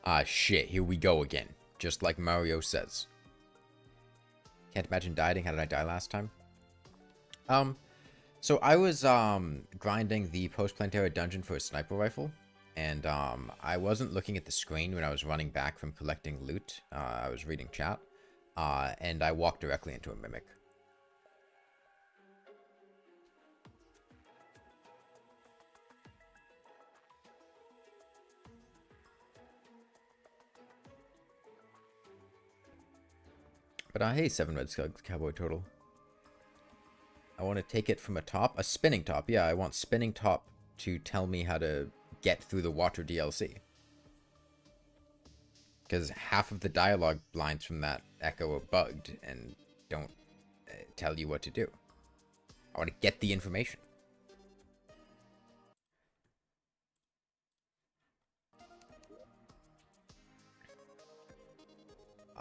Ah, shit, here we go again. Just like Mario says. Can't imagine dying. How did I die last time? So I was, grinding the post-Plantera dungeon for a sniper rifle. And, I wasn't looking at the screen when I was running back from collecting loot. I was reading chat. And I walked directly into a mimic. But, hey, 7 red skull cowboy total. I want to take it from a top. A spinning top. Yeah, I want spinning top to tell me how to get through the water DLC. Because half of the dialogue lines from that echo are bugged and don't tell you what to do. I want to get the information.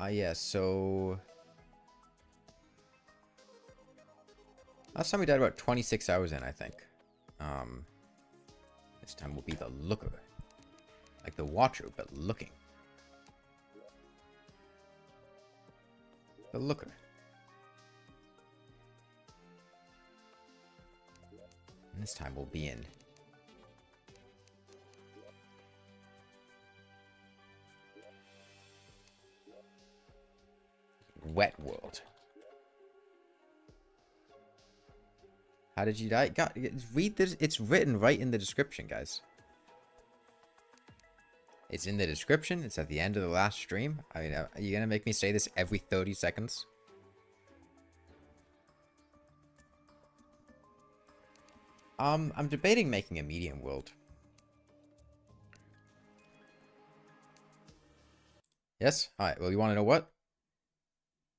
Yeah, so... Last time we died about 26 hours in, I think. This time will be the looker. Like the watcher, but looking. The looker. And this time we'll be in Wet World. How did you die? God, read this. It's written right in the description, guys. It's in the description. It's at the end of the last stream. I mean, are you gonna make me say this every 30 seconds? I'm debating making a medium world. Yes? Alright, well, you want to know what?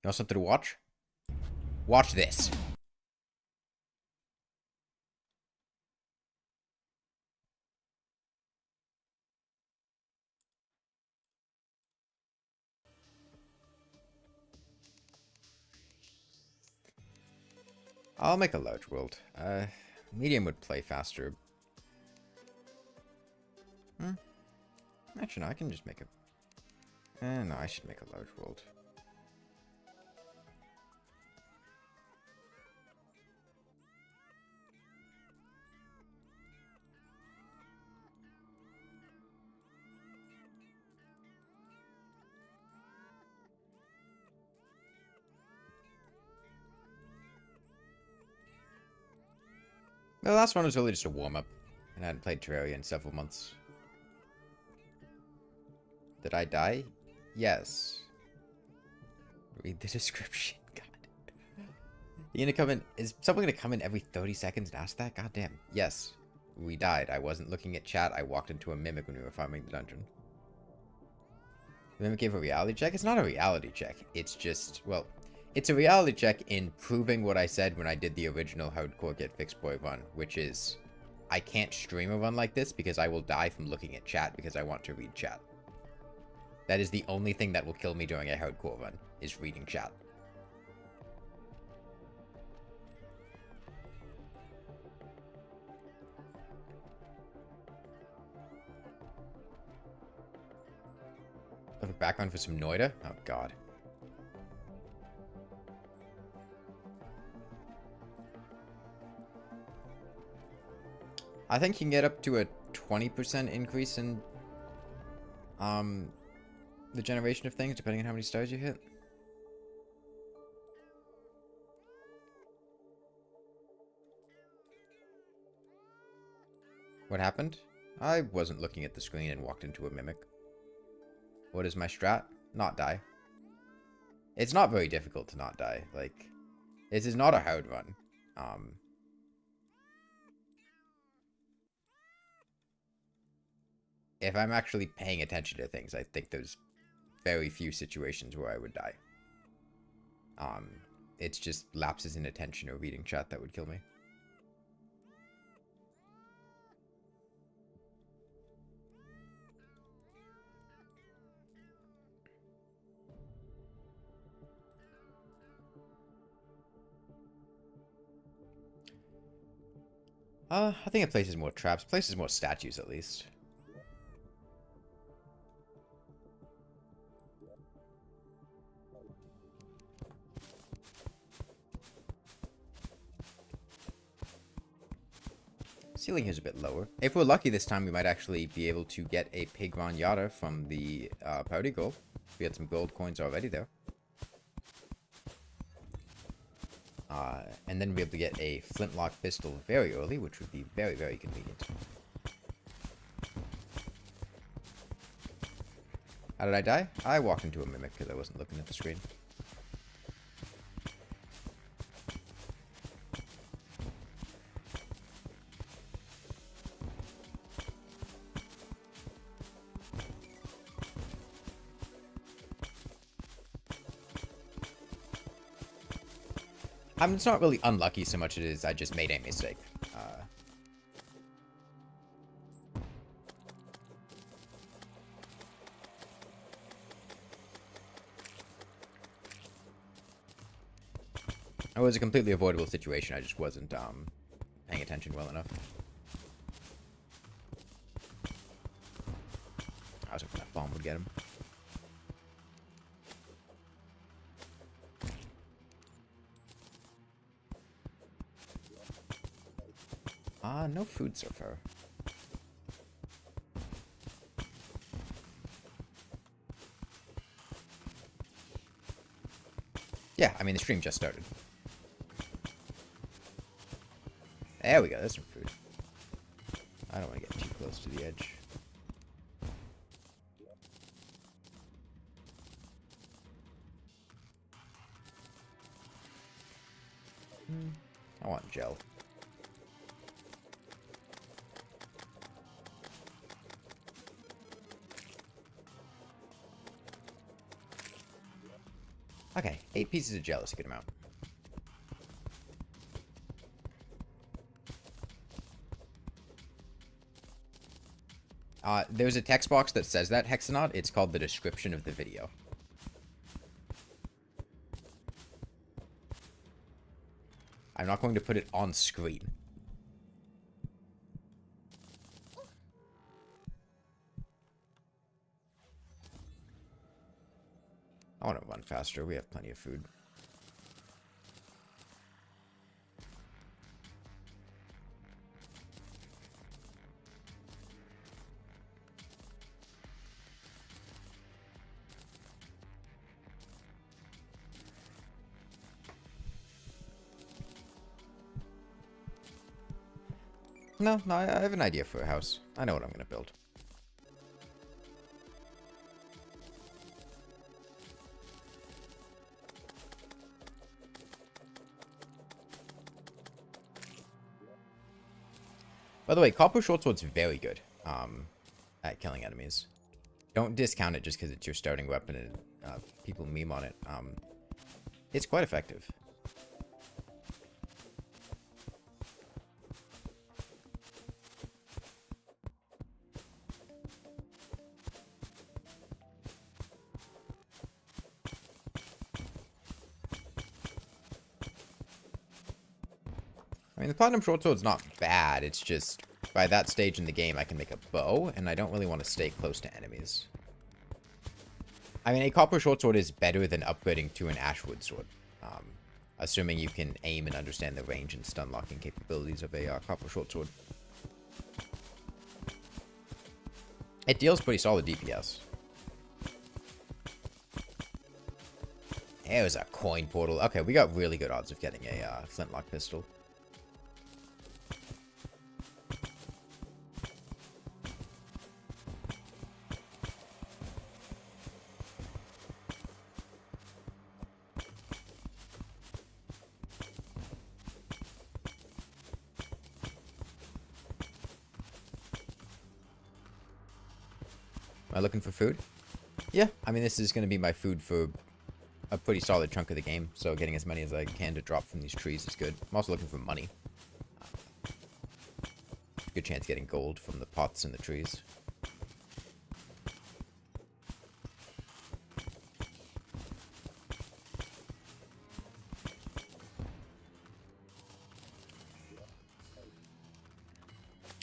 You want something to watch? Watch this. I'll make a large world. Medium would play faster. Actually, no, I can just make a... no, I should make a large world. The last one was really just a warm-up, and I hadn't played Terraria in several months. Did I die? Yes. Read the description. God. You gonna come in? Is someone gonna come in every 30 seconds and ask that? God damn. Yes. We died. I wasn't looking at chat. I walked into a mimic when we were farming the dungeon. The mimic gave a reality check? It's not a reality check. It's just, well, it's a reality check in proving what I said when I did the original Hardcore Get Fixed Boy run, which is, I can't stream a run like this because I will die from looking at chat because I want to read chat. That is the only thing that will kill me during a hardcore run, is reading chat. Perfect background for some Noida? Oh god. I think you can get up to a 20% increase in the generation of things, depending on how many stars you hit. What happened? I wasn't looking at the screen and walked into a mimic. What is my strat? Not die. It's not very difficult to not die. Like, this is not a hard run. If I'm actually paying attention to things, I think there's very few situations where I would die. It's just lapses in attention or reading chat that would kill me. I think it places more traps. Places more statues, at least. Ceiling here's a bit lower. If we're lucky this time, we might actually be able to get a pig Yada from the party goal. We had some gold coins already there. And then be able to get a flintlock pistol very early, which would be very, very convenient. How did I die? I walked into a mimic because I wasn't looking at the screen. I mean, it's not really unlucky so much as it is I just made a mistake. It was a completely avoidable situation. I just wasn't paying attention well enough. I was hoping that bomb would get him. No food so far. Yeah, I mean, the stream just started. There we go, there's some food. I don't want to get too close to the edge. I want gel. Okay, 8 pieces of gel is a good amount. There's a text box that says that, Hexanaut. It's called the description of the video. I'm not going to put it on screen. I want to run faster. We have plenty of food. No, I have an idea for a house. I know what I'm going to build. By the way, Copper Shortsword's very good at killing enemies. Don't discount it just because it's your starting weapon and people meme on it. It's quite effective. I mean, the Platinum Shortsword's not bad, it's just, by that stage in the game, I can make a bow, and I don't really want to stay close to enemies. I mean, a Copper Shortsword is better than upgrading to an Ashwood Sword, assuming you can aim and understand the range and stun locking capabilities of a Copper Shortsword. It deals pretty solid DPS. There's a coin portal. Okay, we got really good odds of getting a flintlock pistol. Am I looking for food? Yeah, I mean, this is going to be my food for a pretty solid chunk of the game, so getting as many as I can to drop from these trees is good. I'm also looking for money. Good chance getting gold from the pots in the trees.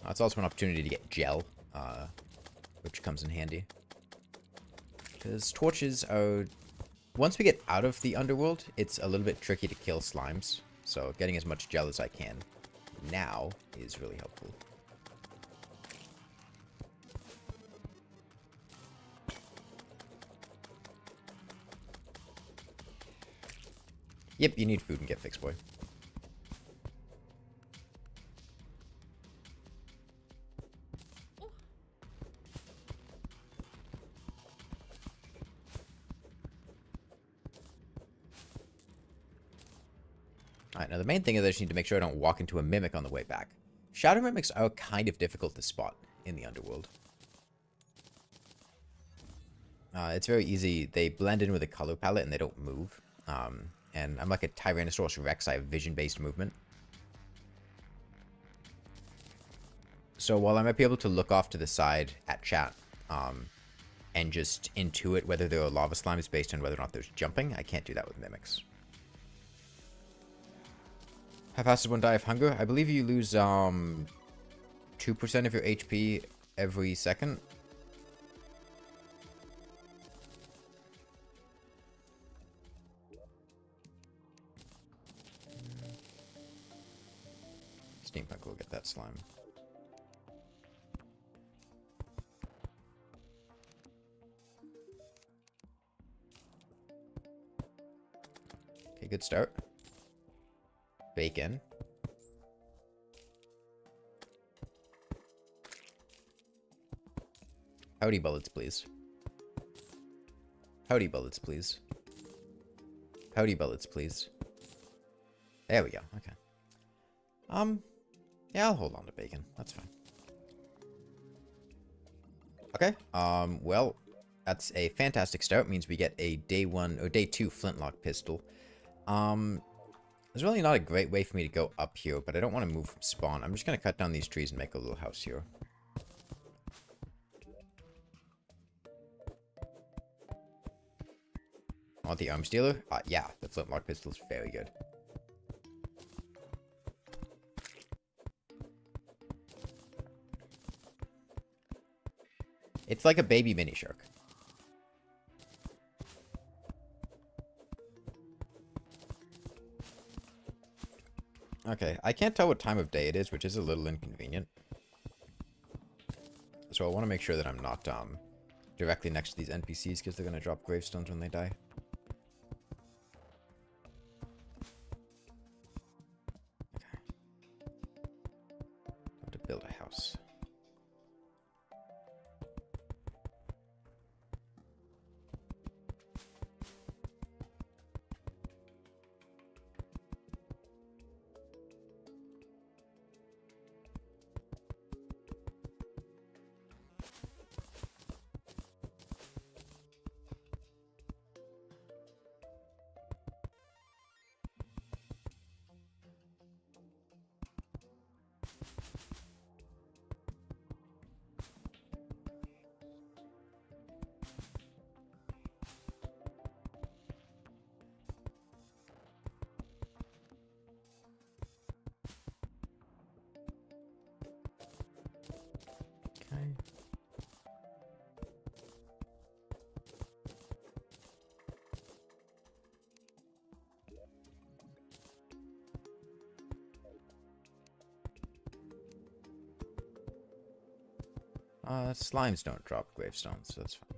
It's also an opportunity to get gel, which comes in handy. Because torches are... Once we get out of the underworld, it's a little bit tricky to kill slimes. So getting as much gel as I can now is really helpful. Yep, you need food and get fixed, boy. Alright, now the main thing is I just need to make sure I don't walk into a mimic on the way back. Shadow mimics are kind of difficult to spot in the underworld. It's very easy. They blend in with a color palette and they don't move. And I'm like a Tyrannosaurus Rex. I have vision-based movement. So while I might be able to look off to the side at chat and just intuit whether there are lava slimes based on whether or not there's jumping, I can't do that with mimics. How fast does one die of hunger? I believe you lose 2% of your HP every second. Steampunk will get that slime. Okay, good start. Bacon. Howdy bullets, please. Howdy bullets, please. Howdy bullets, please. There we go. Okay. Yeah, I'll hold on to bacon. That's fine. Okay. Well, that's a fantastic start. Means we get a day 1 or day 2 flintlock pistol. There's really not a great way for me to go up here, but I don't want to move from spawn. I'm just going to cut down these trees and make a little house here. I want the arms dealer? Yeah, the flintlock pistol is very good. It's like a baby mini shark. Okay, I can't tell what time of day it is, which is a little inconvenient. So I want to make sure that I'm not directly next to these NPCs because they're going to drop gravestones when they die. Okay. I want to build a house. Slimes don't drop gravestones, so that's fine.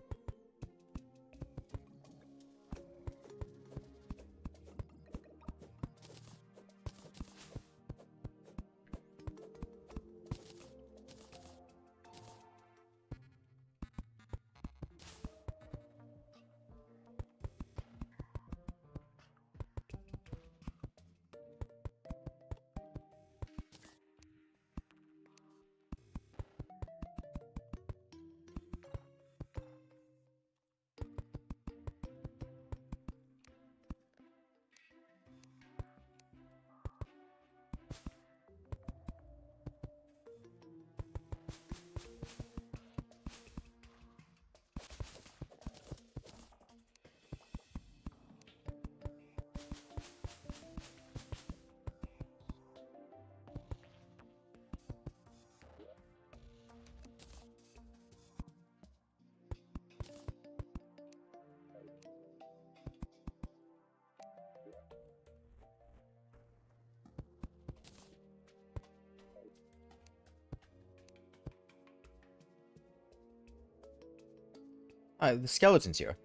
The skeleton's here.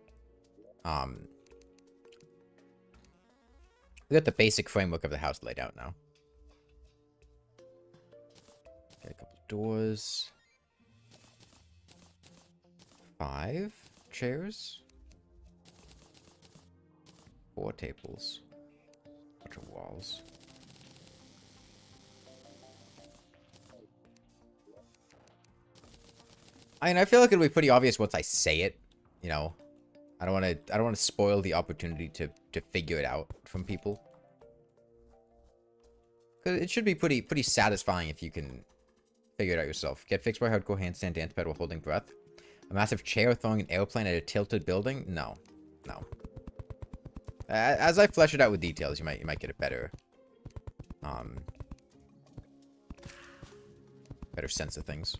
We got the basic framework of the house laid out now. Got a couple doors. 5 chairs. 4 tables. Bunch of walls. I mean, I feel like it'll be pretty obvious once I say it. You know, I don't want to spoil the opportunity to figure it out from people. Cause it should be pretty satisfying if you can figure it out yourself. Get fixed by hardcore handstand dance pad while holding breath. A massive chair throwing an airplane at a tilted building? No. No. As I flesh it out with details, you might get a better better sense of things.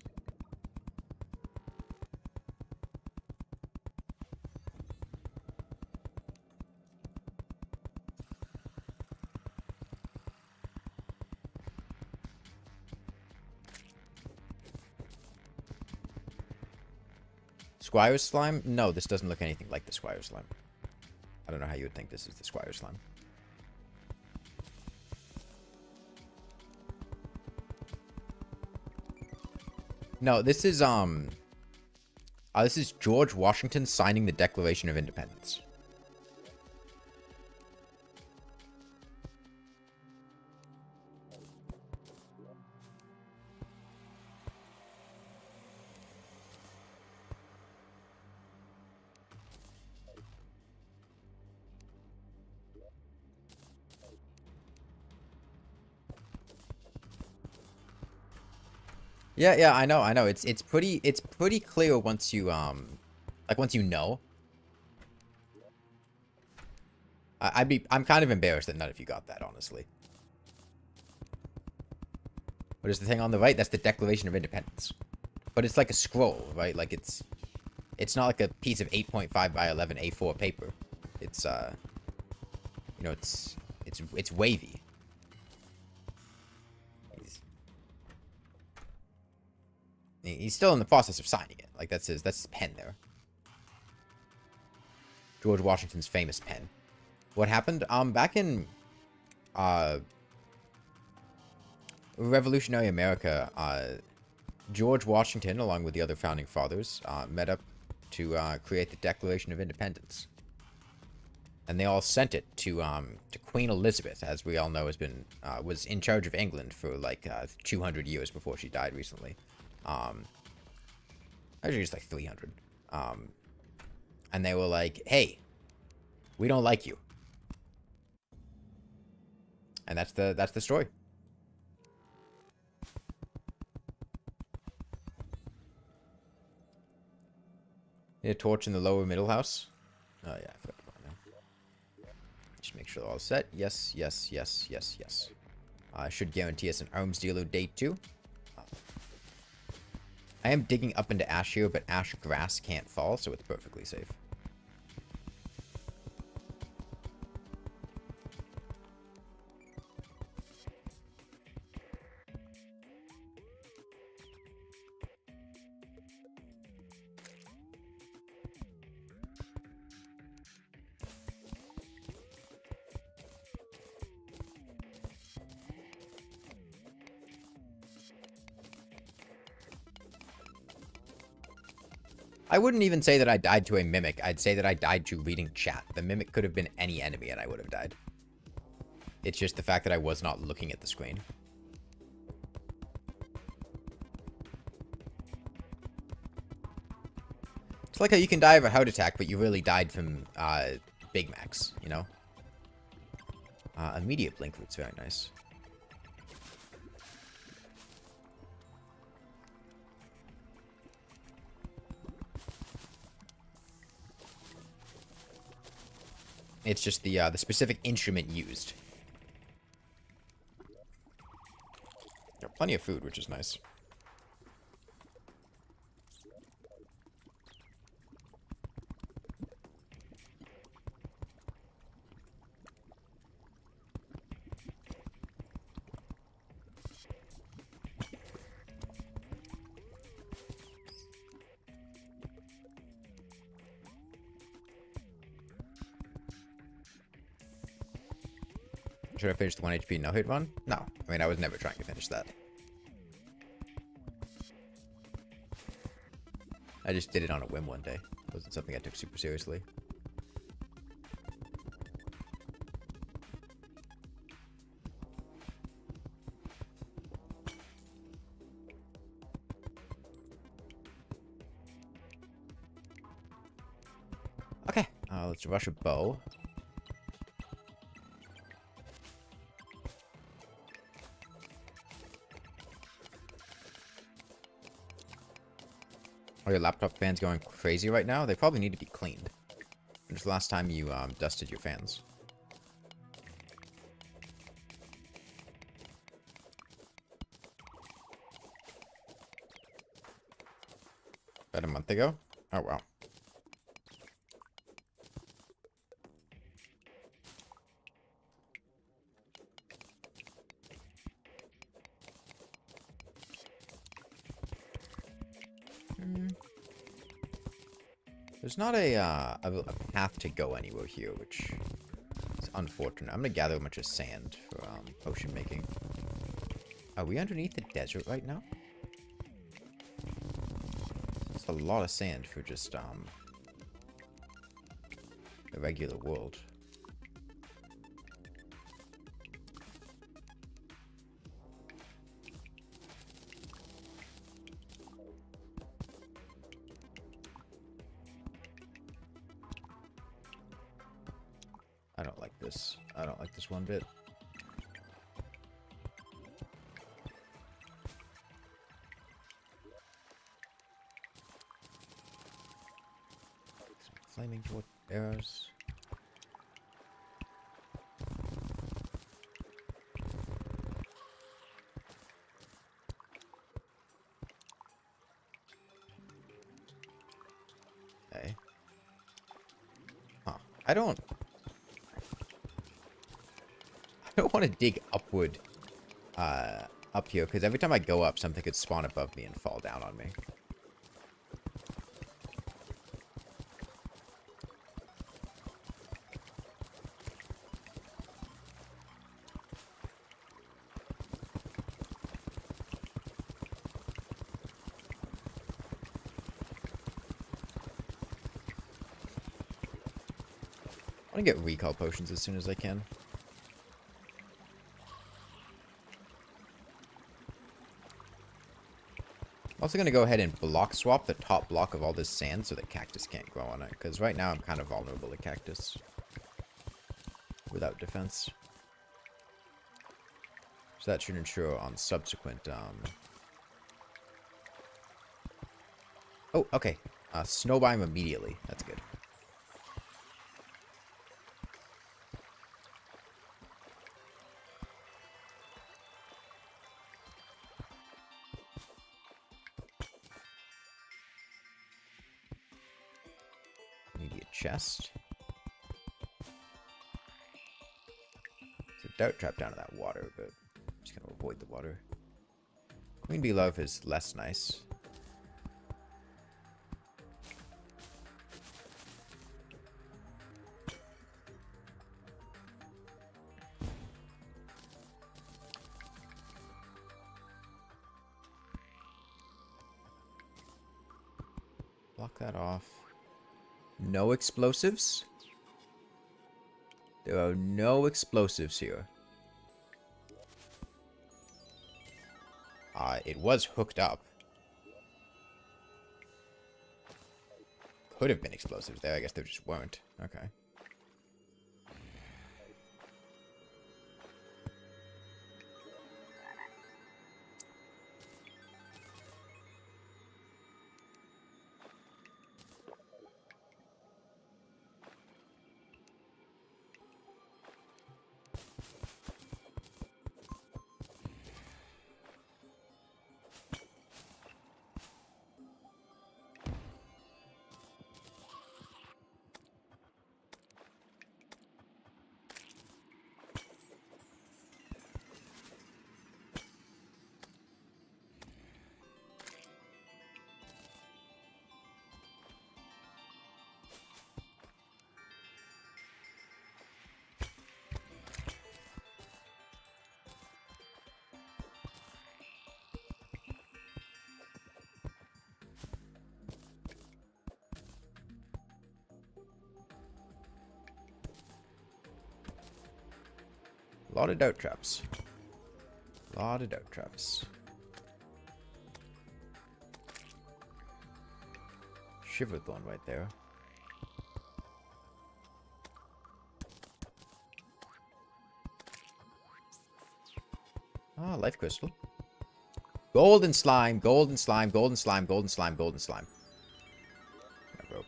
Squire's slime? No, this doesn't look anything like the Squire slime. I don't know how you would think this is the Squire slime. No, this is George Washington signing the Declaration of Independence. Yeah, I know. It's pretty clear once you like once you know. I'm kind of embarrassed that none of you got that, honestly. What is the thing on the right? That's the Declaration of Independence. But it's like a scroll, right? Like it's not like a piece of 8.5 by 11 A4 paper. It's you know, it's wavy. He's still in the process of signing it. Like that's his pen there. George Washington's famous pen. What happened? Back in Revolutionary America, George Washington, along with the other founding fathers, met up to create the Declaration of Independence. And they all sent it to Queen Elizabeth, as we all know, was in charge of England for like 200 years before she died recently. Actually just like 300. And they were like, hey, we don't like you. And that's the story. Need a torch in the lower middle house? Oh yeah, I forgot about that. Just make sure they're all set. Yes. Should guarantee us an arms dealer date too. I am digging up into ash here, but ash grass can't fall, so it's perfectly safe. I wouldn't even say that I died to a mimic. I'd say that I died to reading chat. The mimic could have been any enemy and I would have died. It's just the fact that I was not looking at the screen. It's like how you can die of a heart attack, but you really died from Big Macs, you know? Immediate blink root's very nice. It's just the specific instrument used. Got plenty of food, which is nice. Should I finish the 1 HP no hit run? No. I mean, I was never trying to finish that. I just did it on a whim one day. It wasn't something I took super seriously. Okay, let's rush a bow. Are your laptop fans going crazy right now? They probably need to be cleaned. When's the last time you dusted your fans? About a month ago? Oh, wow. There's not a path to go anywhere here, which is unfortunate. I'm gonna gather a bunch of sand for potion making. Are we underneath the desert right now? It's a lot of sand for just a regular world. I don't like this. I don't like this one bit. Some flaming arrows. Okay. Huh. I don't want to dig upward up here, because every time I go up, something could spawn above me and fall down on me. I want to get recall potions as soon as I can. I'm also going to go ahead and block swap the top block of all this sand so that cactus can't grow on it. Because right now I'm kind of vulnerable to cactus. Without defense. So that should ensure on subsequent... Oh, okay. Snow biome immediately. That's good. Immediate chest. There's a dart trap down in that water, but I'm just going to avoid the water. Queen bee love is less nice. Block that off. No explosives? There are no explosives here. It was hooked up. Could have been explosives there. I guess there just weren't. Okay. A lot of doubt traps. A lot of doubt traps. Shiverthorn right there. Ah, life crystal. Golden slime, golden slime, golden slime, golden slime, golden slime. My rope.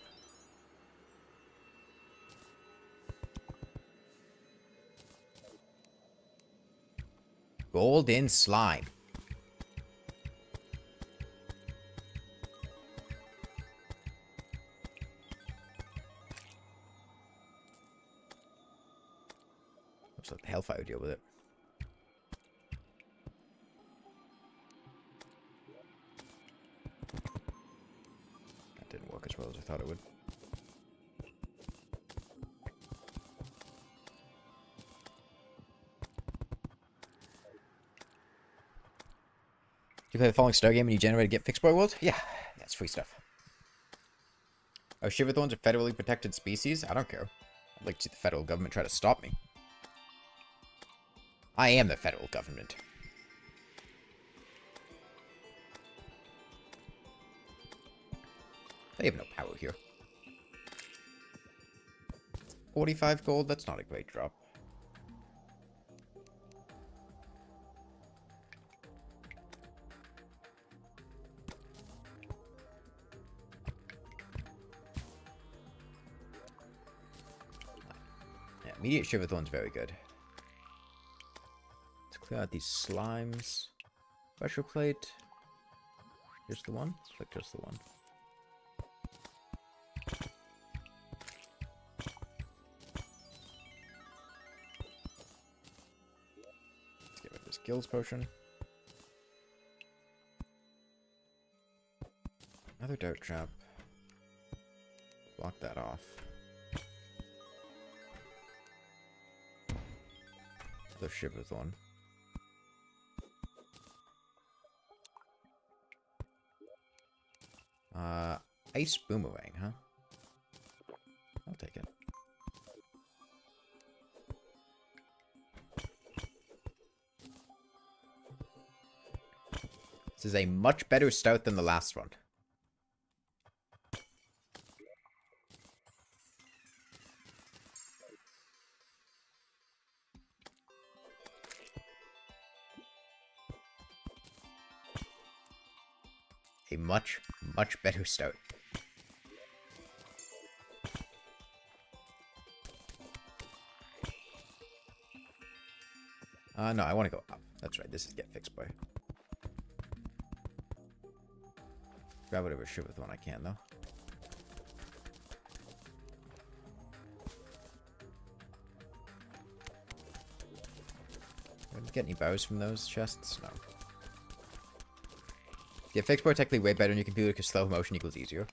Golden slime. Looks like the Hellfire would deal with it. That didn't work as well as I thought it would. You play the Falling Star game and you generate a Get Fixed Boy world? Yeah, that's free stuff. Are Shiverthorns a federally protected species? I don't care. I'd like to see the federal government try to stop me. I am the federal government. They have no power here. 45 gold, that's not a great drop. Yeah, immediate Shiverthorn's very good. Let's clear out these slimes. Pressure plate. Just the one? Click just the one. Let's get rid of this Gills potion. Another dart trap. Block that off. The Shiverthorn. Ice Boomerang, huh? I'll take it. This is a much better start than the last one. A much, much better start. No, I want to go up. That's right, this is Get Fixed Boy. Grab whatever Shiverthorn I can, though. Get any bows from those chests? No. Get Fixed Boy technically way better on your computer because slow motion equals easier.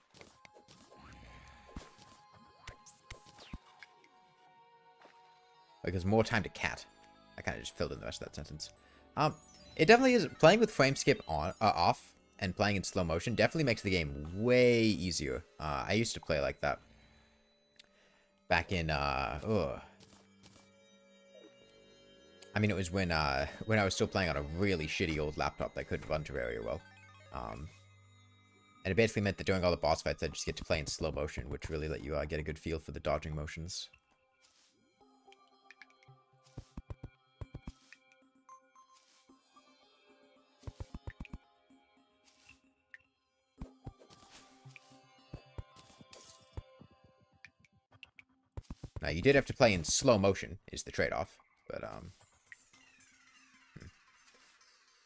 Because more time to cat. I kind of just filled in the rest of that sentence. It definitely is. Playing with frame skip on off and playing in slow motion definitely makes the game way easier. I used to play like that back in I mean, it was when I was still playing on a really shitty old laptop that couldn't run Terraria well. And it basically meant that during all the boss fights, I just get to play in slow motion, which really let you get a good feel for the dodging motions. Now, you did have to play in slow motion, is the trade-off, but, I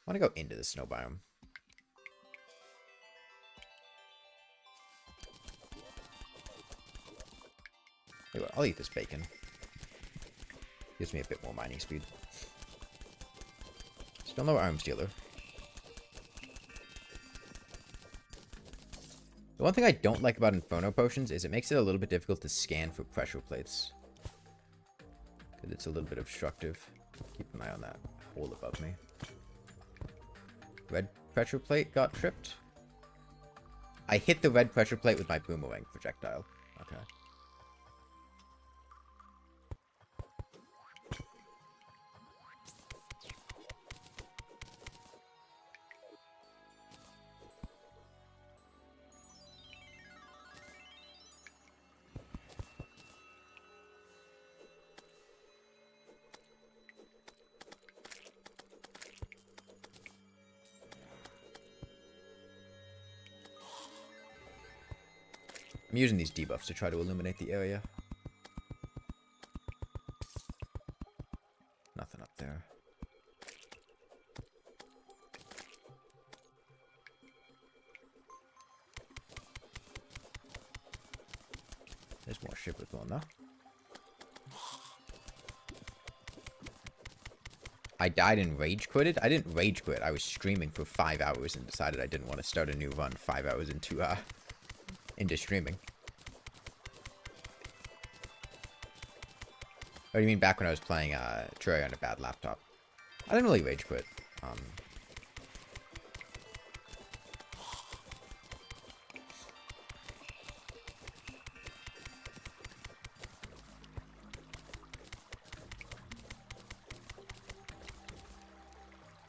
want to go into the snow biome. Hey, well, I'll eat this bacon. Gives me a bit more mining speed. Still no arms dealer. The one thing I don't like about Inferno Potions is it makes it a little bit difficult to scan for pressure plates. Because it's a little bit obstructive. Keep an eye on that hole above me. Red pressure plate got tripped. I hit the red pressure plate with my boomerang projectile. Okay. I'm using these debuffs to try to illuminate the area. Nothing up there. There's more ship with one though. I died and rage quitted? I didn't rage quit. I was streaming for 5 hours and decided I didn't want to start a new run 5 hours into streaming. Or do you mean back when I was playing Terraria on a bad laptop? I didn't really rage quit.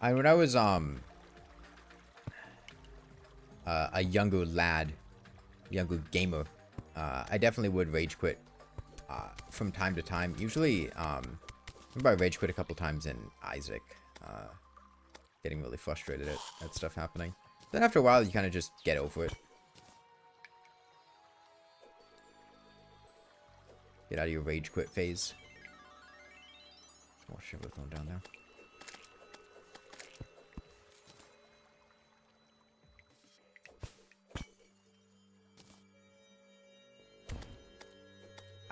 When I was a younger lad, younger gamer, I definitely would rage quit from time to time. Usually, I remember I rage quit a couple times in Isaac, getting really frustrated at stuff happening. Then after a while, you kind of just get over it. Get out of your rage quit phase. More shit with one down there.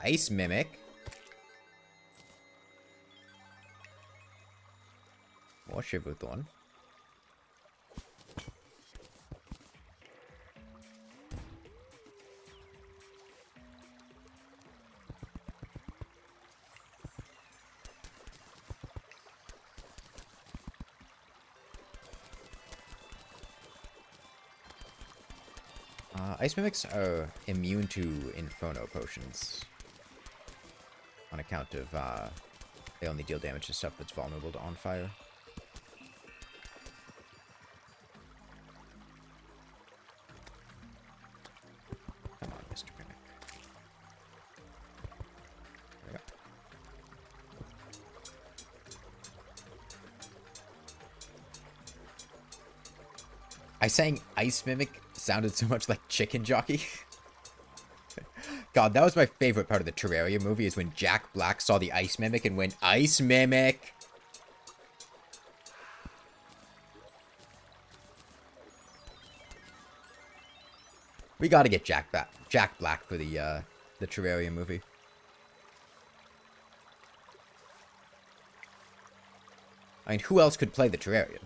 Ice Mimic. More Shibuthorn. Ice Mimics are immune to Inferno potions. On account of, they only deal damage to stuff that's vulnerable to on fire. Come on, Mr. Mimic. There we go. I sang Ice Mimic sounded so much like Chicken Jockey. God, that was my favorite part of the Terraria movie, is when Jack Black saw the Ice Mimic and went, Ice Mimic! We gotta get Jack Black for the Terraria movie. I mean, who else could play the Terrarian?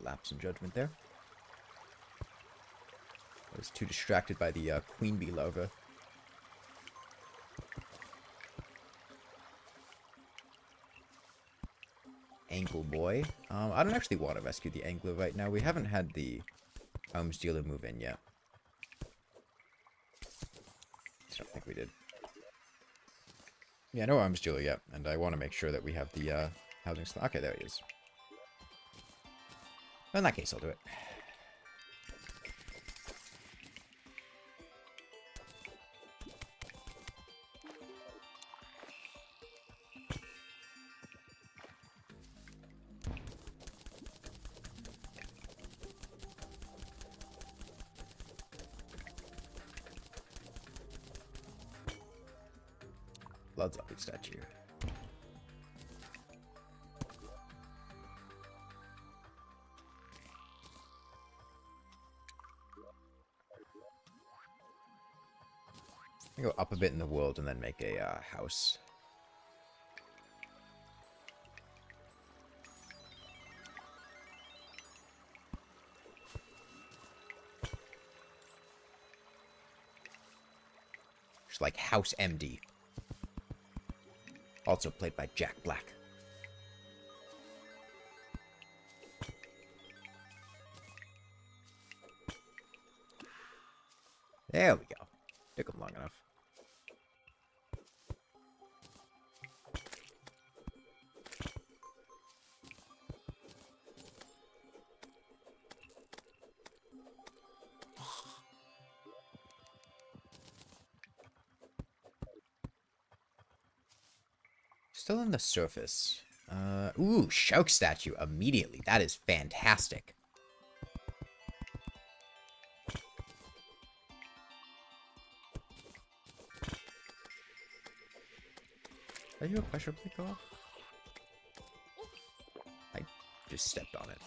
Lapse in judgment there. I was too distracted by the queen bee larva. Angle boy. I don't actually want to rescue the angler right now. We haven't had the arms dealer move in yet. I don't think we did. Yeah, no arms dealer yet, and I want to make sure that we have the housing slot. Okay, there he is. In that case, I'll do it. Blood zombie statue. Go up a bit in the world and then make a house. Just like House MD. Also played by Jack Black. There we go. Took him long enough. Still on the surface. Ooh, Shouk statue immediately. That is fantastic. Are you a pressure plate go off? I just stepped on it.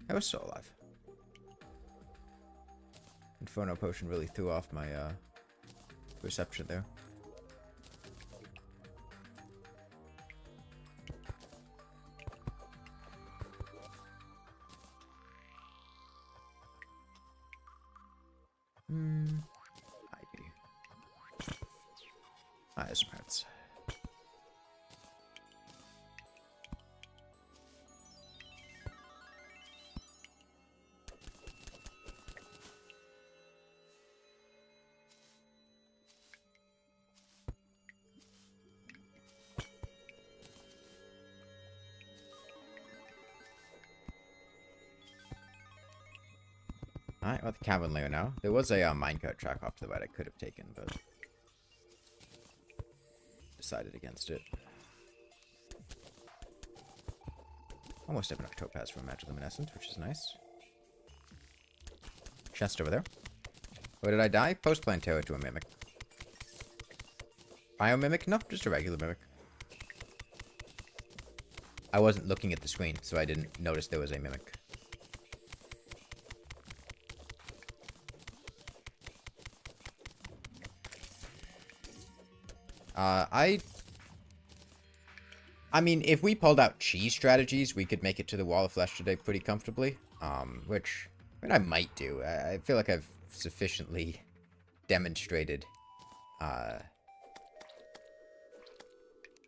I was still alive. Inferno Potion really threw off my perception there. Ivy. This hurts. Alright, well, the cabin layer now. There was a minecart track off to the right I could have taken, but decided against it. Almost have enough topaz for a magiluminescent, which is nice. Chest over there. Where did I die? Post-plant terror to a mimic. Biomimic? No, just a regular mimic. I wasn't looking at the screen, so I didn't notice there was a mimic. I mean, if we pulled out cheese strategies, we could make it to the Wall of Flesh today pretty comfortably. Which I might do. I feel like I've sufficiently demonstrated. I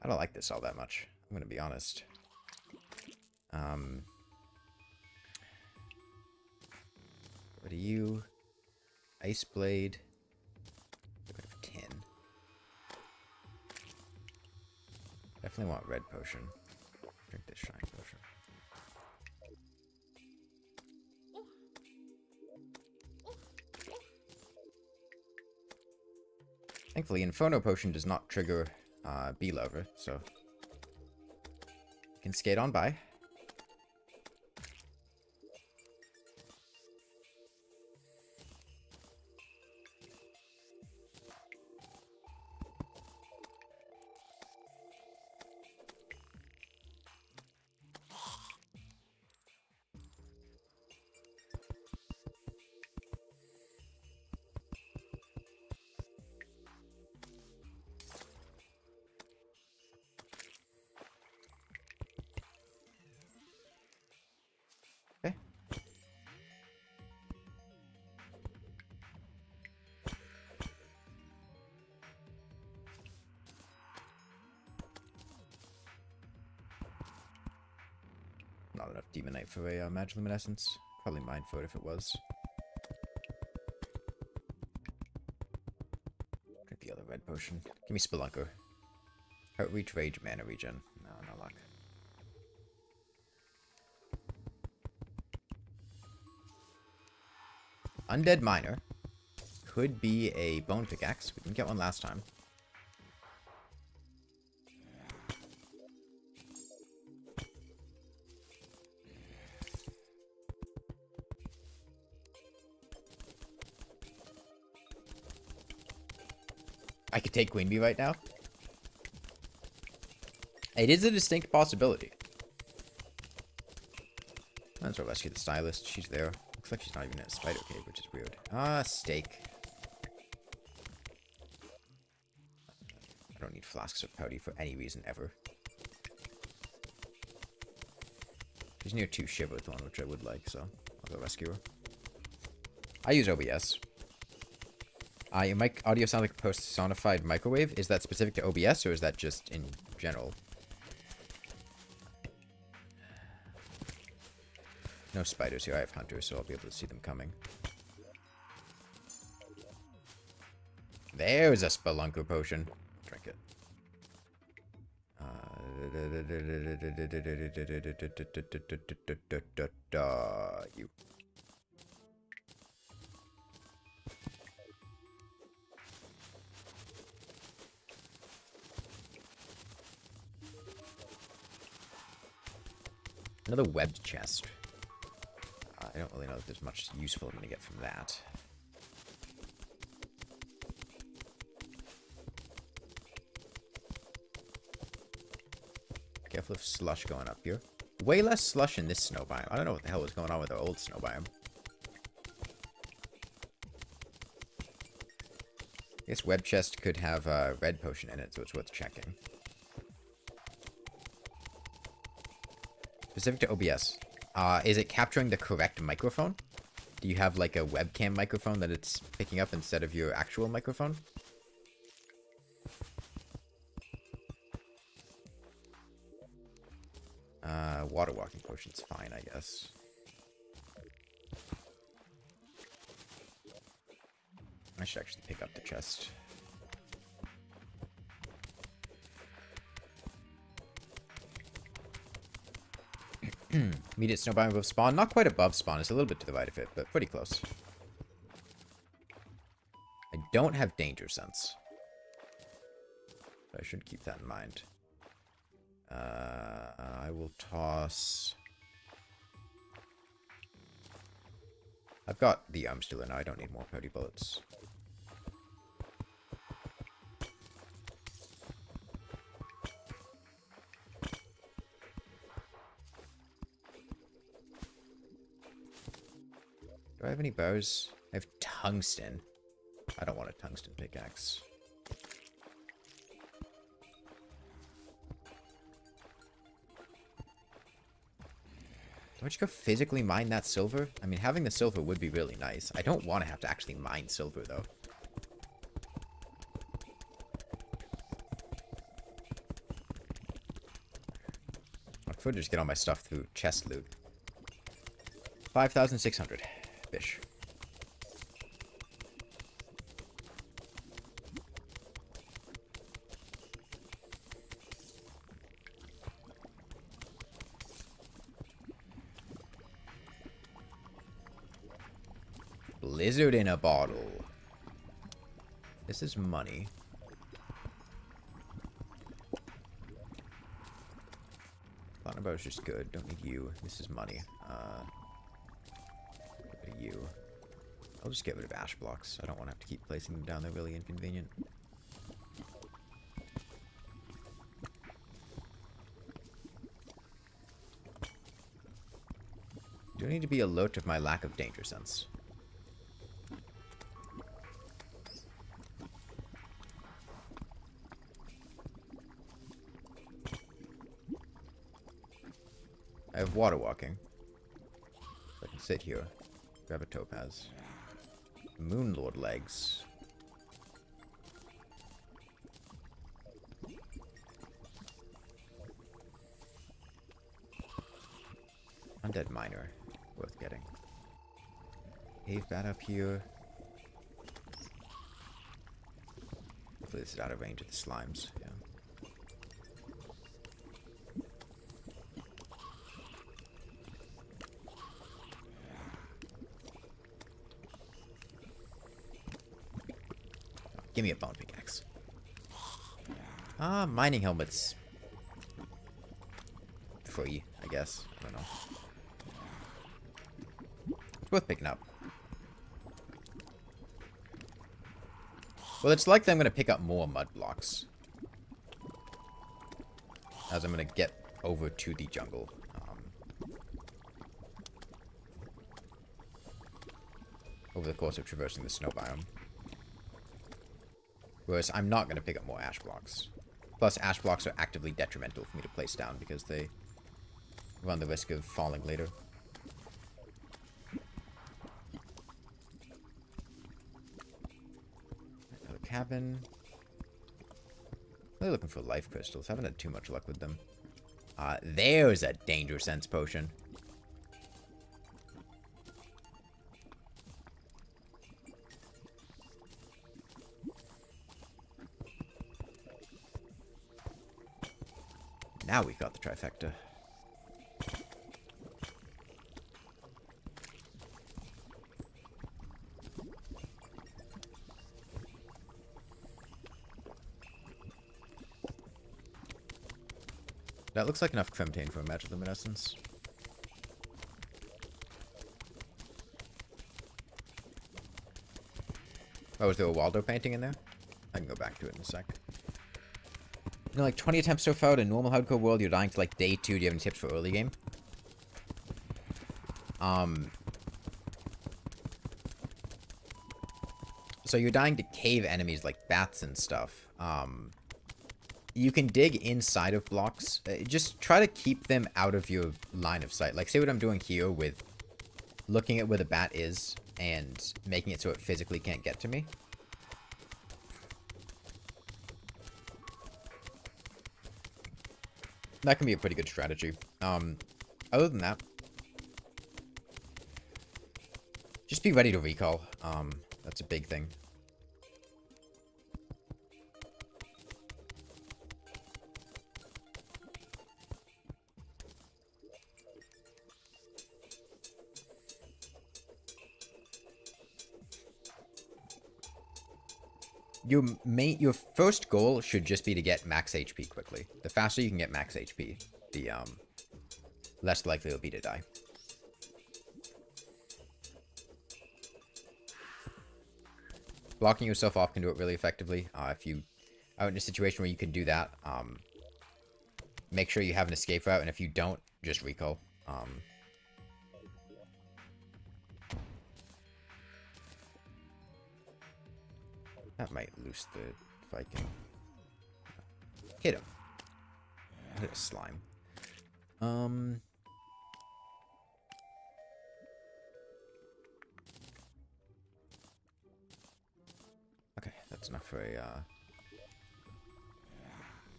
don't like this all that much. I'm gonna be honest. What are you? Ice Blade. Get rid of tin. Definitely want red potion. Drink this shine potion. Thankfully, Inferno Potion does not trigger Bee Lover, so you can skate on by. Not enough Demonite for a Magiluminescence. Probably Mind Foot if it was. Drink the other red potion. Give me Spelunker. Heart Reach, Rage, Mana Regen. No, no luck. Undead Miner. Could be a Bone Pickaxe. We didn't get one last time. I could take Queen Bee right now. It is a distinct possibility. Let's rescue the stylist. She's there. Looks like she's not even in a spider cave, which is weird. Steak. I don't need flasks of pouty for any reason ever. She's near 2 Shiverthorn, which I would like, so I'll go rescue her. I use OBS. Your mic audio sounds like a personified microwave. Is that specific to OBS or is that just in general? No spiders here. I have hunters, so I'll be able to see them coming. There's a Spelunker potion. Drink it. You. Another webbed chest. I don't really know if there's much useful I'm going to get from that. Careful of slush going up here. Way less slush in this snow biome. I don't know what the hell was going on with the old snow biome. I guess web chest could have a red potion in it, so it's worth checking. Specific to OBS. Is it capturing the correct microphone? Do you have like a webcam microphone that it's picking up instead of your actual microphone? Water walking potion's fine, I guess. I should actually pick up the chest. Immediate snow biome above spawn. Not quite above spawn. It's a little bit to the right of it, but pretty close. I don't have danger sense. But I should keep that in mind. I will toss... I've got the arm stealer now. I don't need more party bullets. Do I have any bows? I have tungsten. I don't want a tungsten pickaxe. Don't you go physically mine that silver? I mean, having the silver would be really nice. I don't want to have to actually mine silver, though. I prefer to just get all my stuff through chest loot. 5,600. Fish. Blizzard in a bottle. This is money. Platinum bow is just good. Don't need you. This is money. Get rid of you. I'll just get rid of ash blocks. I don't want to have to keep placing them down. They're really inconvenient. Do I need to be alert of my lack of danger sense? I have water walking. So I can sit here. Grab a topaz. Moonlord legs. Undead miner. Worth getting. Cave bat up here. Hopefully this is out of range of the slimes. Yeah. Give me a bone pickaxe. Mining helmets. Free, I guess. I don't know. It's worth picking up. Well, it's likely I'm going to pick up more mud blocks. As I'm going to get over to the jungle. Over the course of traversing the snow biome. Whereas I'm not going to pick up more ash blocks. Plus, ash blocks are actively detrimental for me to place down because they run the risk of falling later. Another cabin. Really looking for life crystals. Haven't had too much luck with them. There's a danger sense potion. Now we've got the trifecta. That looks like enough cremtane for a magic luminescence. Oh, is there a Waldo painting in there? I can go back to it in a sec. You know, like 20 attempts so far in normal hardcore world, you're dying to like day 2. Do you have any tips for early game? So you're dying to cave enemies like bats and stuff. You can dig inside of blocks. Just try to keep them out of your line of sight. Like, say what I'm doing here with looking at where the bat is and making it so it physically can't get to me. That can be a pretty good strategy. Other than that, just be ready to recall. That's a big thing. Your first goal should just be to get max HP quickly. The faster you can get max HP, the less likely it'll be to die. Blocking yourself off can do it really effectively. If you are in a situation where you can do that, make sure you have an escape route, and if you don't, just recall. That might loose the Viking. Hit him. Hit a slime. Okay, that's enough for a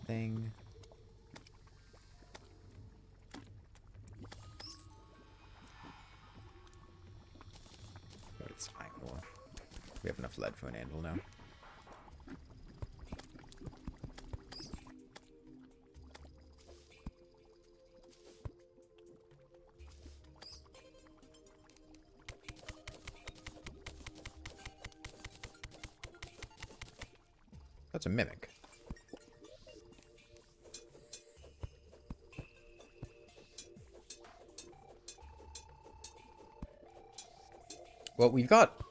thing. It's iron ore. We have enough lead for an anvil now. That's a mimic. Well, we've got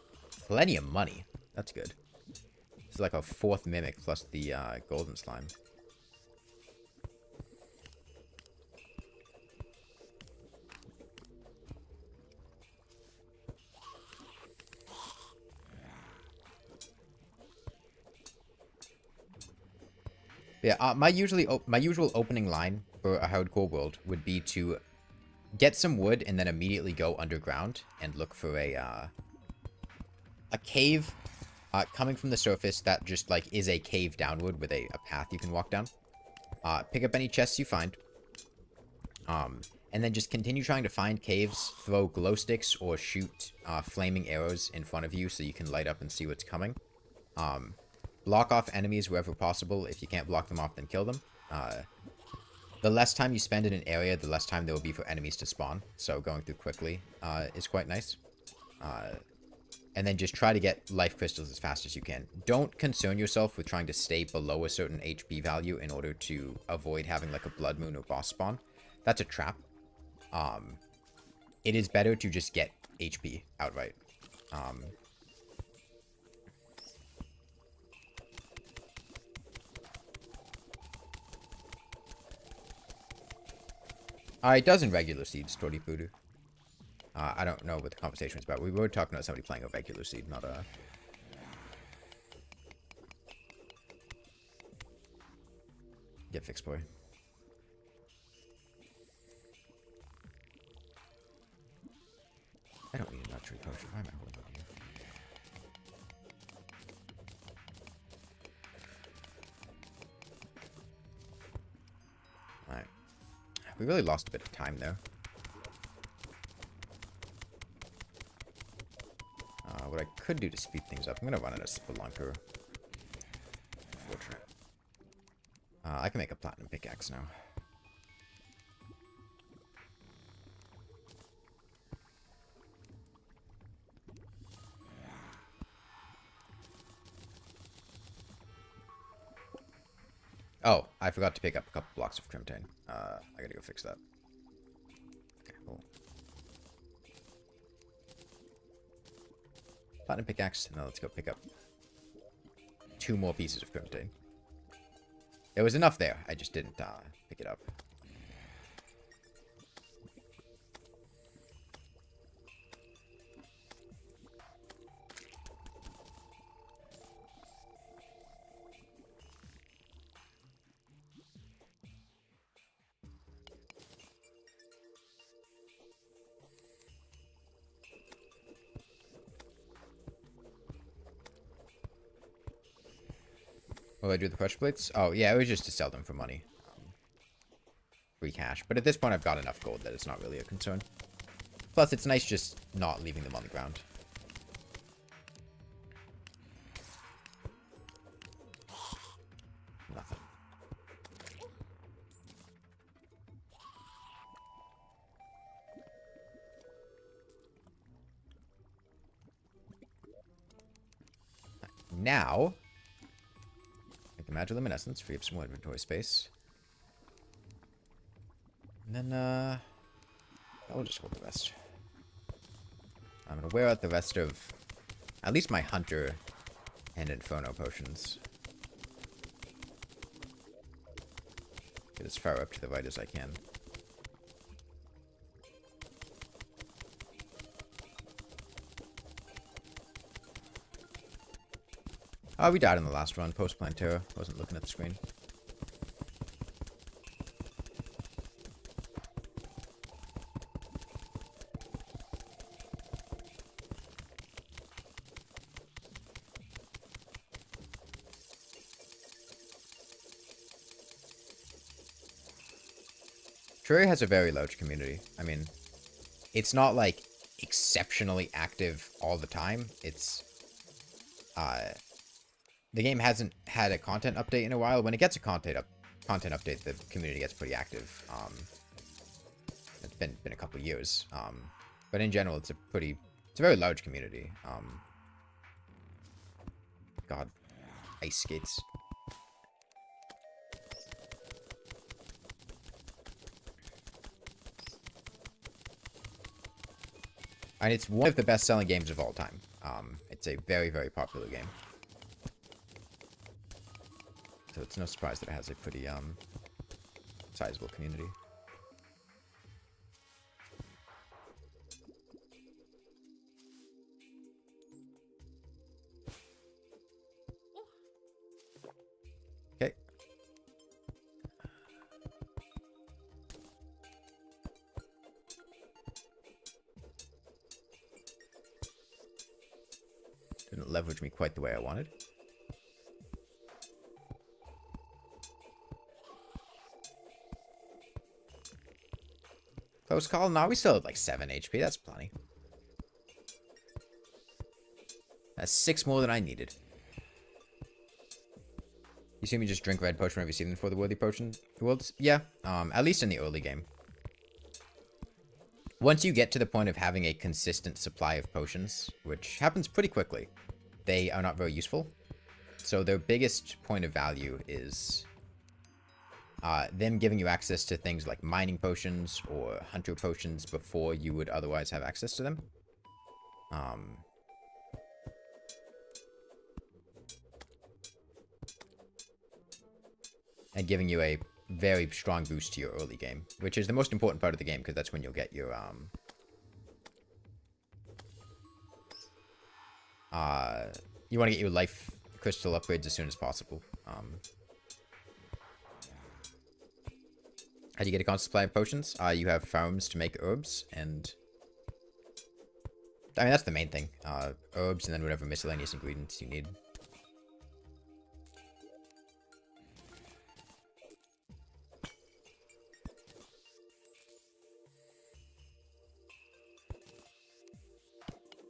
plenty of money. That's good. It's like a 4th mimic plus the golden slime. Yeah, my usual opening line for a hardcore world would be to get some wood and then immediately go underground and look for a cave coming from the surface that just like is a cave downward with a path you can walk down. Pick up any chests you find. And then just continue trying to find caves, throw glow sticks or shoot flaming arrows in front of you so you can light up and see what's coming. Block off enemies wherever possible. If you can't block them off, then kill them. The less time you spend in an area, the less time there will be for enemies to spawn. So going through quickly is quite nice. And then just try to get life crystals as fast as you can. Don't concern yourself with trying to stay below a certain HP value in order to avoid having like a blood moon or boss spawn. That's a trap. It is better to just get HP outright. It does in regular seeds, Torty Voodoo. I don't know what the conversation was about. We were talking about somebody playing a regular seed, not a... Get fixed, boy. I don't need a nut tree potion. Why am I holding on here? Alright. We really lost a bit of time there. What I could do to speed things up, I'm going to run it as Spelunker. Fortunate. I can make a platinum pickaxe now. Oh, I forgot to pick up a couple blocks of Trimtane. I gotta go fix that. Okay, cool. Platinum pickaxe. Now let's go pick up 2 more pieces of crimson. There was enough there. I just didn't pick it up. Will I do the pressure plates? Oh, yeah, it was just to sell them for money. Free cash. But at this point, I've got enough gold that it's not really a concern. Plus, it's nice just not leaving them on the ground. Nothing. Now... Magic Luminescence, free up some more inventory space. And then, I'll just hold the rest. I'm gonna wear out the rest of at least my Hunter and Inferno potions. Get as far up to the right as I can. Oh, we died in the last run. Post-plan terror. Wasn't looking at the screen. Terraria has a very large community. I mean, it's not like exceptionally active all the time. It's, the game hasn't had a content update in a while. When it gets a content update, the community gets pretty active. It's been a couple of years. But in general, it's a very large community. God, ice skates. And it's one of the best-selling games of all time. It's a very, very popular game. So it's no surprise that it has a pretty sizable community. Okay. Didn't leverage me quite the way I wanted. Close call? No, we still have like 7 HP. That's plenty. That's 6 more than I needed. You see me just drink red potion whenever you see them for the worthy potion worlds? Yeah, at least in the early game. Once you get to the point of having a consistent supply of potions, which happens pretty quickly, they are not very useful. So their biggest point of value is them giving you access to things like mining potions or hunter potions before you would otherwise have access to them. And giving you a very strong boost to your early game, which is the most important part of the game because that's when you'll get your you want to get your life crystal upgrades as soon as possible. How do you get a constant supply of potions? You have farms to make herbs, and I mean that's the main thing. Herbs and then whatever miscellaneous ingredients you need.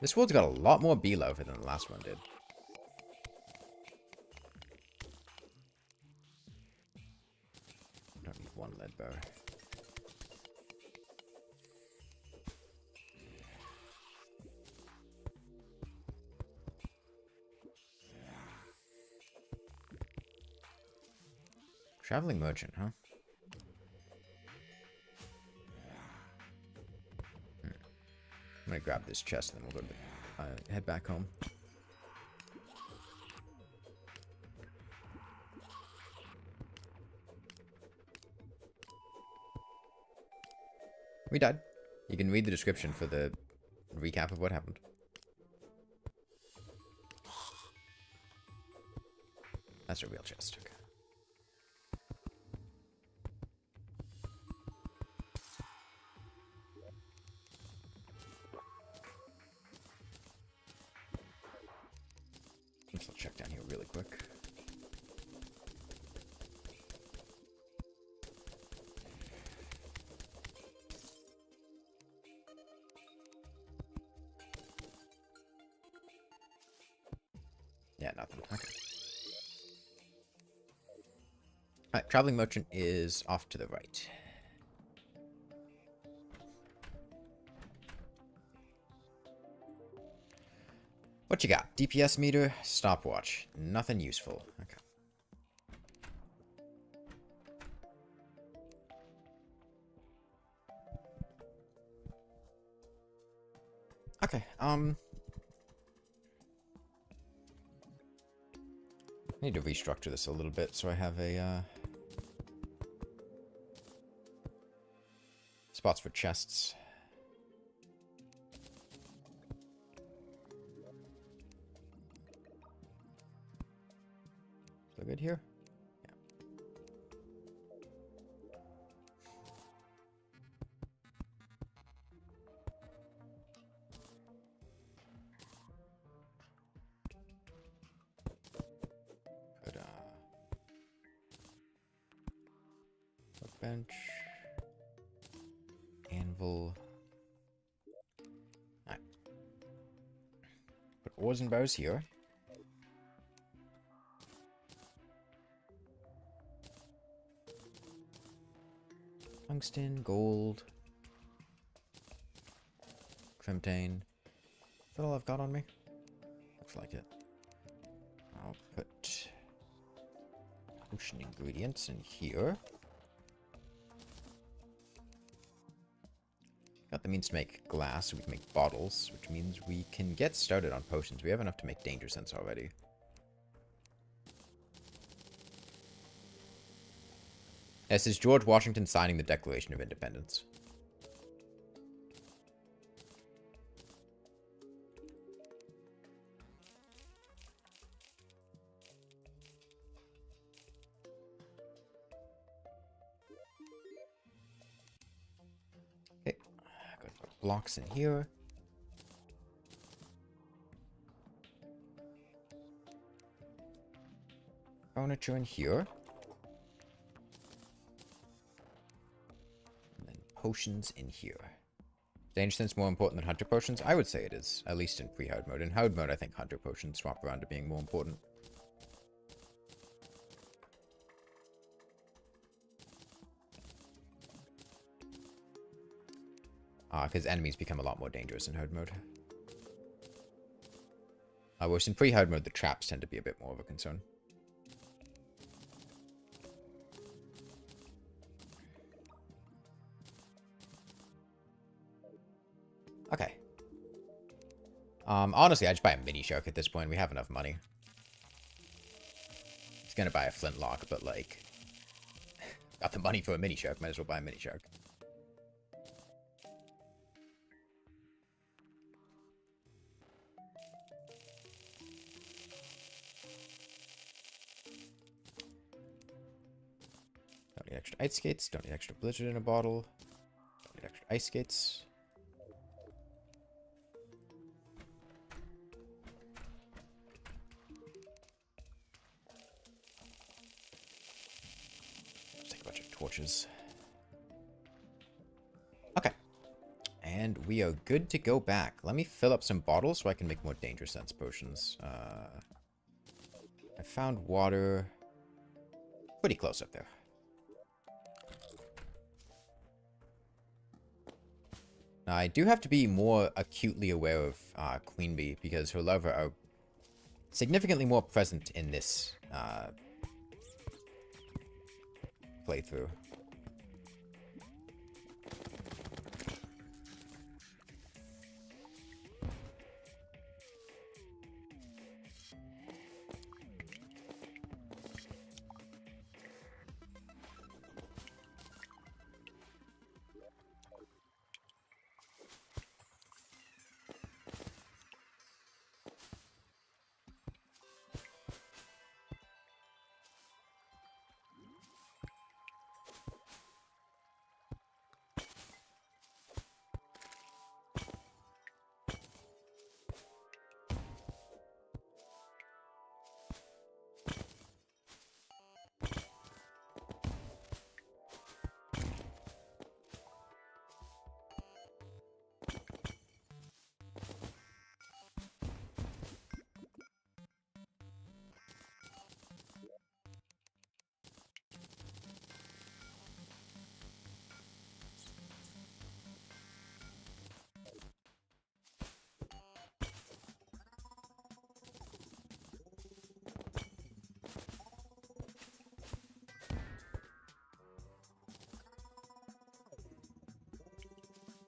This world's got a lot more B-Lover than the last one did. Don't need 1 lead bar. Traveling merchant, huh? I'm gonna grab this chest and then we'll go to the, head back home. We died. You can read the description for the recap of what happened. That's a real chest. Okay. Let's check down here really quick. Yeah, nothing. Okay. Alright, traveling merchant is off to the right. What you got? DPS meter, stopwatch. Nothing useful. Okay. Okay, I need to restructure this a little bit so I have a, spots for chests. So good here? Yeah. Good, workbench. Anvil. Alright. Put ores and bows here. Tungsten, gold, Crimtane. Is that all I've got on me? Looks like it. I'll put potion ingredients in here. Got the means to make glass, so we can make bottles, which means we can get started on potions. We have enough to make danger sense already. This is George Washington signing the Declaration of Independence. Okay, go put blocks in here. Furniture in here. Potions in here. Danger sense more important than hunter potions? I would say it is, at least in pre-hard mode. In hard mode, I think hunter potions swap around to being more important. Because enemies become a lot more dangerous in hard mode. Whereas in pre-hard mode, the traps tend to be a bit more of a concern. Okay. Honestly, I just buy a mini shark at this point. We have enough money. It's gonna buy a flintlock, but like, got the money for a mini shark. Might as well buy a mini shark. Don't need extra ice skates. Don't need extra blizzard in a bottle. Don't need extra ice skates. Torches. Okay. And we are good to go back. Let me fill up some bottles so I can make more danger sense potions. I found water pretty close up there. Now, I do have to be more acutely aware of Queen Bee because her larvae are significantly more present in this playthrough.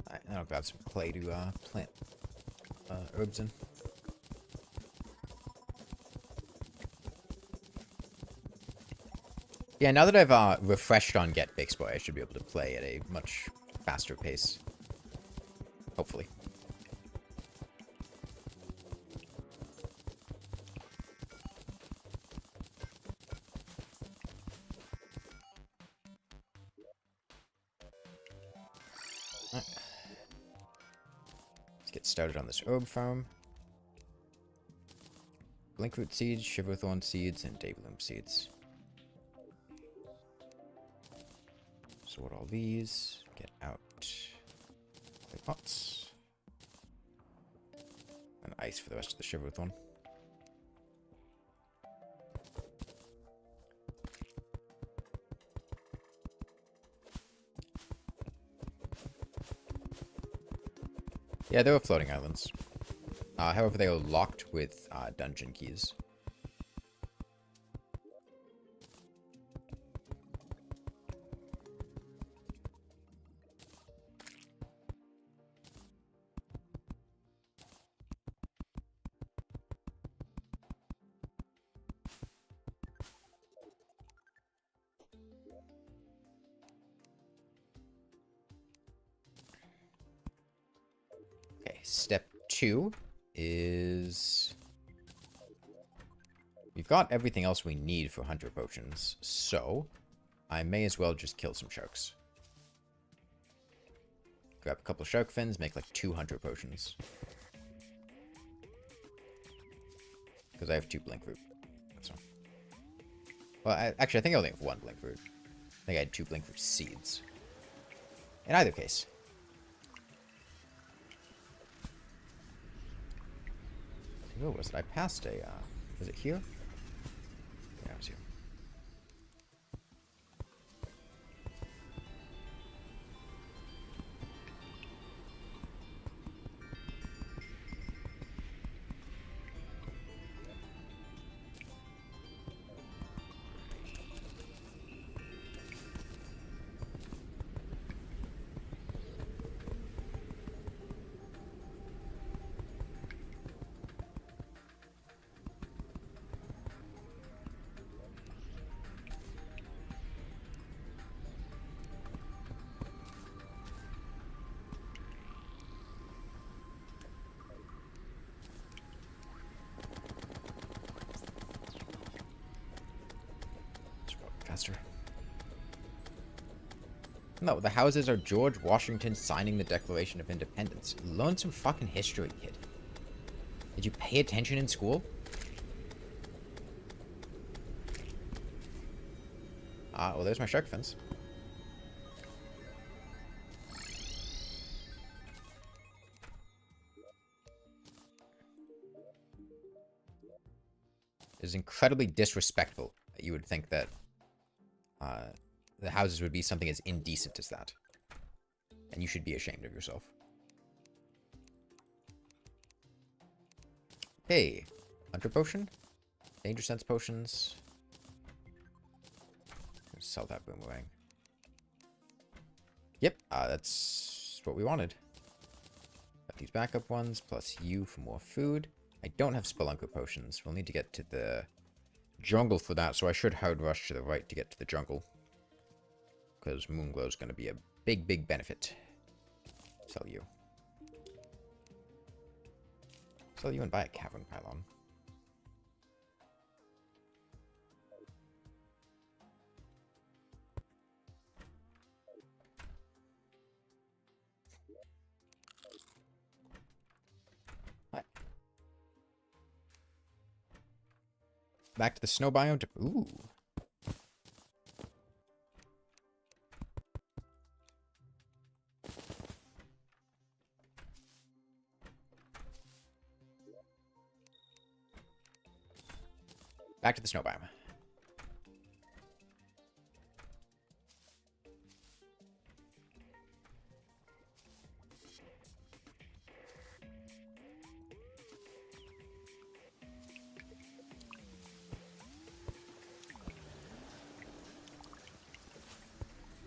Alright, and I'll grab some clay to plant herbs in. Yeah, now that I've refreshed on Get Fixed Boy, I should be able to play at a much faster pace. Hopefully. Right. Let's get started on this herb farm. Blinkroot seeds, shiverthorn seeds, and daybloom seeds. Sort all these. Get out clay pots. And ice for the rest of the shiverthorn. Yeah, there were floating islands. However, they are locked with dungeon keys. Okay, step 2 is... We've got everything else we need for hunter potions, so I may as well just kill some sharks. Grab a couple shark fins, make like 2 hunter potions. Because I have 2 blinkroot. That's all. Well, actually, I think I only have 1 blinkroot. I think I had 2 blinkroot seeds. In either case. Where was it? I passed a, was it here? Yeah, it was here. Faster. No, the houses are George Washington signing the Declaration of Independence. Learn some fucking history, kid. Did you pay attention in school? Well, there's my shark fins. It is incredibly disrespectful that you would think that the houses would be something as indecent as that. And you should be ashamed of yourself. Hey, hunter potion? Danger sense potions. Sell that boomerang. Yep, that's what we wanted. Got these backup ones, plus you for more food. I don't have spelunker potions. We'll need to get to the jungle for that, so I should hard rush to the right to get to the jungle. Because Moonglow is going to be a big, big benefit. Sell you. Sell you and buy a cavern pylon. Right. Back to the snow biome. Ooh. Back to the snow biome.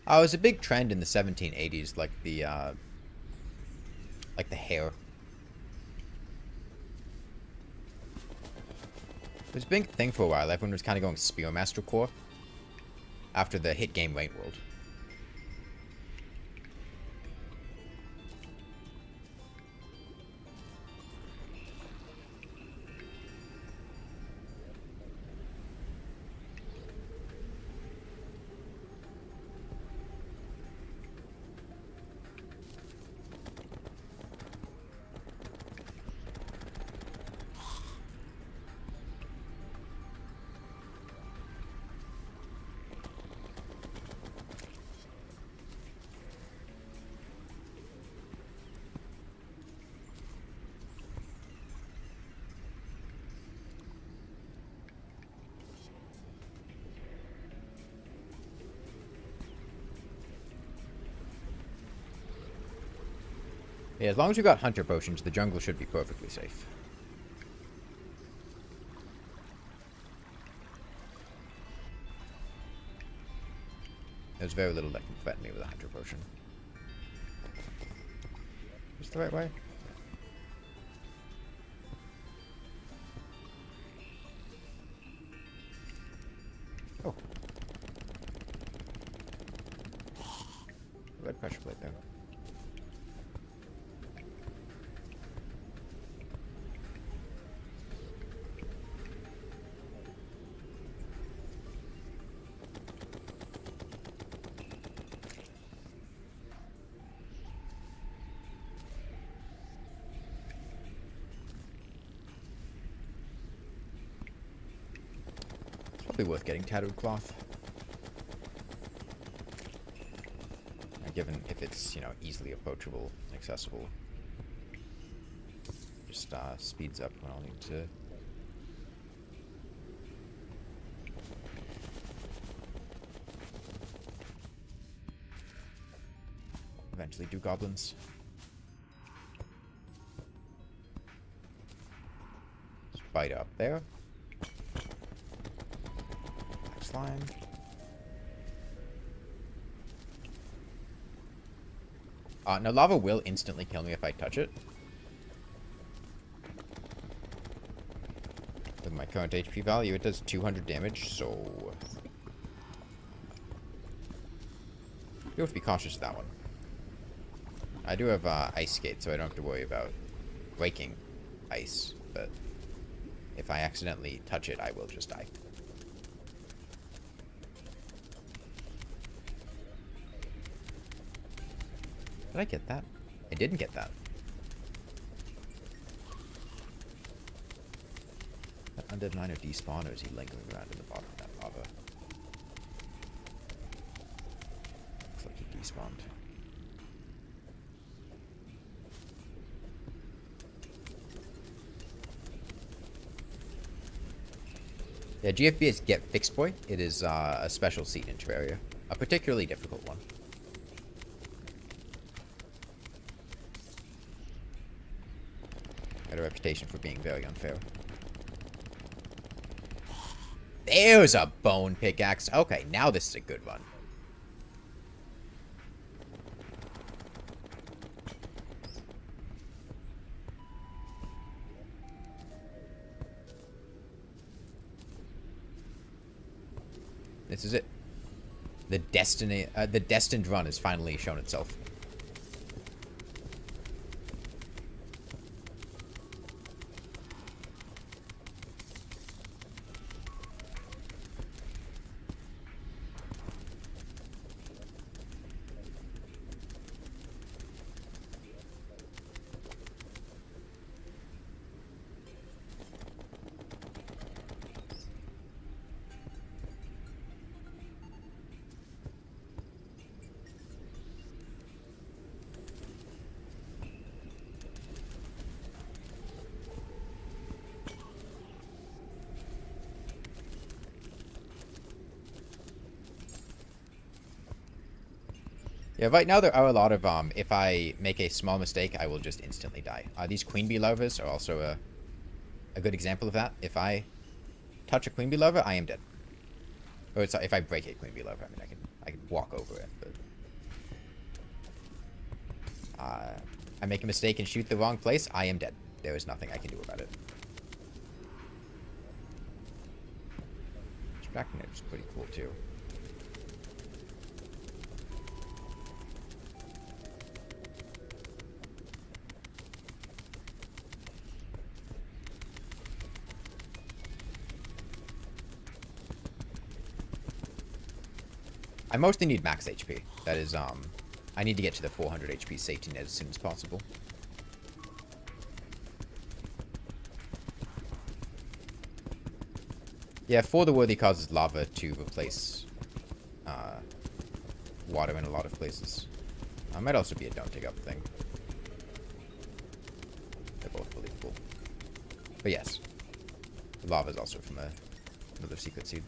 It was a big trend in the 1780s, like the Like the hair. It was a big thing for a while. Everyone was kind of going Spearmaster core after the hit game Rain World. Yeah, as long as you got Hunter Potions, the jungle should be perfectly safe. There's very little that can threaten me with a Hunter Potion. Is this the right way? Oh. Red pressure plate there. Probably worth getting tattooed cloth. Given if it's, you know, easily approachable, accessible. Just speeds up when I'll need to. Eventually do goblins. Bite up there. Slime. Now lava will instantly kill me if I touch it. With my current HP value, it does 200 damage, so you have to be cautious of that one. I do have ice skate, so I don't have to worry about breaking ice, but if I accidentally touch it, I will just die. Did I get that? I didn't get that. That undead miner despawned, or is he lingering around in the bottom of that lava? Looks like he despawned. Yeah, GFB is Get Fixed Boy. It is a special seat in Terraria. A particularly difficult one. Got a reputation for being very unfair. There's a bone pickaxe. Okay, now this is a good one. This is it. The destined run has finally shown itself. Yeah, right now there are a lot of, if I make a small mistake, I will just instantly die. These queen bee larvas are also a good example of that. If I touch a queen bee larva, I am dead. Or it's, if I break a queen bee larva, I mean, I can walk over it, but I make a mistake and shoot the wrong place, I am dead. There is nothing I can do about it. Distracting it is pretty cool too. I mostly need max HP. That is, I need to get to the 400 HP safety net as soon as possible. Yeah, for the worthy causes lava to replace water in a lot of places. Might also be a don't dig up thing. They're both believable. But yes, lava is also from another secret seed.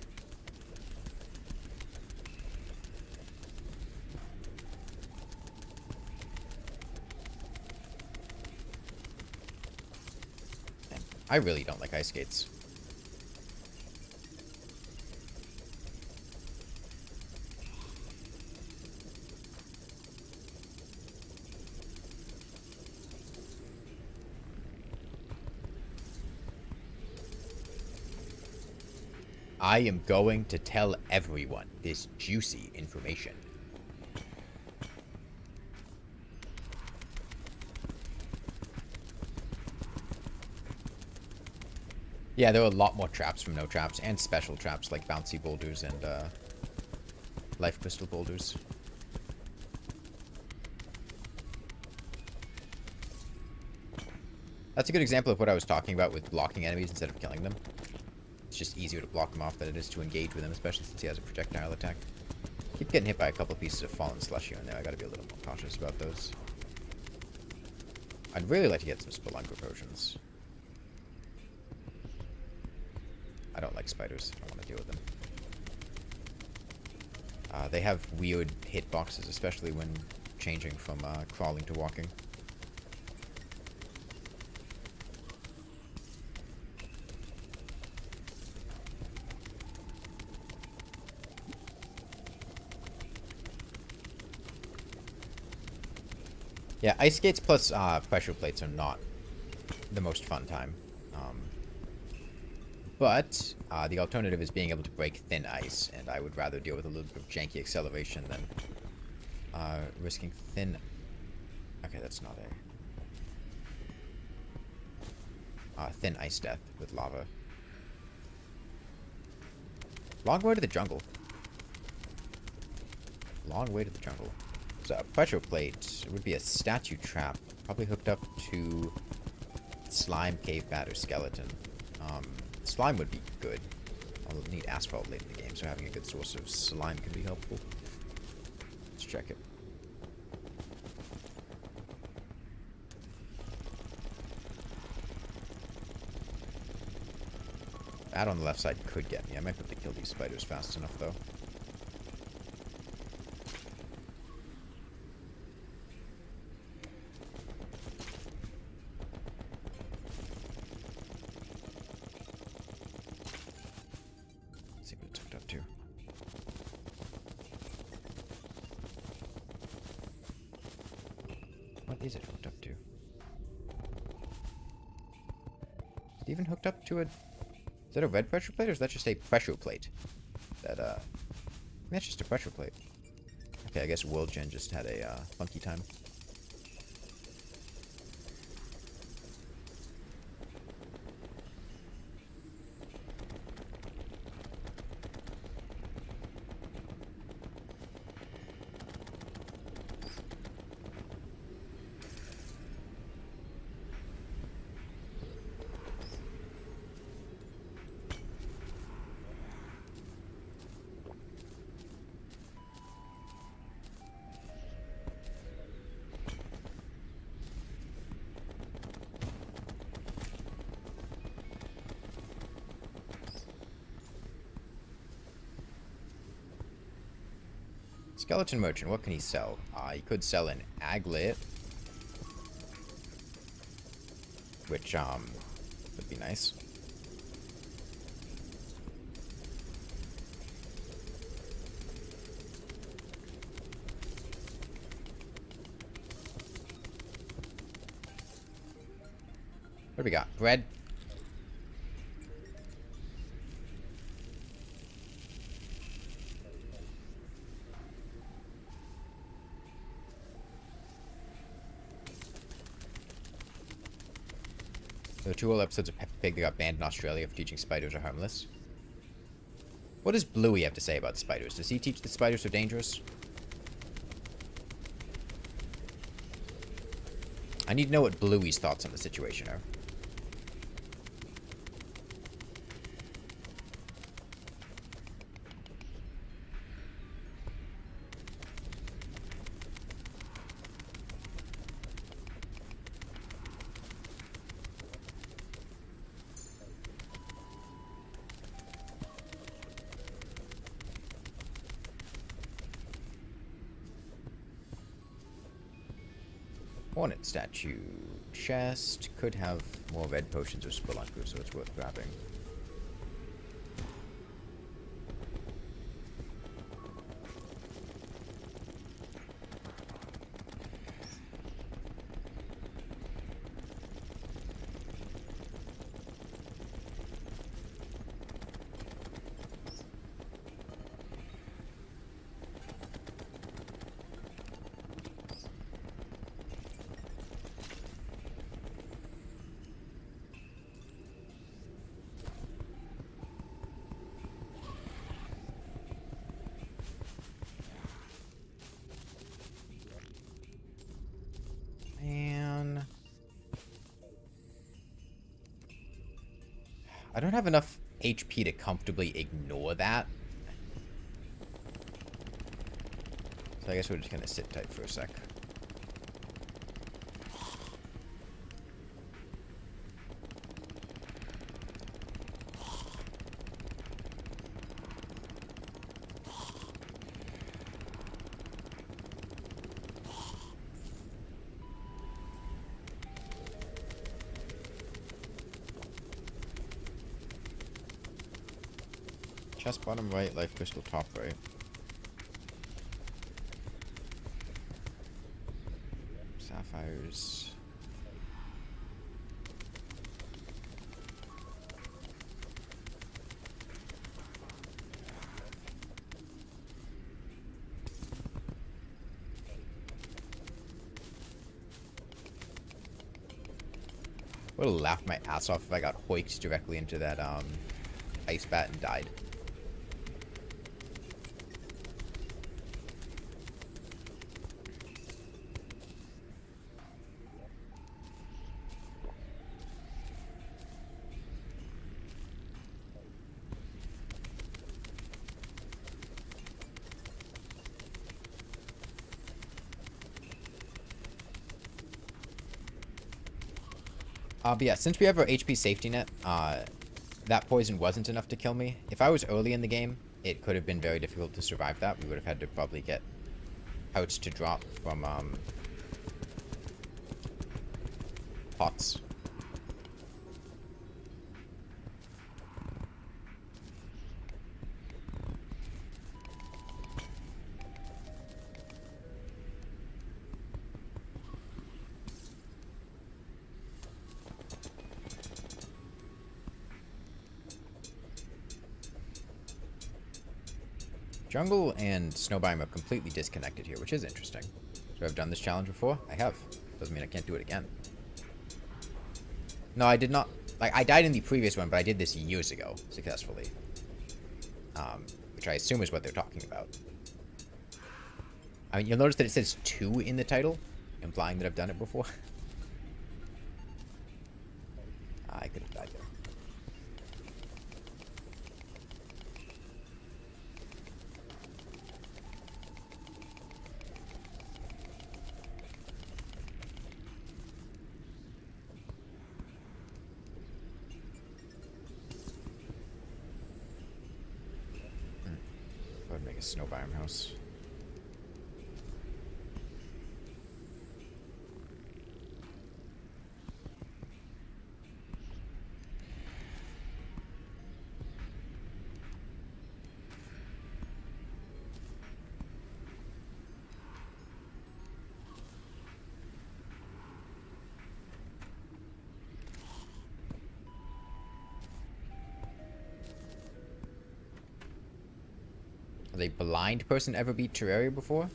I really don't like ice skates. I am going to tell everyone this juicy information. Yeah, there are a lot more traps from no traps, and special traps like bouncy boulders and life crystal boulders. That's a good example of what I was talking about with blocking enemies instead of killing them. It's just easier to block them off than it is to engage with them, especially since he has a projectile attack. Keep getting hit by a couple pieces of fallen slush here and there. I gotta be a little more cautious about those. I'd really like to get some Spelunker potions. I don't like spiders. I don't want to deal with them. They have weird hitboxes, especially when changing from crawling to walking. Yeah, ice skates plus pressure plates are not the most fun time. But the alternative is being able to break thin ice, and I would rather deal with a little bit of janky acceleration than risking thin... Okay, that's not a... thin ice death with lava. Long way to the jungle. Long way to the jungle. So a pressure plate would be a statue trap, probably hooked up to slime, cave bat, or skeleton. Slime would be good. I'll need asphalt late in the game, so having a good source of slime can be helpful. Let's check it. That on the left side could get me. I might be able to kill these spiders fast enough, though. Is it hooked up to? Is it even hooked up to a... Is that a red pressure plate, or is that just a pressure plate? That, that's just a pressure plate. Okay, I guess World Gen just had a, funky time. Skeleton Merchant, what can he sell? He could sell an aglet. Which, would be nice. What do we got? Bread. There were 2 whole episodes of Peppa Pig that got banned in Australia for teaching spiders are harmless. What does Bluey have to say about spiders? Does he teach that spiders are dangerous? I need to know what Bluey's thoughts on the situation are. Hornet statue. Chest. Could have more red potions or spelunker, so it's worth grabbing. Man. I don't have enough HP to comfortably ignore that. So I guess we're just gonna sit tight for a sec. Chest bottom right, life crystal top right. Sapphires. Would have laughed my ass off if I got hoiked directly into that ice bat and died. But yeah, since we have our HP safety net, that poison wasn't enough to kill me. If I was early in the game, it could have been very difficult to survive that. We would have had to probably get pouch to drop from pots. Jungle and snow biome are completely disconnected here, which is interesting. So I've done this challenge before? I have. Doesn't mean I can't do it again. No, I did not. Like, I died in the previous one, but I did this years ago, successfully. Which I assume is what they're talking about. I mean, you'll notice that it says 2 in the title, implying that I've done it before. I could have died there. Go ahead and make a snow biome house. Has a blind person ever beat Terraria before?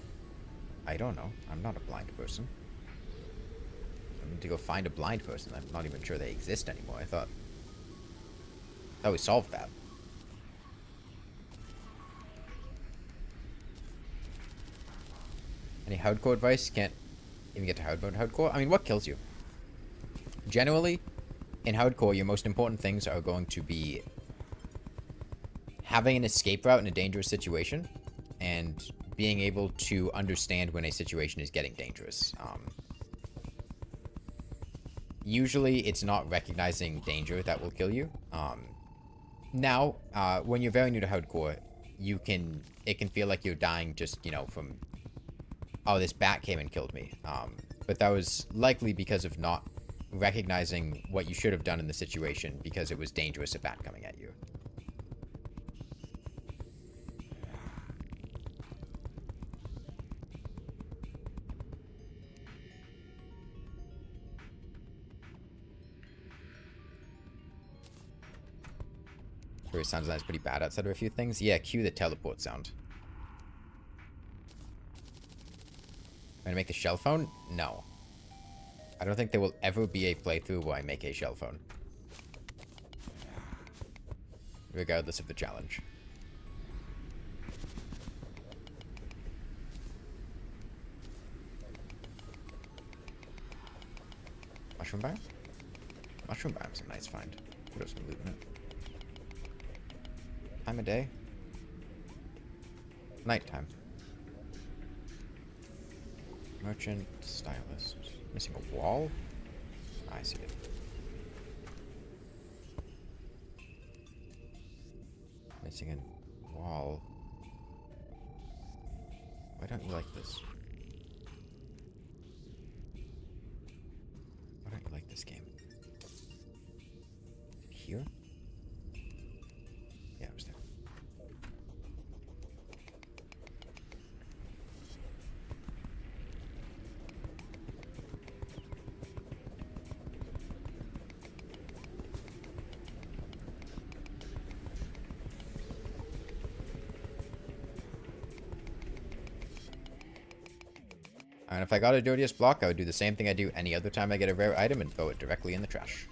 I don't know. I'm not a blind person. I need to go find a blind person. I'm not even sure they exist anymore. I thought we solved that. Any hardcore advice? Can't even get to hardcore. I mean, what kills you? Generally, in hardcore, your most important things are going to be having an escape route in a dangerous situation and being able to understand when a situation is getting dangerous. Usually, it's not recognizing danger that will kill you. Now, when you're very new to hardcore, it can feel like you're dying just, you know, from, oh, this bat came and killed me. But that was likely because of not recognizing what you should have done in the situation because it was dangerous, a bat coming at you. Sure, sound design is pretty bad outside of a few things. Yeah, cue the teleport sound. I'm gonna make the shell phone? No. I don't think there will ever be a playthrough where I make a shell phone. Regardless of the challenge. Mushroom biome? Mushroom biome's a nice find. Put up some loot in it. Time of day? Nighttime. Merchant, stylist. Missing a wall? I see it. Missing a wall. Why don't you like this? Why don't you like this game? Here? Yeah, it was there. And if I got a dirtiest block, I would do the same thing I do any other time I get a rare item and throw it directly in the trash.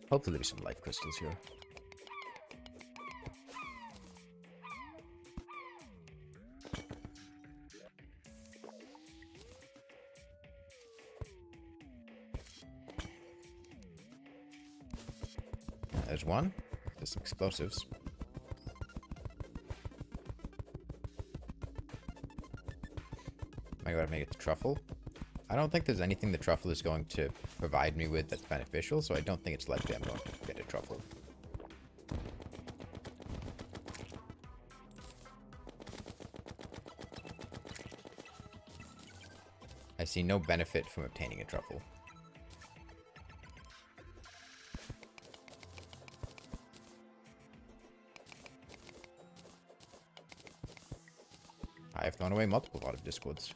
Hopefully there'll be some life crystals here. There's one. There's some explosives. Am I going to make it the truffle? I don't think there's anything the truffle is going to provide me with that's beneficial, so I don't think it's likely I'm going to get a truffle. I see no benefit from obtaining a truffle. I have thrown away multiple VOD of Discords.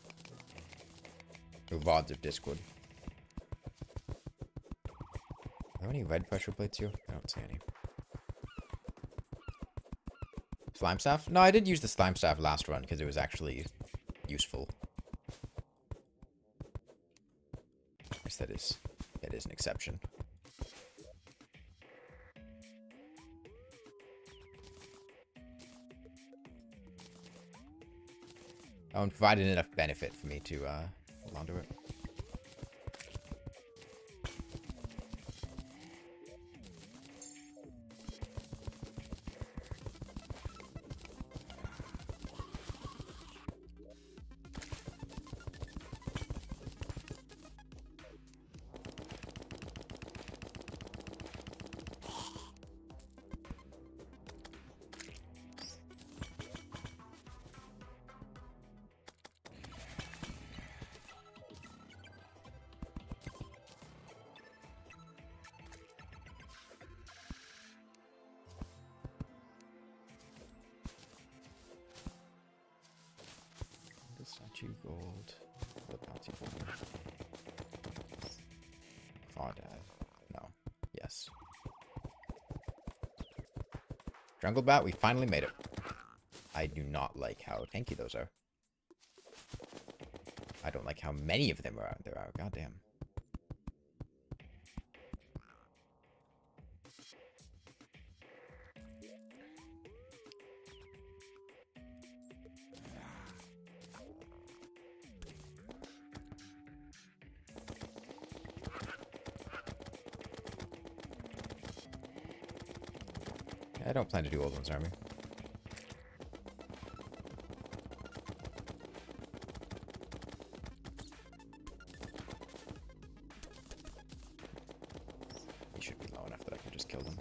Or VODs of Discord. Are there any red pressure plates here? I don't see any. Slime staff? No, I did use the slime staff last run because it was actually useful. I guess that is an exception. Oh, and provided enough benefit for me to hold on to it. 2 gold. The bounty gold. Crawdad. No. Yes. Jungle Bat, we finally made it. I do not like how tanky those are. I don't like how many of them are out there. Goddamn. I don't plan to do Old One's army. He should be low enough that I can just kill them.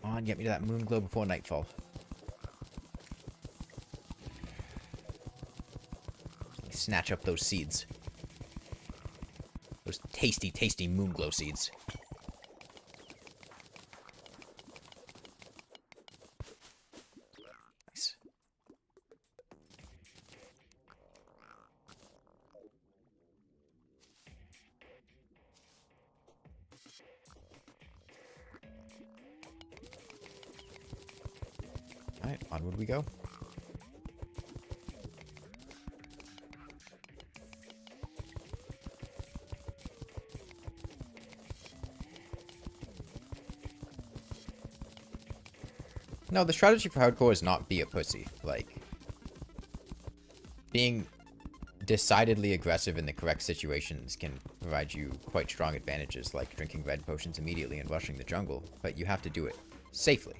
On, get me to that moon glow before nightfall. Snatch up those seeds. Those tasty, tasty moon glow seeds. Nice. Alright, onward we go. No, the strategy for hardcore is not be a pussy. Like, being decidedly aggressive in the correct situations can provide you quite strong advantages, like drinking red potions immediately and rushing the jungle, but you have to do it safely.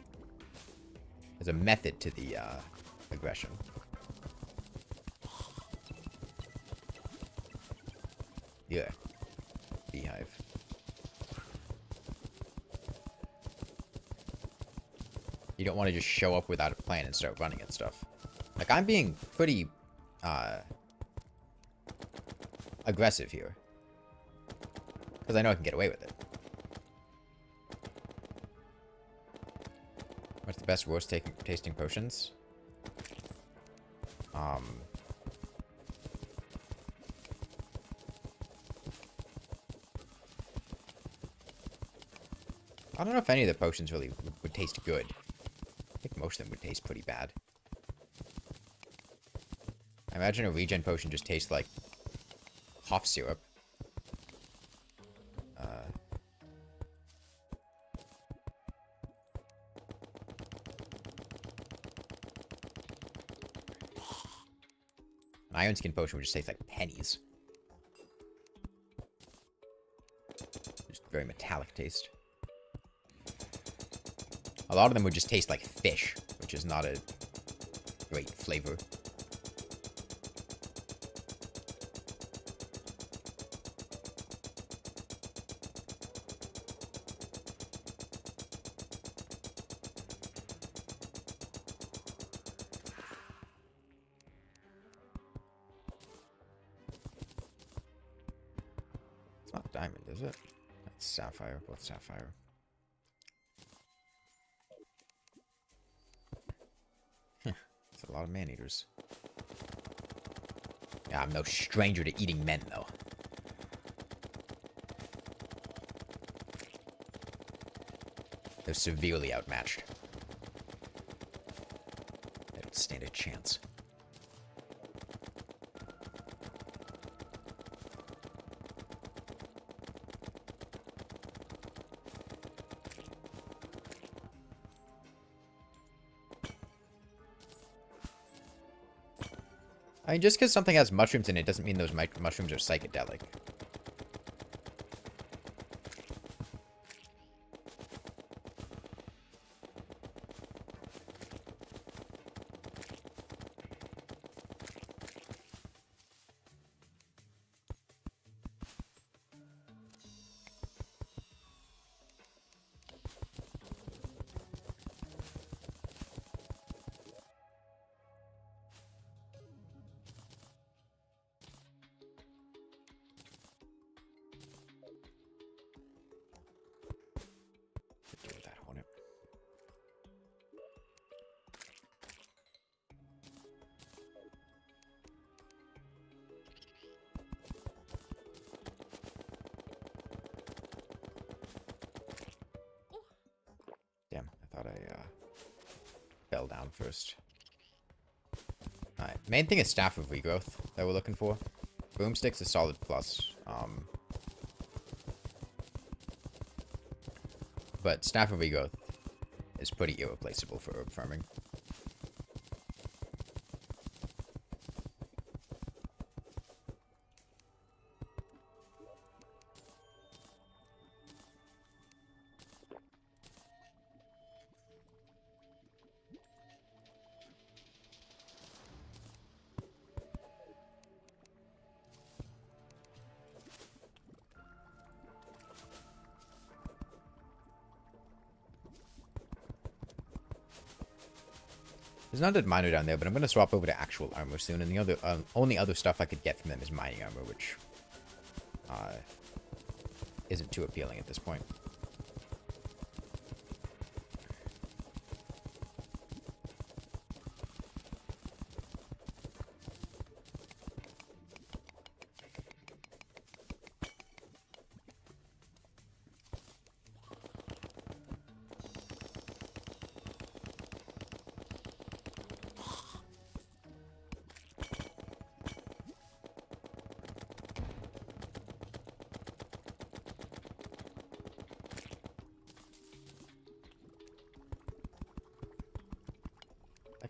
There's a method to the aggression. Yeah. Beehive. You don't want to just show up without a plan and start running at stuff. Like, I'm being pretty aggressive here. Because I know I can get away with it. What's the best, worst tasting potions? I don't know if any of the potions really would taste good. I think most of them would taste pretty bad. I imagine a regen potion just tastes like hop syrup. An iron skin potion would just taste like pennies. Just very metallic taste. A lot of them would just taste like fish, which is not a great flavor. It's not diamond, is it? That's sapphire. What's sapphire? A lot of man-eaters. Yeah, I'm no stranger to eating men, though. They're severely outmatched. They don't stand a chance. I mean, just because something has mushrooms in it doesn't mean those mushrooms are psychedelic. Thought I fell down first. Alright, main thing is Staff of Regrowth that we're looking for. Boomstick's a solid plus. But Staff of Regrowth is pretty irreplaceable for herb farming. There's an undead miner down there, but I'm going to swap over to actual armor soon, and the other only other stuff I could get from them is mining armor, which isn't too appealing at this point.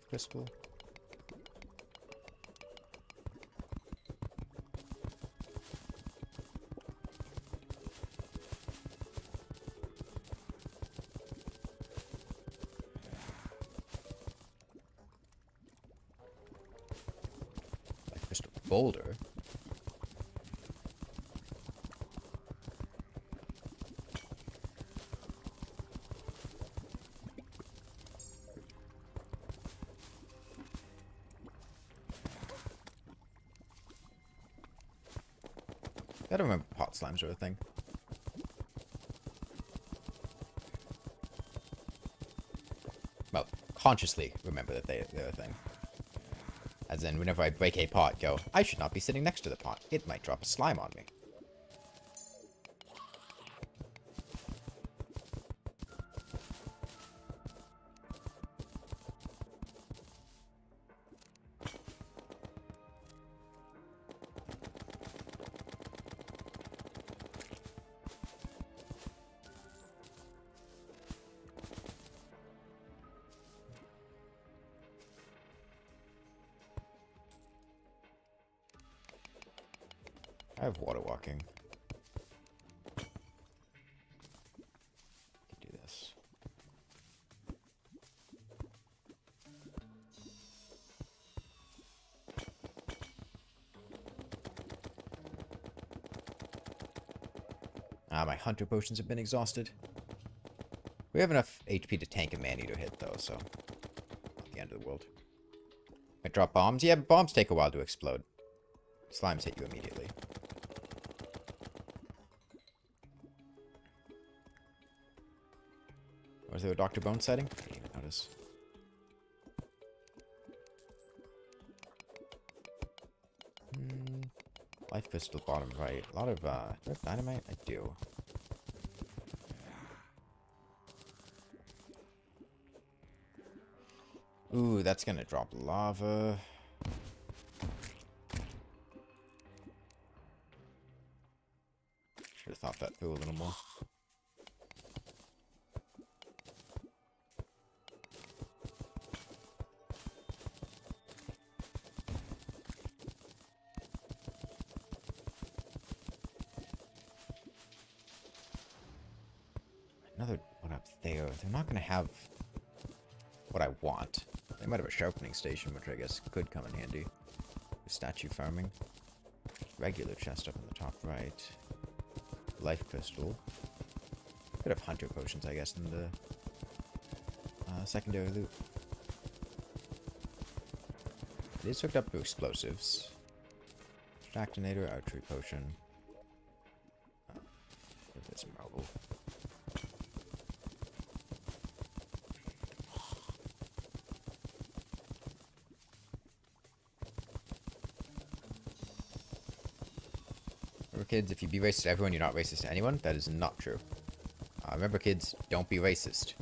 Crystal. Life crystal boulder. Gotta remember pot slimes are a thing. Well, consciously remember that they're a thing. As in, whenever I break a pot, go, I should not be sitting next to the pot. It might drop a slime on me. I have water walking. Do this. Ah, my hunter potions have been exhausted. We have enough HP to tank a man-eater hit, though, so... Not the end of the world. I drop bombs? Yeah, bombs take a while to explode. Slimes hit you immediately. Was there a Dr. Bone sighting? I didn't even notice. Life pistol bottom right. A lot of, do I have dynamite? I do. Ooh, that's gonna drop lava. Should have thought that through a little more. Another one up there. They're not gonna have what I want. They might have a sharpening station, which I guess could come in handy. Statue farming. Regular chest up in the top right. Life crystal. Could have hunter potions, I guess, in the secondary loot. It is hooked up to explosives. Actinator, archery potion. There's marble. Kids, if you be racist to everyone, you're not racist to anyone. That is not true. Remember, kids, don't be racist.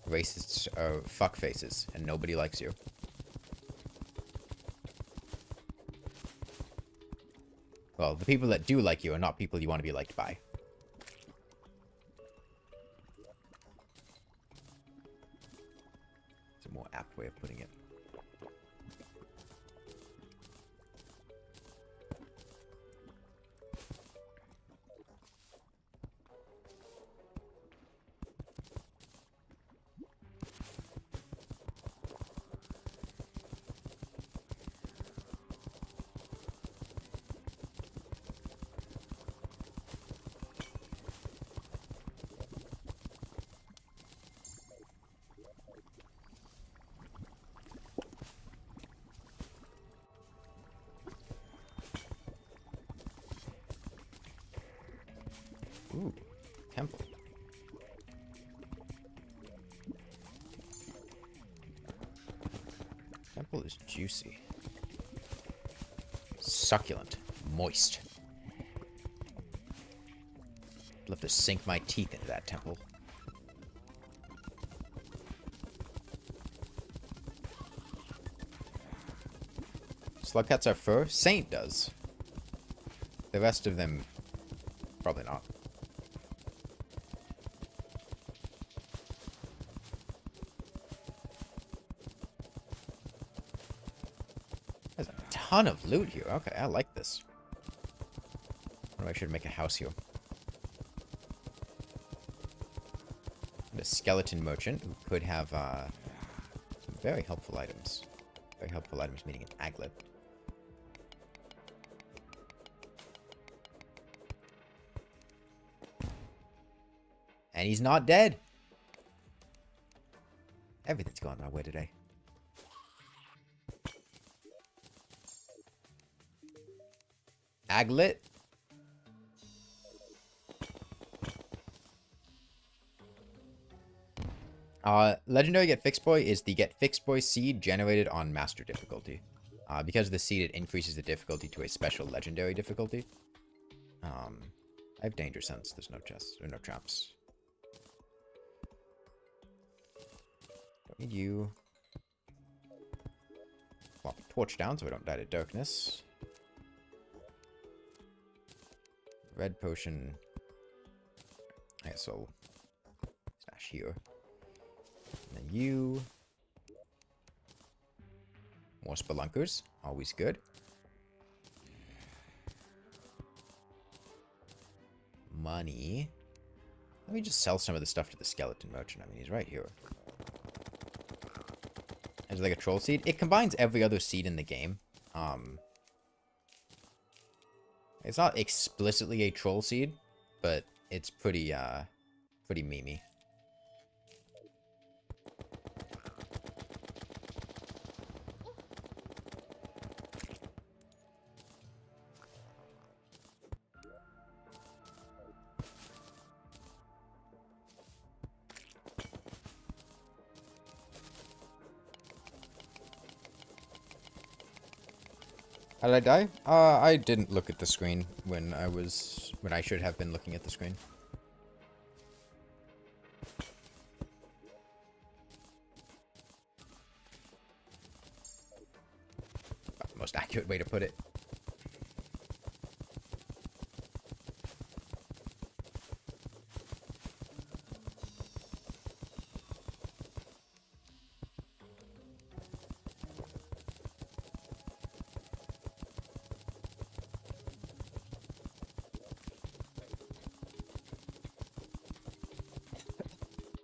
Racists are fuck faces, and nobody likes you. Well, the people that do like you are not people you want to be liked by. It's a more apt way of putting it. Ooh, temple. Temple is juicy. Succulent. Moist. I'd love to sink my teeth into that temple. Slug cats are fur? Saint does. The rest of them, probably not. There's a ton of loot here. Okay, I like this. I should make a house here. And a skeleton merchant who could have some very helpful items. Very helpful items, meaning an aglet. And he's not dead. Everything's going my way today. Aglet. Legendary Get Fixed Boy is the Get Fixed Boy seed generated on Master difficulty. Because of the seed, it increases the difficulty to a special Legendary difficulty. I have Danger Sense. There's no chests or no traps. Don't need you. Plop a torch down so I don't die to darkness. Red potion. Okay, so stash here. And then you. More spelunkers. Always good. Money. Let me just sell some of the stuff to the skeleton merchant. I mean, he's right here. Is it like a troll seed? It combines every other seed in the game. It's not explicitly a troll seed, but it's pretty memey. How did I die? I didn't look at the screen when I should have been looking at the screen. About the most accurate way to put it.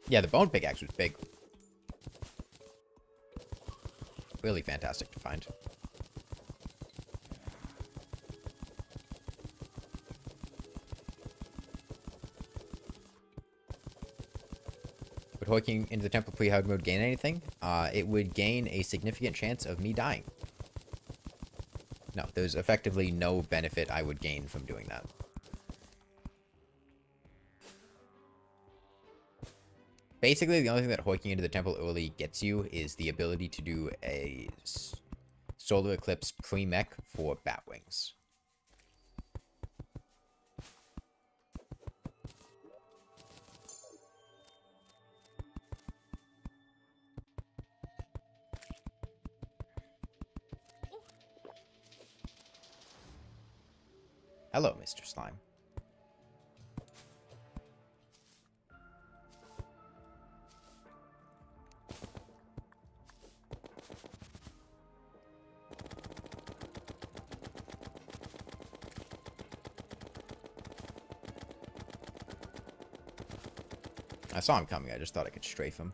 Yeah, the bone pickaxe was big. Really fantastic to find. Would hoiking into the temple pre-hug mode gain anything? It would gain a significant chance of me dying. No, there's effectively no benefit I would gain from doing that. Basically, the only thing that hoiking into the temple early gets you is the ability to do a solar eclipse pre-mech for Batwings. Hello, Mr. Slime. I saw him coming. I just thought I could strafe him.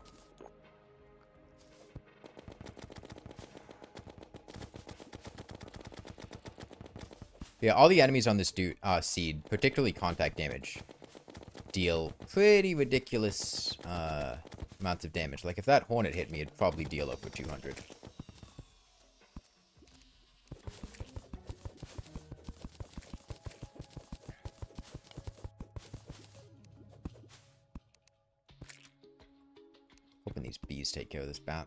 Yeah, all the enemies on this seed, particularly contact damage, deal pretty ridiculous amounts of damage. Like, if that hornet hit me, it'd probably deal over 200. Hoping these bees take care of this bat.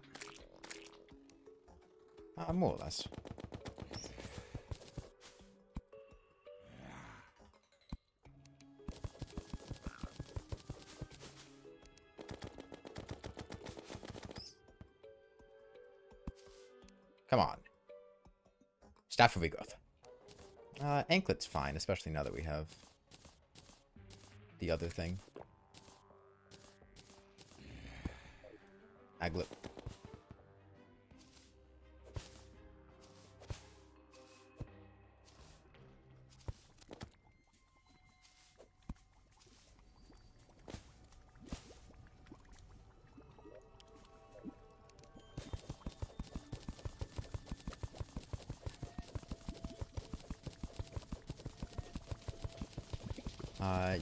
More or less. Come on. Staff of Regrowth. Anklet's fine, especially now that we have the other thing. Aglet.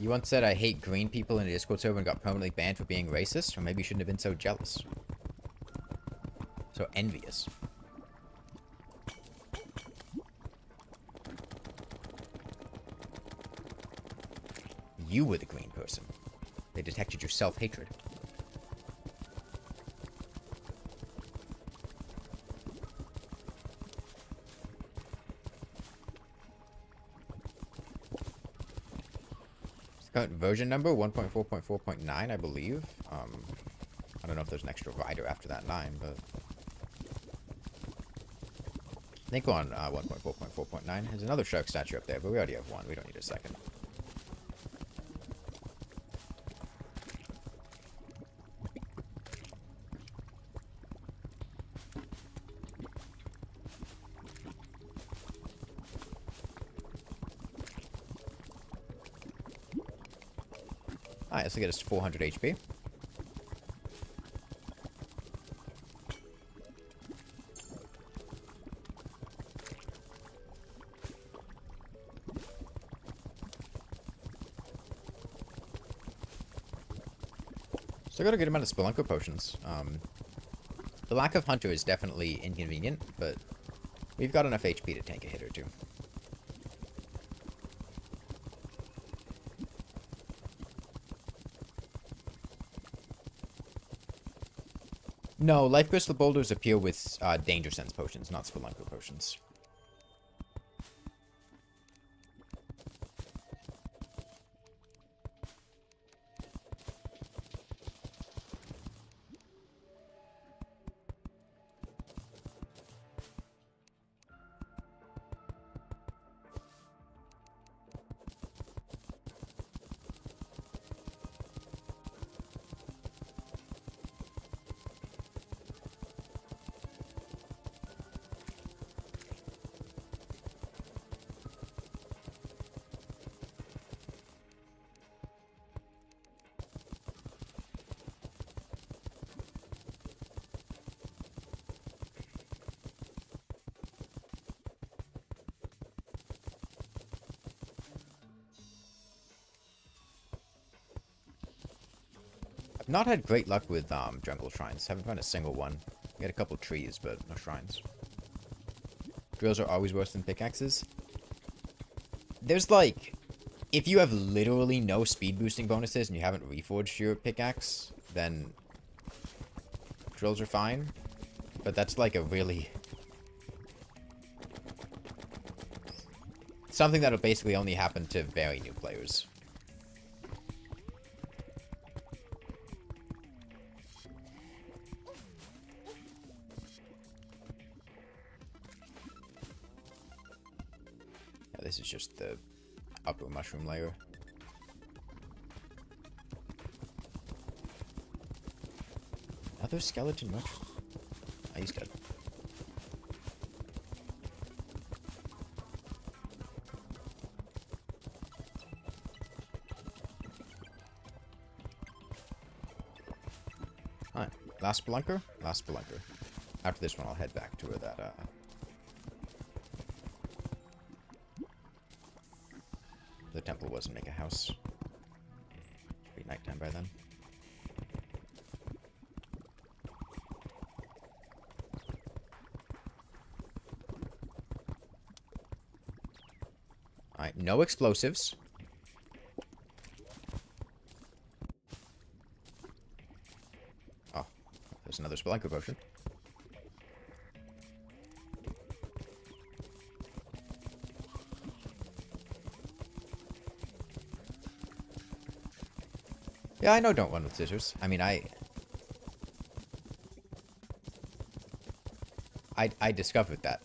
You once said I hate green people in a Discord server and got permanently banned for being racist, or maybe you shouldn't have been so jealous. So envious. You were the green person. They detected your self-hatred. Current version number 1.4.4.9, I believe. I don't know if there's an extra rider after that 9, but I think we're on 1.4.4.9. There's another shark statue up there, but we already have one. We don't need a second. Alright, this will get us to 400 HP. Still got a good amount of Spelunker potions. The lack of Hunter is definitely inconvenient, but we've got enough HP to tank a hit or two. No, Life Crystal Boulders appear with Danger Sense potions, not Spelunker potions. Not had great luck with jungle shrines. Haven't found a single one. We had a couple trees, but no shrines. Drills are always worse than pickaxes. There's like, if you have literally no speed boosting bonuses and you haven't reforged your pickaxe, then drills are fine. But that's like a really... something that'll basically only happen to very new players. This is just the upper mushroom layer. Another skeleton mushroom. Oh, he's dead. Alright, last spelunker? Last spelunker. After this one, I'll head back to where that, the temple was and make a house. It'll be nighttime by then. Alright, no explosives. Oh, there's another spelunker potion. Yeah, I know don't run with scissors. I mean, I discovered that.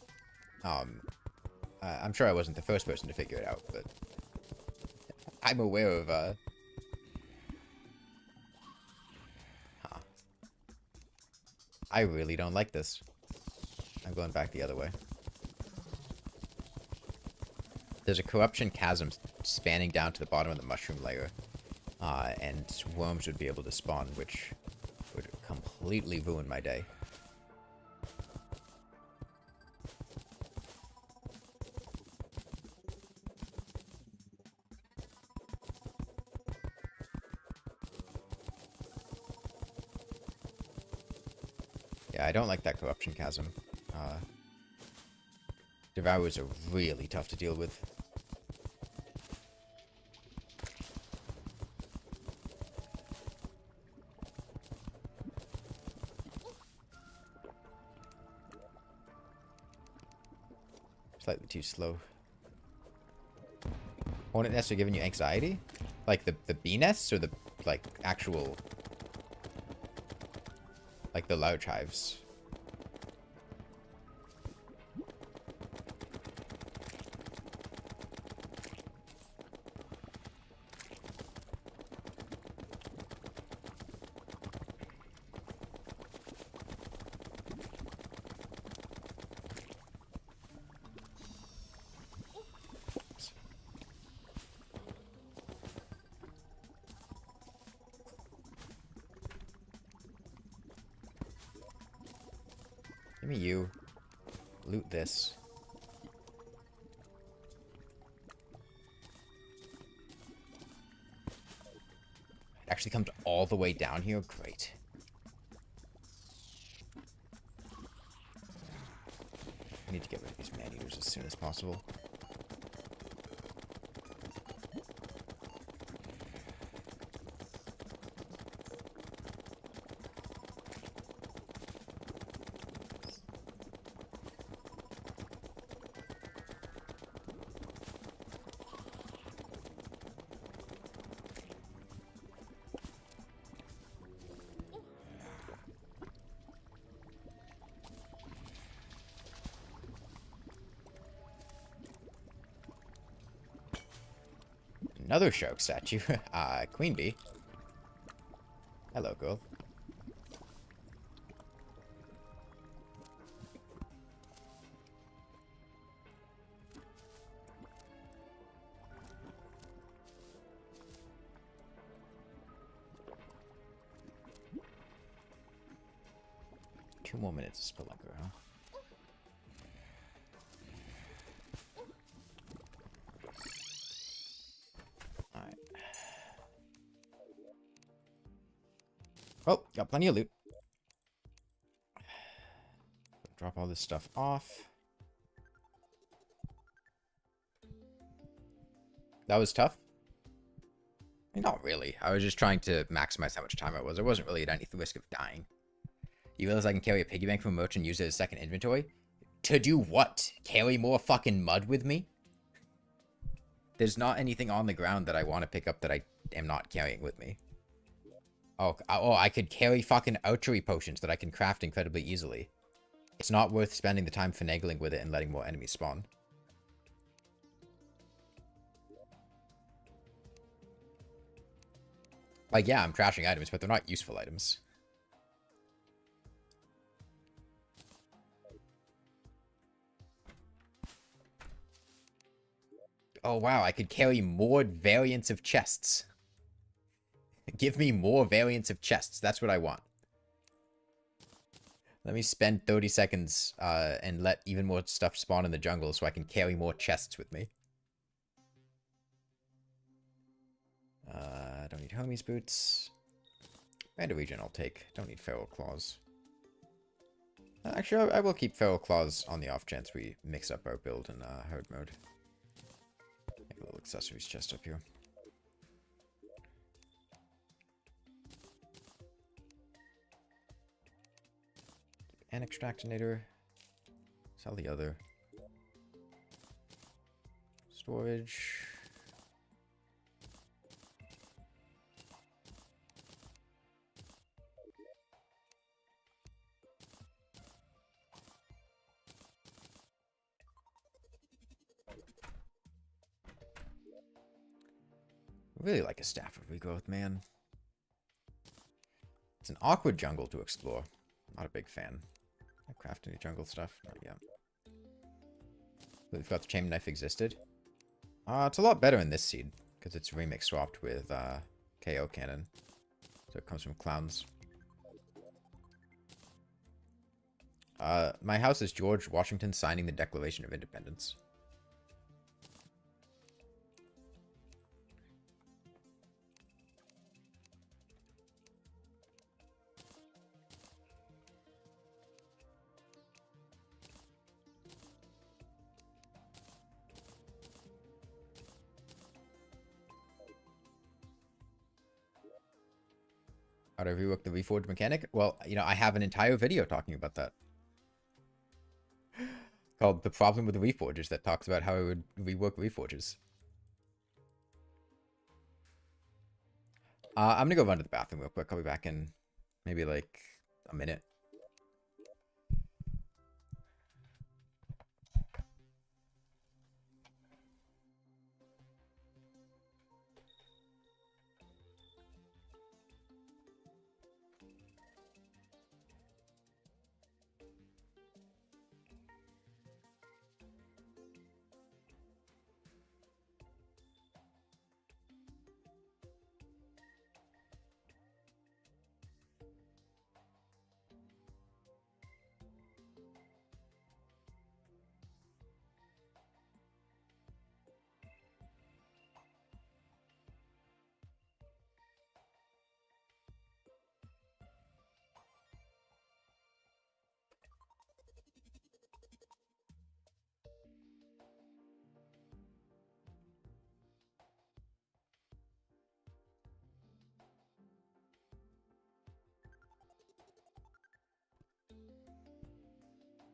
I'm sure I wasn't the first person to figure it out, but I'm aware of, huh. I really don't like this. I'm going back the other way. There's a corruption chasm spanning down to the bottom of the mushroom layer. And worms would be able to spawn, which would completely ruin my day. Yeah, I don't like that corruption chasm. Devourers are really tough to deal with. Slightly too slow. Hornet nests are giving you anxiety? Like the bee nests or the, like, actual... Like the large hives? Give me you. Loot this. It actually comes all the way down here? Great. I need to get rid of these man-eaters as soon as possible. Another shark statue. Queen bee. Hello, girl. Two more minutes of spelunker, huh? Oh, got plenty of loot. Drop all this stuff off. That was tough? I mean, not really. I was just trying to maximize how much time I was. I wasn't really at any risk of dying. You realize I can carry a piggy bank from a merchant and use it as second inventory? To do what? Carry more fucking mud with me? There's not anything on the ground that I want to pick up that I am not carrying with me. Oh, I could carry fucking archery potions that I can craft incredibly easily. It's not worth spending the time finagling with it and letting more enemies spawn. Like, yeah, I'm trashing items, but they're not useful items. Oh, wow, I could carry more variants of chests. Give me more variants of chests. That's what I want. Let me spend 30 seconds and let even more stuff spawn in the jungle so I can carry more chests with me. Don't need homies boots. Random region I'll take. Don't need feral claws. Actually, I will keep feral claws on the off chance we mix up our build in herd mode. Have a little accessories chest up here. An extractinator. Sell the other. Storage. Really like a staff of regrowth, man. It's an awkward jungle to explore. Not a big fan. I craft any jungle stuff? Not yet. We've got the chain knife existed. It's a lot better in this seed because it's remix swapped with KO cannon, so it comes from clowns. My house is George Washington signing the Declaration of Independence. How to rework the Reforged mechanic? Well, you know, I have an entire video talking about that. Called The Problem with the Reforgers that talks about how I would rework Reforgers. I'm gonna go run to the bathroom real quick. I'll be back in maybe like a minute.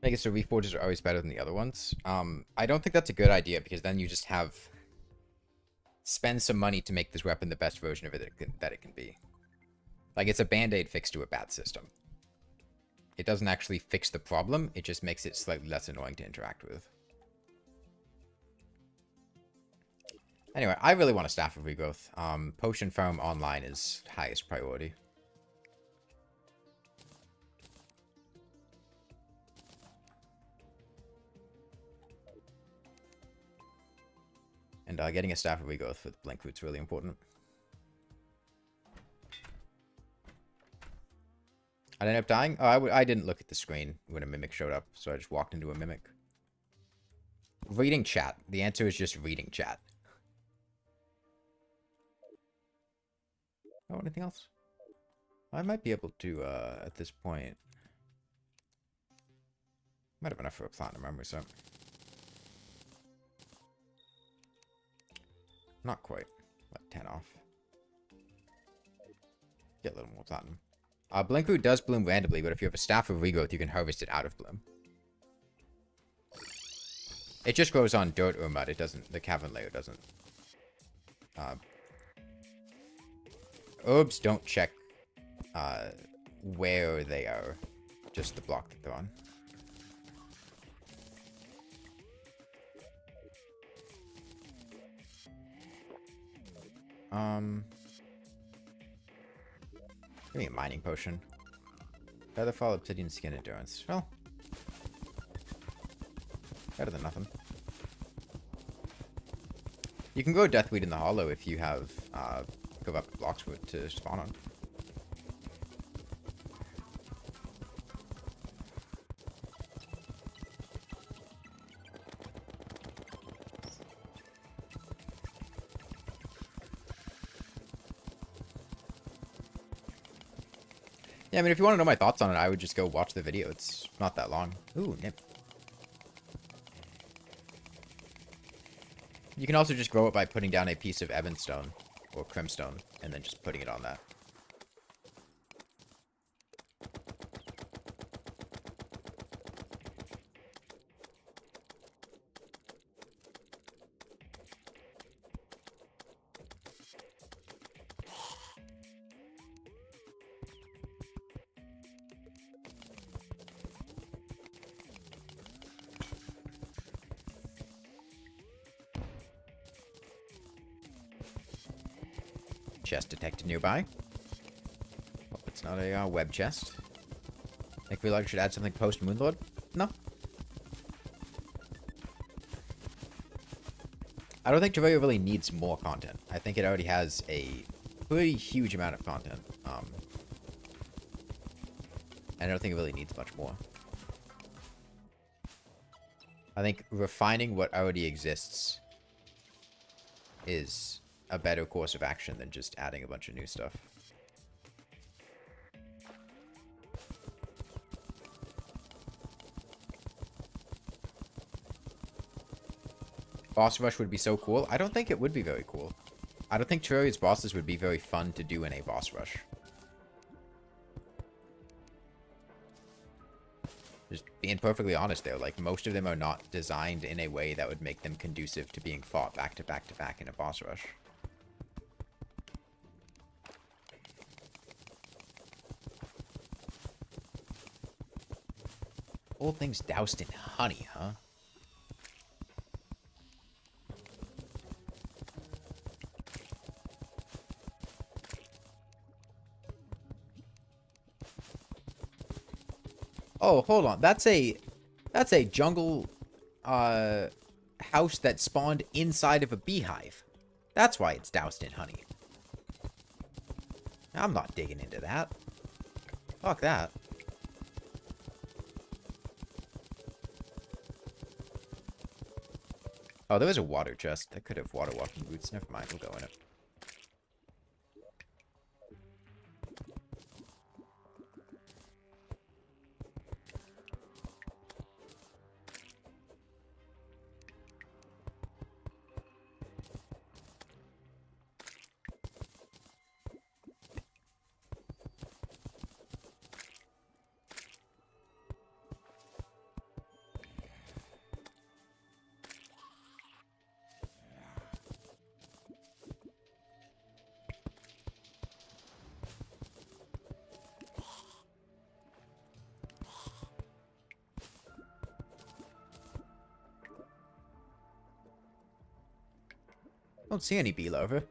I guess the Reforgers are always better than the other ones. I don't think that's a good idea because then you just have spend some money to make this weapon the best version of it that it can be. Like, it's a band-aid fix to a bad system. It doesn't actually fix the problem, it just makes it slightly less annoying to interact with. Anyway, I really want a Staff of Regrowth. Potion Farm Online is highest priority. And getting a Staff of Regrowth with Blink Root's really important. I ended up dying? Oh, I didn't look at the screen when a Mimic showed up, so I just walked into a Mimic. Reading chat. The answer is just reading chat. Oh, anything else? I might be able to, at this point... Might have enough for a Platinum Memory Set. Not quite. Like 10 off. Get a little more Platinum. Blinkroot does bloom randomly, but if you have a Staff of Regrowth, you can harvest it out of bloom. It just grows on dirt or mud. It doesn't... The cavern layer doesn't. Herbs don't check where they are. Just the block that they're on. Give me a mining potion. Featherfall, obsidian, skin, endurance. Well, better than nothing. You can grow deathweed in the hollow if you have go up blocks to spawn on. Yeah, I mean, if you want to know my thoughts on it, I would just go watch the video. It's not that long. Ooh, nip. You can also just grow it by putting down a piece of ebonstone or crimstone and then just putting it on that. Chest detected nearby. Hope it's not a web chest. Think we should add something post Moonlord? No. I don't think Terraria really needs more content. I think it already has a pretty huge amount of content. And I don't think it really needs much more. I think refining what already exists is a better course of action than just adding a bunch of new stuff. Boss rush would be so cool. I don't think it would be very cool. I don't think Terraria's bosses would be very fun to do in a boss rush. Just being perfectly honest there, like, most of them are not designed in a way that would make them conducive to being fought back to back to back in a boss rush. Old things doused in honey, huh? Oh, hold on. That's a jungle house that spawned inside of a beehive. That's why it's doused in honey. I'm not digging into that. Fuck that. Oh, there was a water chest. That could have water walking boots. Never mind. We'll go in it. Don't see any bee larvae.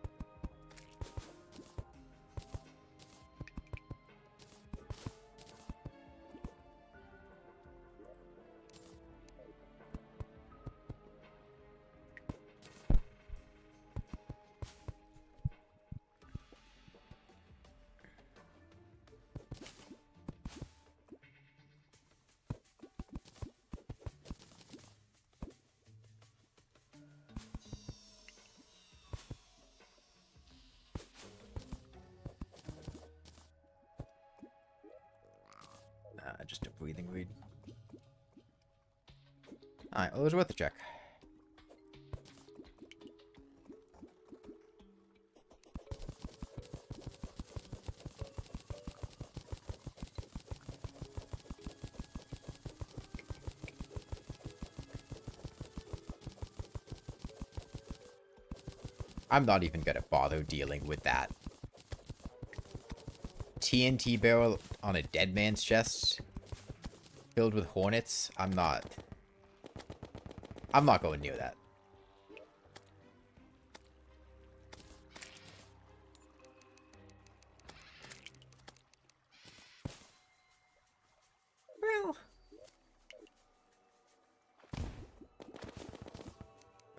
Just a breathing read. Alright, well, it was worth a check. I'm not even gonna bother dealing with that TNT barrel on a dead man's chest filled with hornets. I'm not going near that.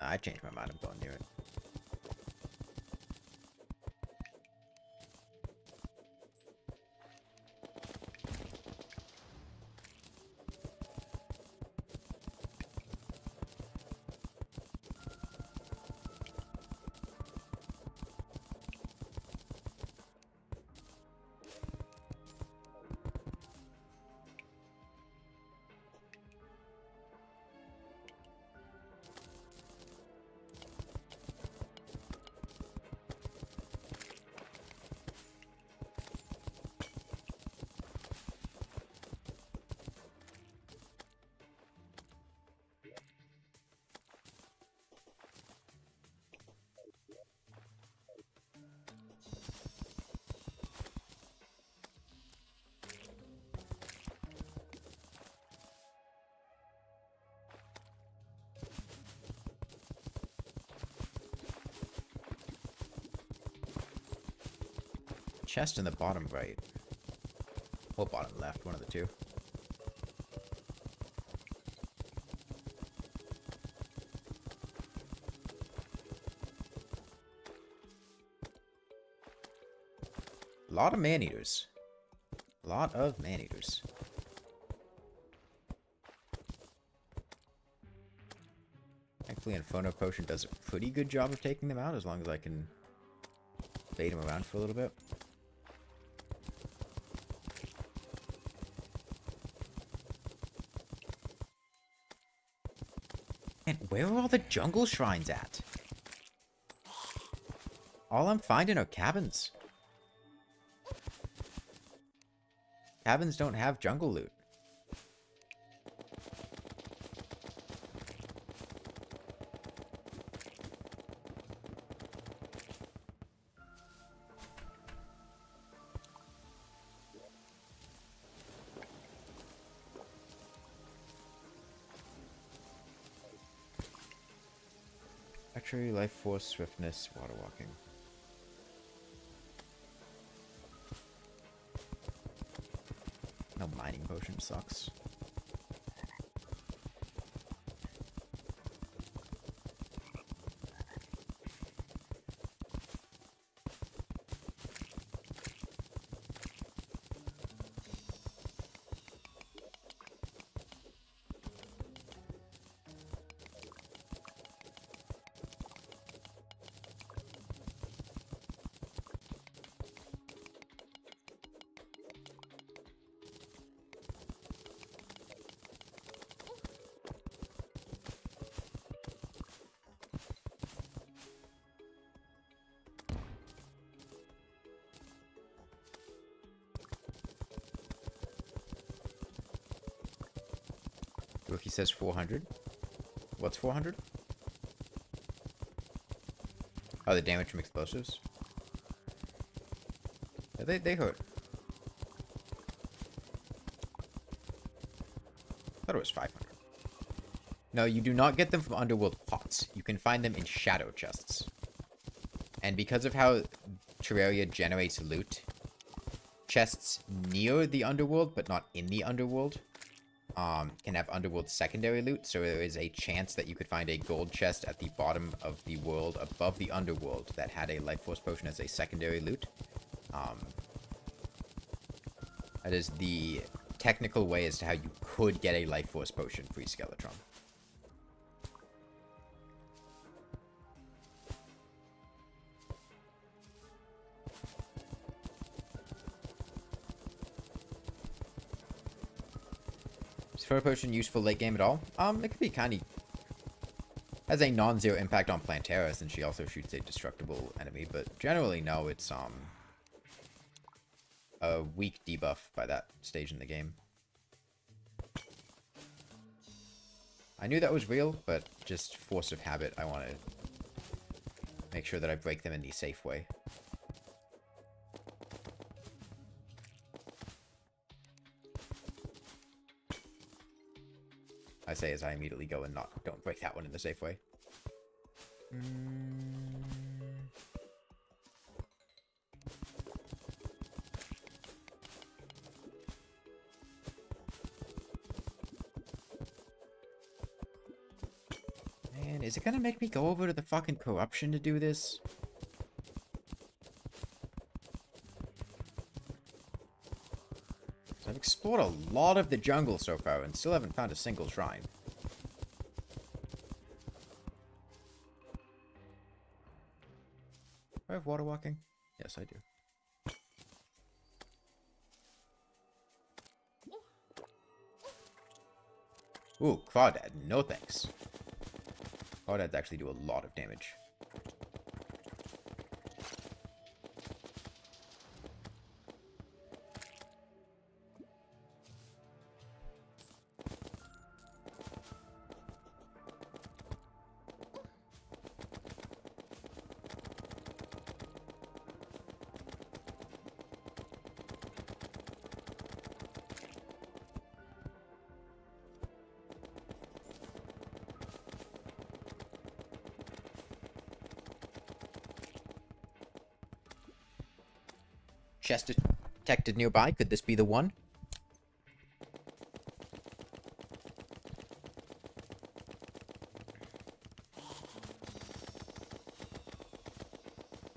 I changed my mind. I'm going near it. Chest in the bottom right. Or bottom left, one of the two. A lot of man-eaters. A lot of man-eaters. Thankfully, Inferno Potion does a pretty good job of taking them out, as long as I can bait them around for a little bit. And where are all the jungle shrines at? All I'm finding are cabins. Cabins don't have jungle loot. Archery, life force, swiftness, water walking. No mining potion sucks. Rookie says 400. What's 400? Oh, the damage from explosives? Yeah, they hurt. I thought it was 500. No, you do not get them from underworld pots. You can find them in shadow chests. And because of how Terraria generates loot, chests near the underworld, but not in the underworld, can have underworld secondary loot, so there is a chance that you could find a gold chest at the bottom of the world above the underworld that had a life force potion as a secondary loot. That is the technical way as to how you could get a life force potion free Skeletron. Inferno Potion useful late game at all? It could be kind of... has a non-zero impact on Plantera, since she also shoots a destructible enemy, but generally, no, it's, a weak debuff by that stage in the game. I knew that was real, but just force of habit, I want to make sure that I break them in the safe way. I say as I immediately go and don't break that one in the safe way. Man, is it gonna make me go over to the fucking corruption to do this? So I've explored a lot of the jungle so far and still haven't found a single shrine. Do I have water walking? Yes, I do. Ooh, Crawdad. No thanks. Crawdads actually do a lot of damage. Chest detected nearby. Could this be the one?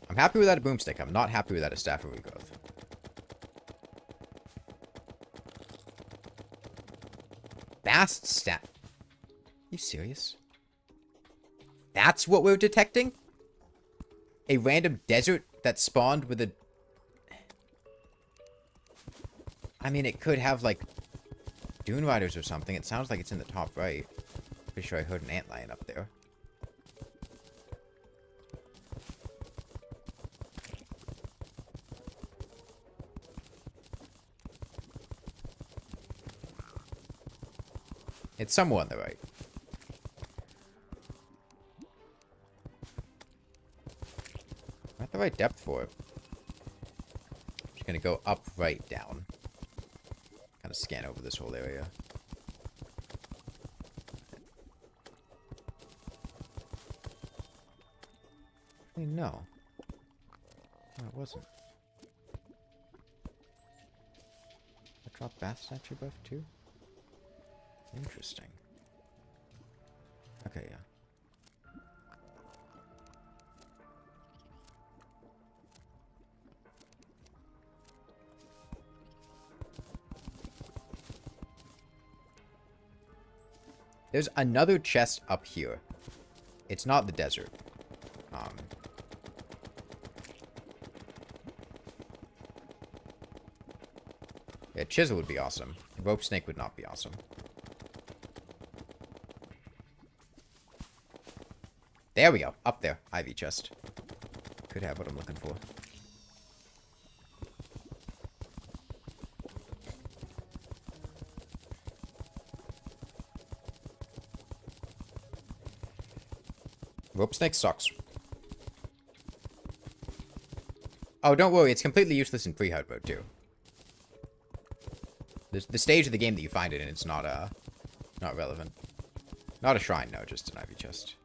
I'm happy without a boomstick. I'm not happy without a staff of regrowth. Bast staff. You serious? That's what we're detecting? A random desert that spawned with a... I mean, it could have, like, dune riders or something. It sounds like it's in the top right. Pretty sure I heard an antlion up there. It's somewhere on the right. I'm at the right depth for it. I'm just gonna go up, right, down. Kind of scan over this whole area. Actually, no. No, it wasn't. I dropped Bath Statue buff too? Interesting. Okay, yeah. There's another chest up here. It's not the desert. Yeah, chisel would be awesome. Rope snake would not be awesome. There we go. Up there. Ivy chest. Could have what I'm looking for. Rope snake sucks. Oh, don't worry. It's completely useless in pre-hard mode, too. The stage of the game that you find it in, it's not relevant. Not a shrine, no. Just an ivy chest.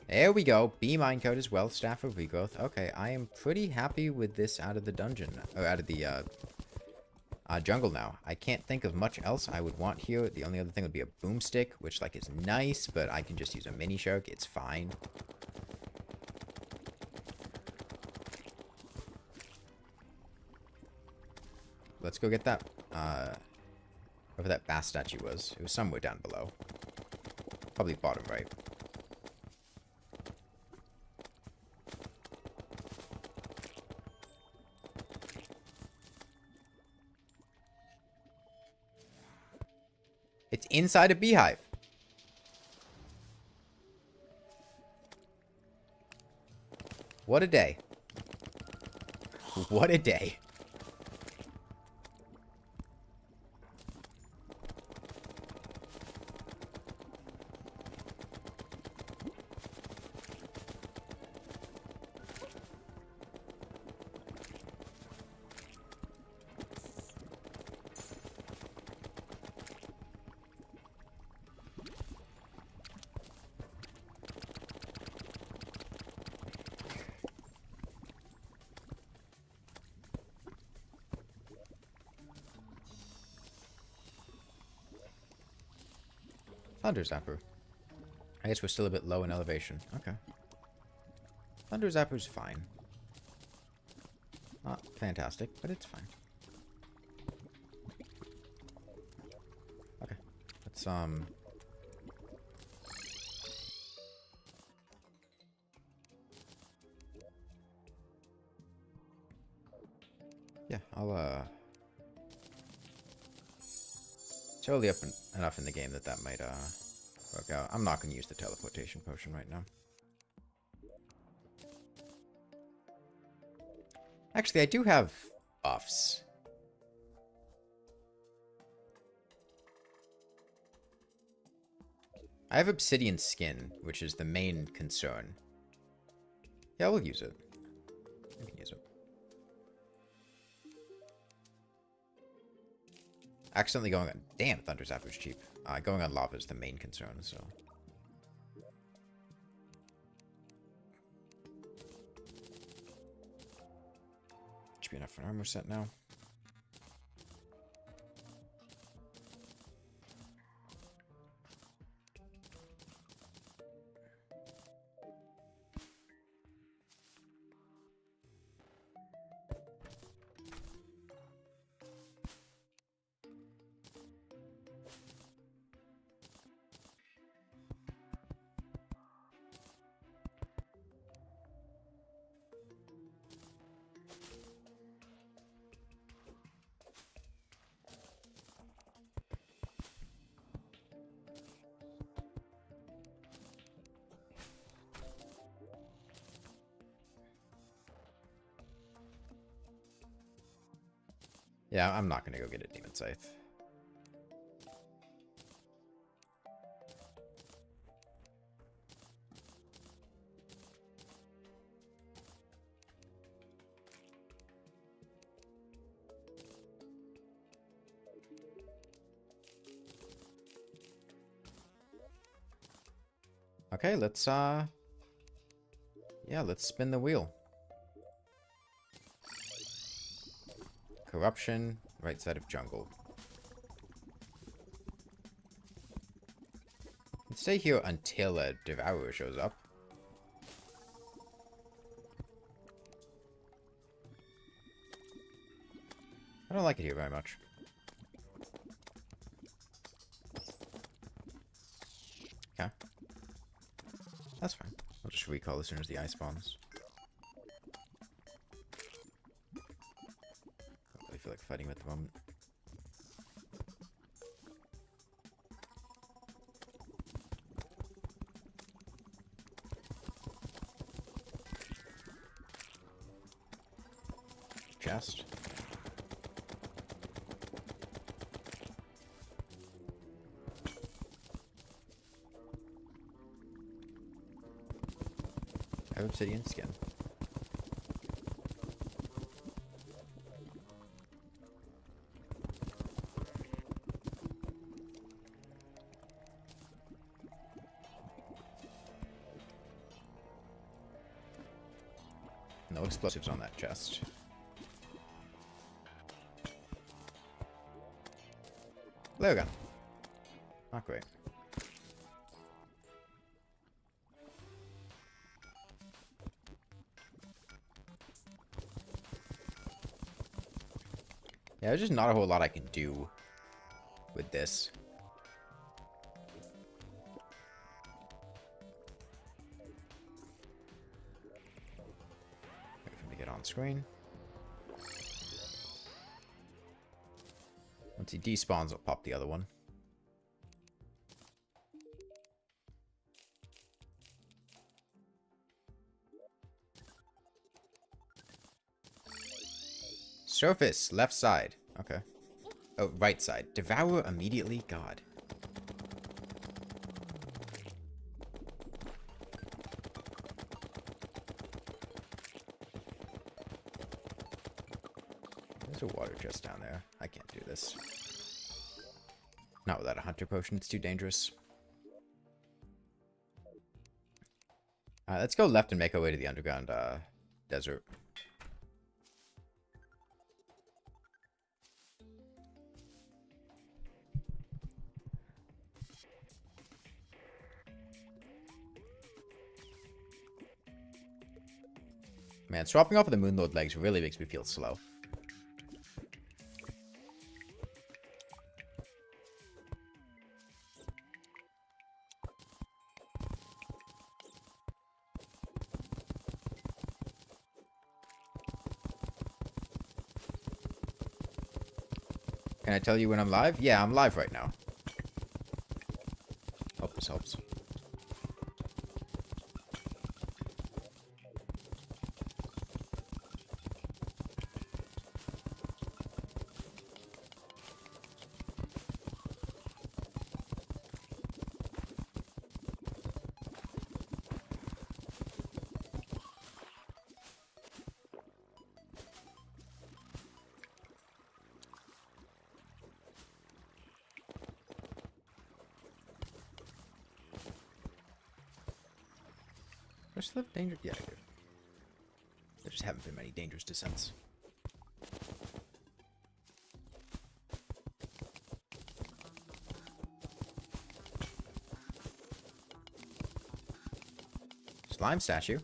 There we go. B minecart as well. Staff of regrowth. Okay, I am pretty happy with this out of the dungeon. Or out of the jungle now. I can't think of much else I would want here. The only other thing would be a boomstick, which like is nice, but I can just use a mini shark. It's fine. Let's go get that, wherever that bass statue was. It was somewhere down below. Probably bottom right. It's inside a beehive. What a day. What a day. Thunder Zapper. I guess we're still a bit low in elevation. Okay. Thunder Zapper's fine. Not fantastic, but it's fine. Okay. Let's, yeah, I'll, totally up enough in the game that that might, work out. I'm not going to use the teleportation potion right now. Actually, I do have buffs. I have obsidian skin, which is the main concern. Yeah, we'll use it. We can use it. Accidentally going on... Damn, Thunder Zapper's cheap. Going on lava is the main concern, so... Should be enough for an armor set now. Yeah, I'm not going to go get a Demon Scythe. Okay, let's, yeah, let's spin the wheel. Corruption, right side of jungle. Let's stay here until a Devourer shows up. I don't like it here very much. Okay. That's fine. I'll just recall as soon as the ice spawns. I feel like fighting him at the moment. Chest. I have obsidian skin. No explosives on that chest. There we go. Not great. Yeah, there's just not a whole lot I can do with this. Wait for him to get on screen. Once he despawns, I'll pop the other one. Surface, left side. Okay. Oh, right side. Devour immediately? God. There's a water chest down there. I can't do this. Not without a hunter potion. It's too dangerous. Let's go left and make our way to the underground desert. Man, swapping off of the Moonlord legs really makes me feel slow. Can I tell you when I'm live? Yeah, I'm live right now. Hope this helps. Do I still have danger? Yeah, I do. There just haven't been many dangerous descents. Slime statue.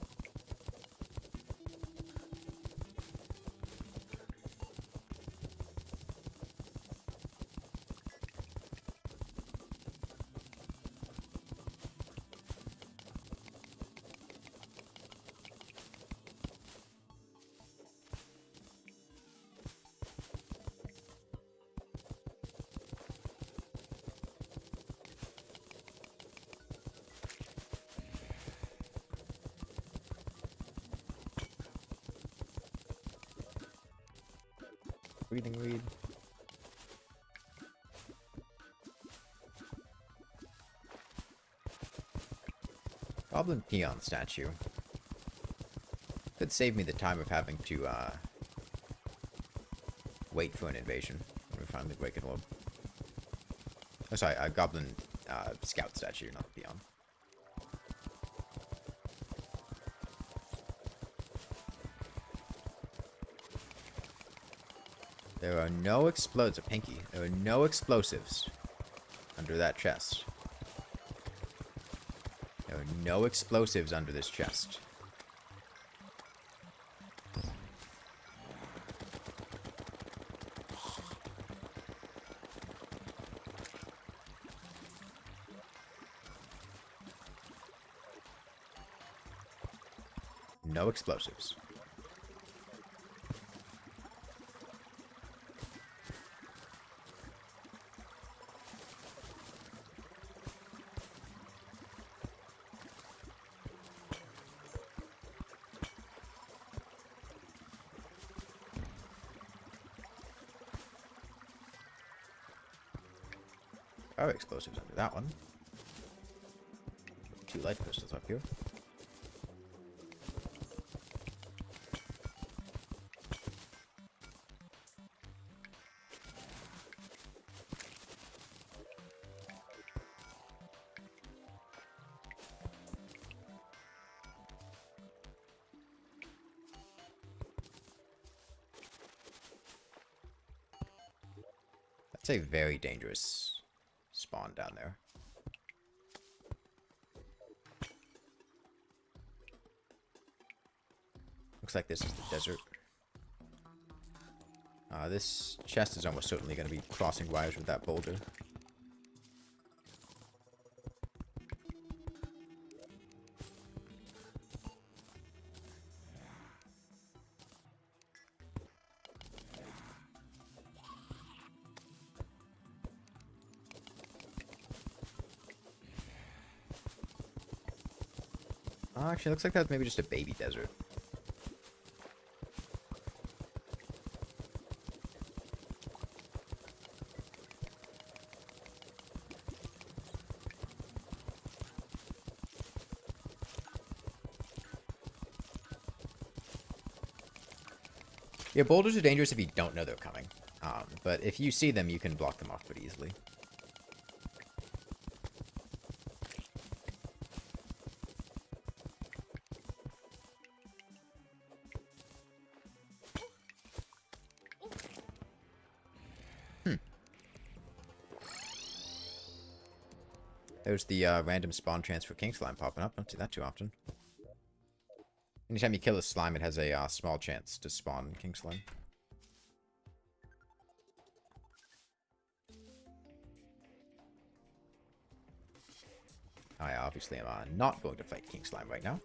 Breathing reed. Goblin peon statue. Could save me the time of having to wait for an invasion when we finally break an orb. Oh, sorry, a goblin scout statue, not peon. There are no explodes. Pinky. There are no explosives under that chest. There are no explosives under this chest. No explosives. Oh, explosives under that one. 2 life crystals up here. That's a very dangerous spawn down there. Looks like this is the desert. This chest is almost certainly going to be crossing wires with that boulder. Actually, looks like that was maybe just a baby desert. Yeah, boulders are dangerous if you don't know they're coming. But if you see them, you can block them off pretty easily. There's the random spawn transfer king slime popping up. Don't see that too often. Anytime you kill a slime, it has a small chance to spawn king slime. I obviously am not going to fight king slime right now.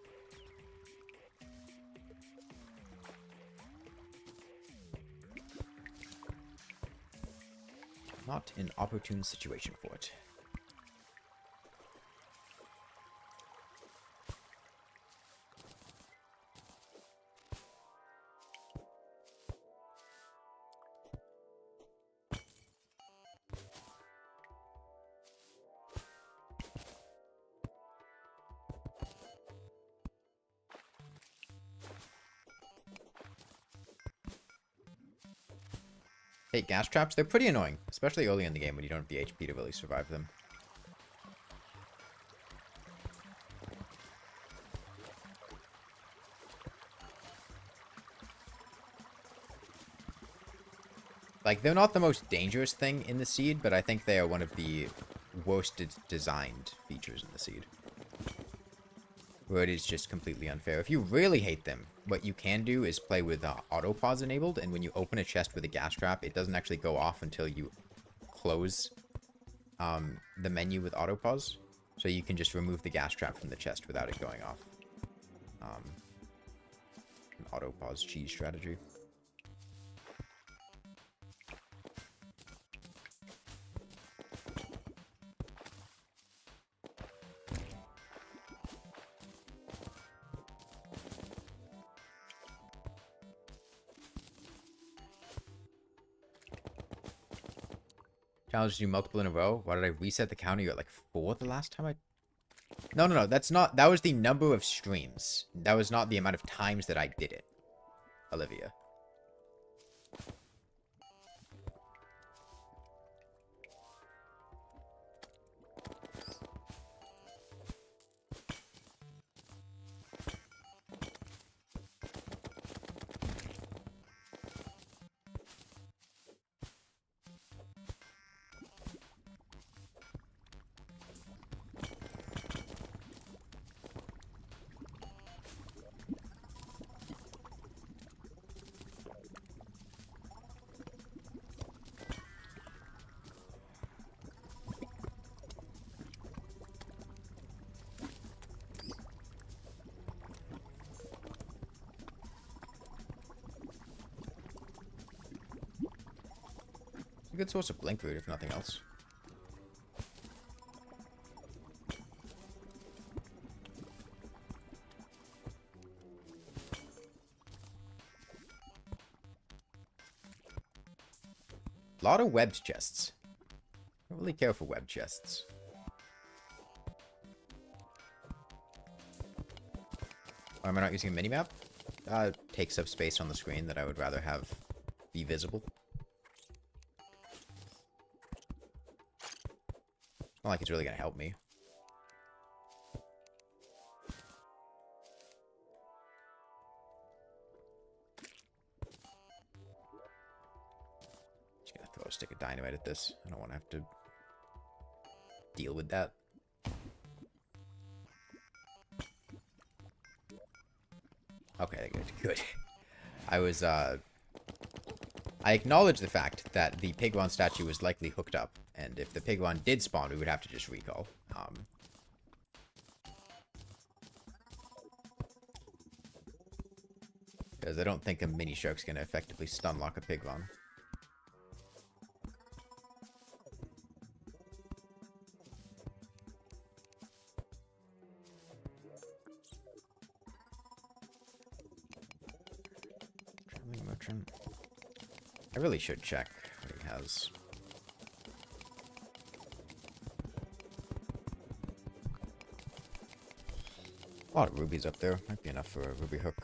Not an opportune situation for it. Hey, gas traps, they're pretty annoying, especially early in the game when you don't have the HP to really survive them. Like, they're not the most dangerous thing in the seed, but I think they are one of the worst designed features in the seed. Where it is just completely unfair. If you really hate them, what you can do is play with auto pause enabled, and when you open a chest with a gas trap, it doesn't actually go off until you close the menu with auto pause. So you can just remove the gas trap from the chest without it going off. An auto pause cheese strategy. Challenge you multiple in a row. Why did I reset the counter? You're at like 4 the last time I... No. That's not... That was the number of streams. That was not the amount of times that I did it. Olivia. A good source of blink root, if nothing else. A lot of webbed chests. I don't really care for webbed chests. Why am I not using a minimap? Takes up space on the screen that I would rather have be visible. It's not like it's really going to help me. Just going to throw a stick of dynamite at this. I don't want to have to deal with that. Okay, good. I acknowledge the fact that the Pigwan statue was likely hooked up, and if the Pigwan did spawn, we would have to just recall. Because I don't think a mini shark's going to effectively stun lock a Pigwan. Traveling merchant. I really should check what he has. A lot of rubies up there. Might be enough for a ruby hook.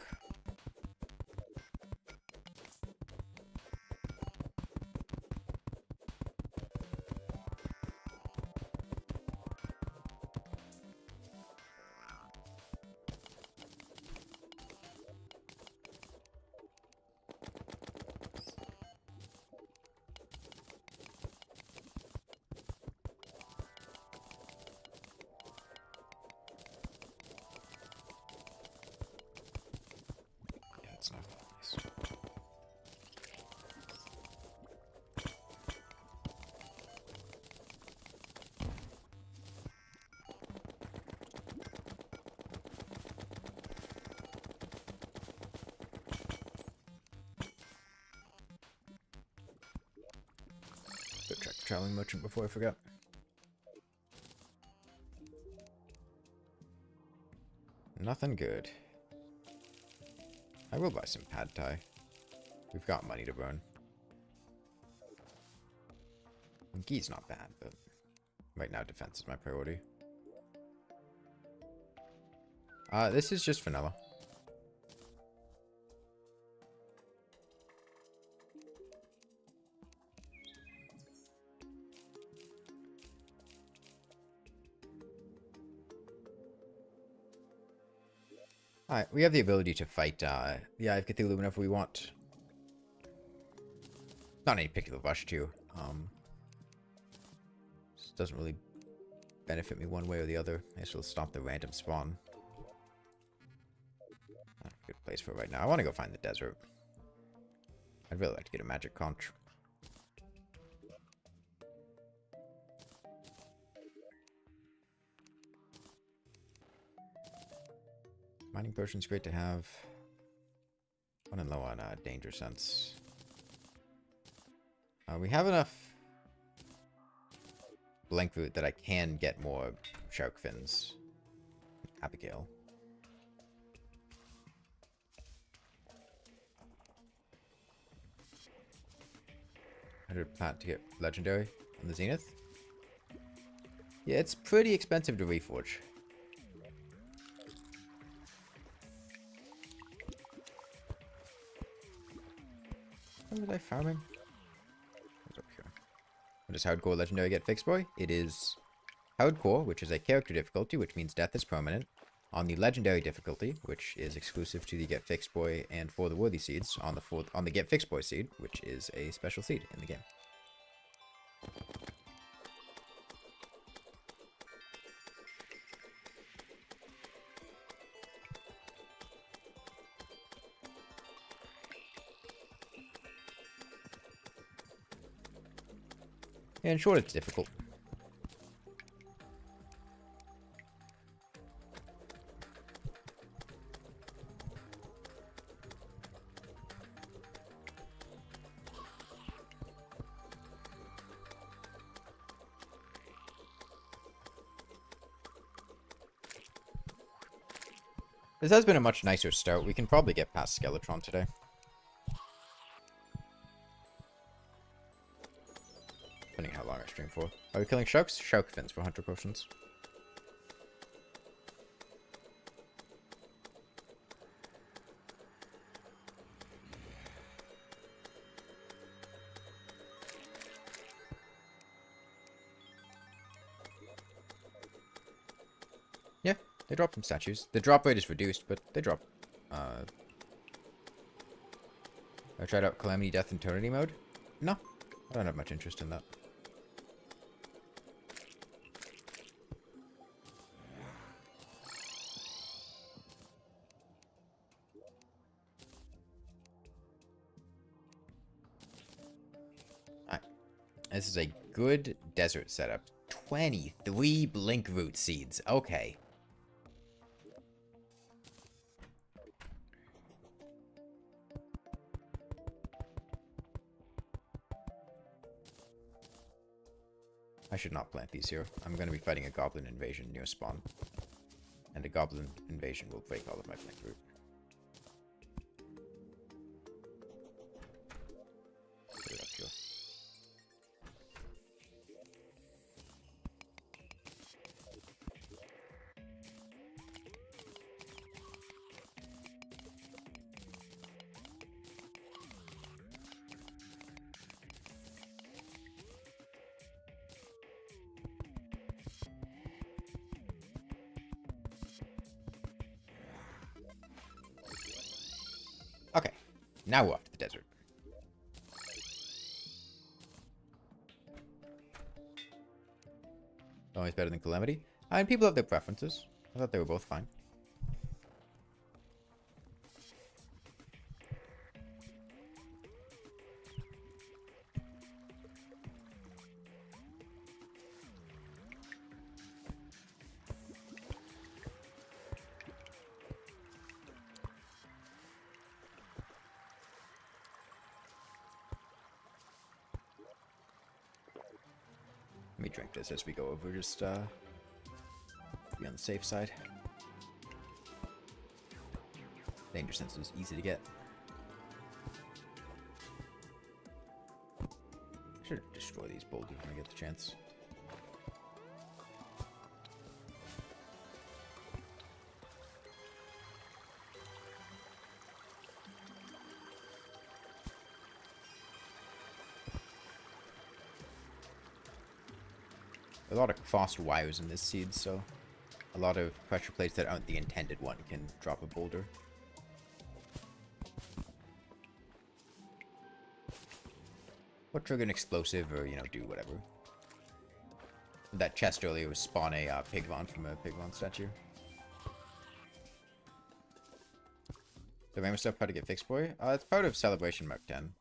traveling merchant before I forget. Nothing good. I will buy some pad thai. We've got money to burn. And ghee's not bad, but right now defense is my priority. This is just vanilla. Alright, we have the ability to fight the Eye of Cthulhu whenever we want. Not any particular rush to. This doesn't really benefit me one way or the other. I guess we'll stop the random spawn. Not a good place for it right now. I want to go find the desert. I'd really like to get a magic conch. Mining potion's great to have. Running low on danger sense. We have enough blank root that I can get more shark fins. Abigail. $100 to get legendary on the Zenith. Yeah, it's pretty expensive to reforge. What was I farming? What's up here? What is hardcore legendary get fixed boy? It is hardcore, which is a character difficulty, which means death is permanent. On the legendary difficulty, which is exclusive to the get fixed boy and for the worthy seeds, on the get fixed boy seed, which is a special seed in the game. Yeah, in short, it's difficult. This has been a much nicer start. We can probably get past Skeletron today. Depending on how long I stream for. Are we killing sharks? Shark fins for hunter potions. Yeah, they drop from statues. The drop rate is reduced, but they drop. I tried out Calamity Death and Eternity mode. No, I don't have much interest in that. Alright. This is a good desert setup. 23 blink root seeds. Okay. I should not plant these here. I'm going to be fighting a goblin invasion near spawn. And a goblin invasion will break all of my blink root. Put it up here. Okay, now we're off to the desert. Always better than Calamity. And people have their preferences. I thought they were both fine. me drink this as we go over, just be on the safe side. Danger sense is easy to get. I should destroy these boulders when I get the chance. A lot of crossed wires in this seed, so a lot of pressure plates that aren't the intended one can drop a boulder. Or trigger an explosive, or, you know, do whatever. That chest earlier was spawn a Pigvon from a Pigvon statue. The rainbow stuff, how to get fixed, boy? It's part of Celebration Mark 10.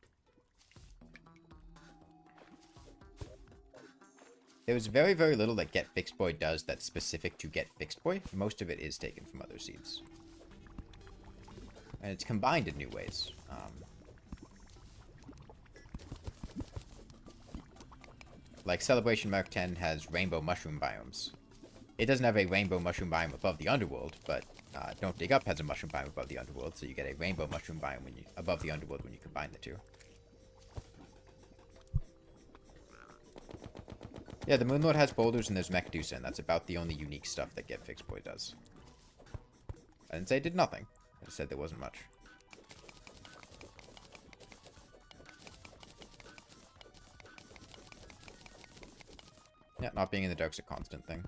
There's very, very little that Get Fixed Boy does that's specific to Get Fixed Boy. Most of it is taken from other seeds. And it's combined in new ways. Like Celebration Mark 10 has rainbow mushroom biomes. It doesn't have a rainbow mushroom biome above the underworld, but Don't Dig Up has a mushroom biome above the underworld, so you get a rainbow mushroom biome when you above the underworld when you combine the two. Yeah, the Moonlord has boulders and there's Mechadusa, and that's about the only unique stuff that Get Fixed Boy does. I didn't say it did nothing. I just said there wasn't much. Yeah, not being in the dark's a constant thing.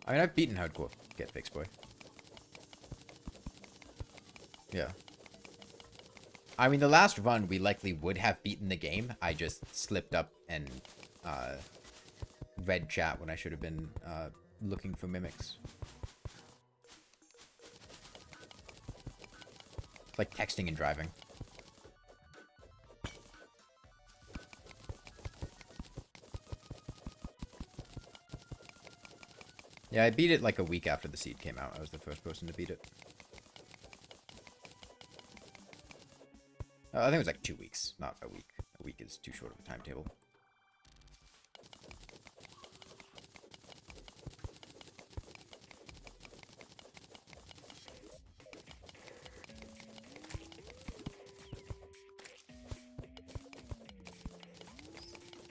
I mean, I've beaten hardcore Get Fixed Boy. Yeah. I mean, the last run, we likely would have beaten the game. I just slipped up and read chat when I should have been looking for mimics. It's like texting and driving. Yeah, I beat it like a week after the seed came out. I was the first person to beat it. I think it was like 2 weeks, not a week. A week is too short of a timetable.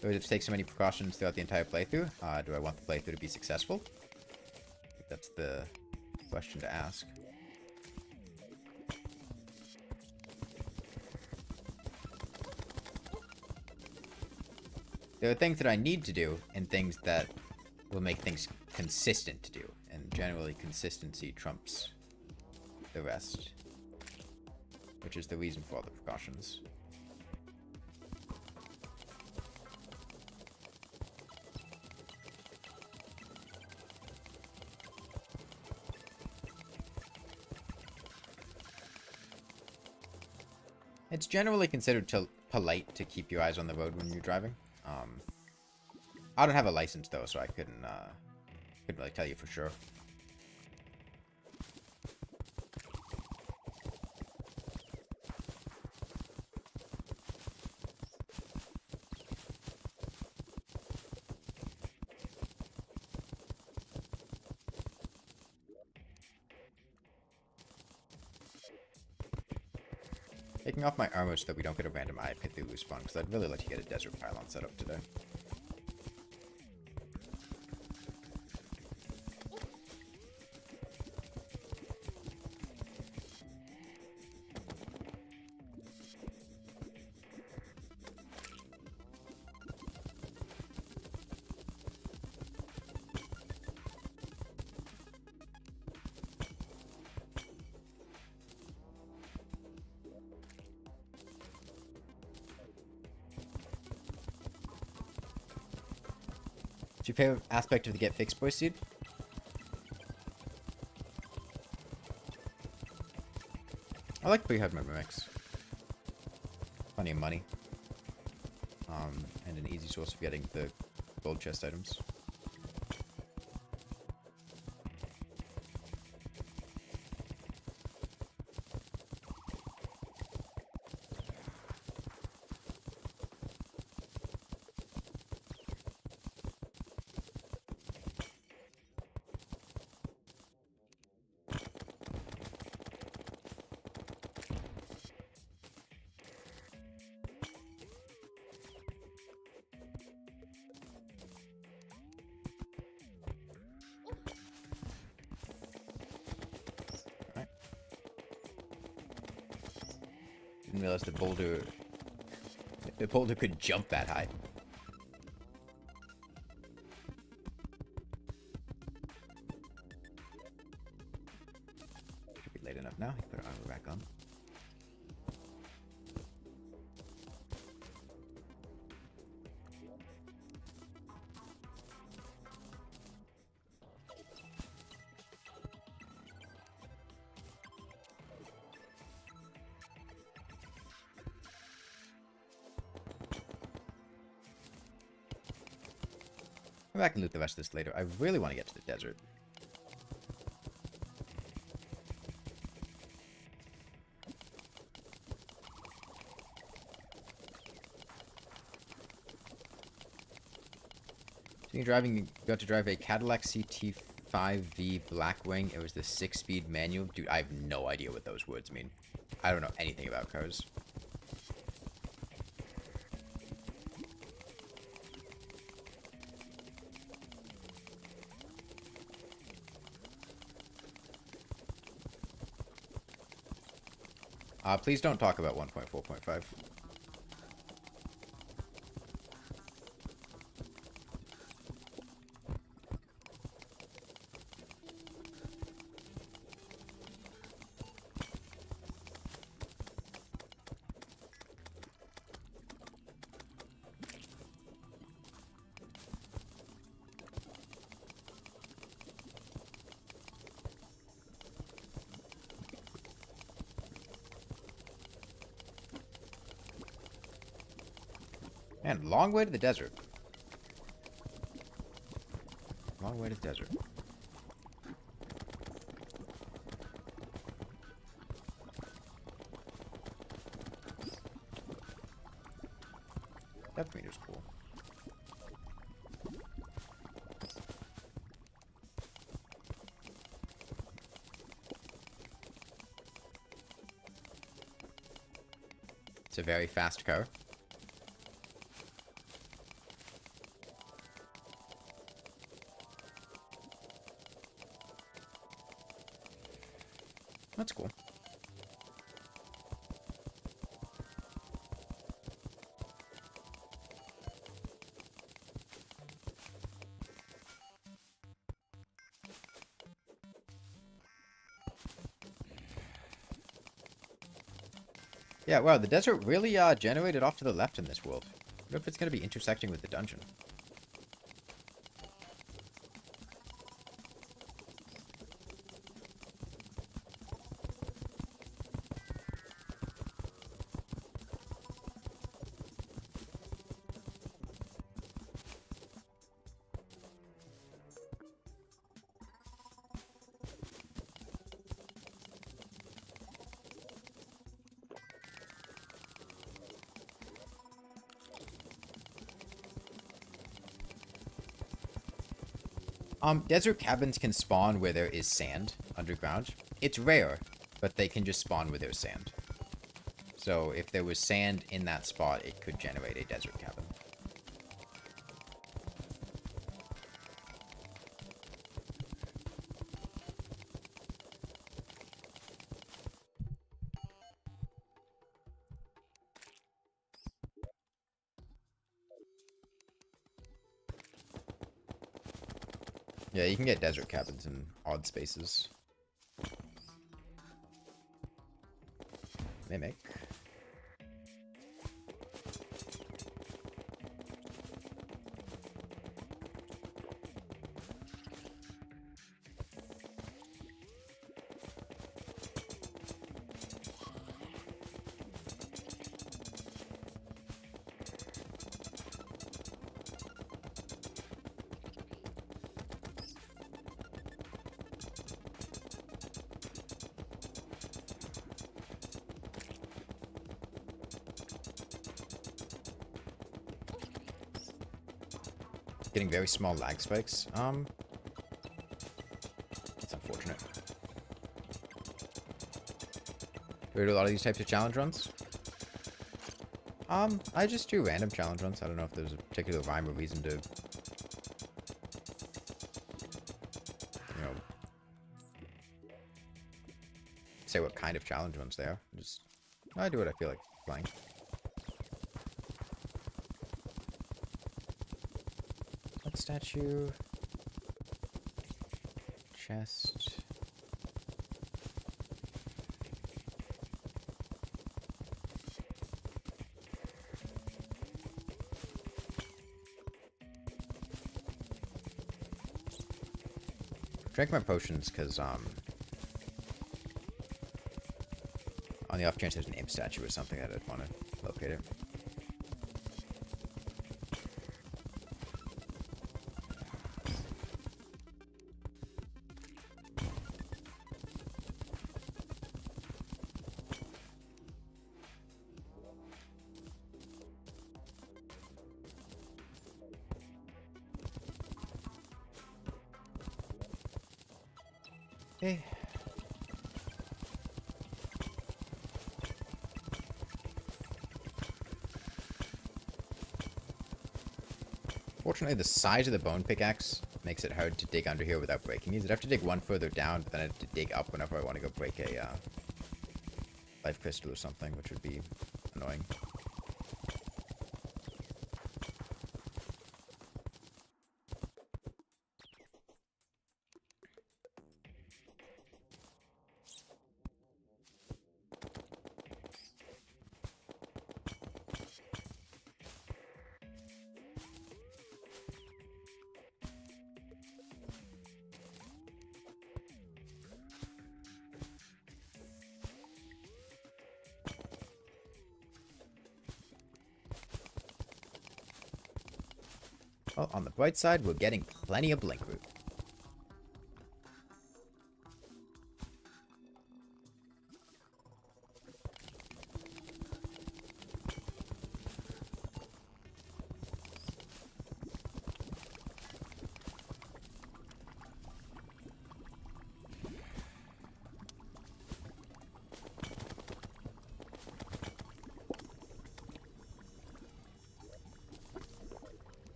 Do I have to take so many precautions throughout the entire playthrough? Do I want the playthrough to be successful? I think that's the question to ask. There are things that I need to do, and things that will make things consistent to do. And generally, consistency trumps the rest. Which is the reason for all the precautions. It's generally considered polite to keep your eyes on the road when you're driving. I don't have a license though, so I couldn't really tell you for sure. Taking off my armor so that we don't get a random eye pit through respawn, because I'd really like to get a desert pylon set up today. What's your favorite aspect of the Get Fixed Boy seed? I like pre-hug mix. Plenty of money. And an easy source of getting the gold chest items. Didn't realize the boulder could jump that high. Should be late enough now. Put our armor back on. Come back and loot the rest of this later. I really want to get to the desert. So you got to drive a Cadillac CT5V Blackwing. It was the 6-speed manual. Dude, I have no idea what those words mean. I don't know anything about cars. Please don't talk about 1.4.5. Man, long way to the desert. Long way to the desert. Depth meter's cool. It's a very fast car. That's cool. Yeah, wow, the desert really generated off to the left in this world. I wonder if it's going to be intersecting with the dungeon. Desert cabins can spawn where there is sand underground. It's rare, but they can just spawn where there's sand. So if there was sand in that spot, it could generate a desert cabin. Yeah, you can get desert cabins in odd spaces. Mimic. getting very small lag spikes. It's unfortunate. Do we do a lot of these types of challenge runs? I just do random challenge runs. I don't know if there's a particular rhyme or reason to, you know, say what kind of challenge runs they are. Just, I do what I feel like playing. What statue? Chest. Drink my potions, because, on the off chance there's an imp statue or something, I didn't want to locate it. Okay. Fortunately, the size of the bone pickaxe makes it hard to dig under here without breaking these. I'd have to dig one further down, but then I'd have to dig up whenever I want to go break a life crystal or something, which would be annoying. Well, on the bright side, we're getting plenty of blink root.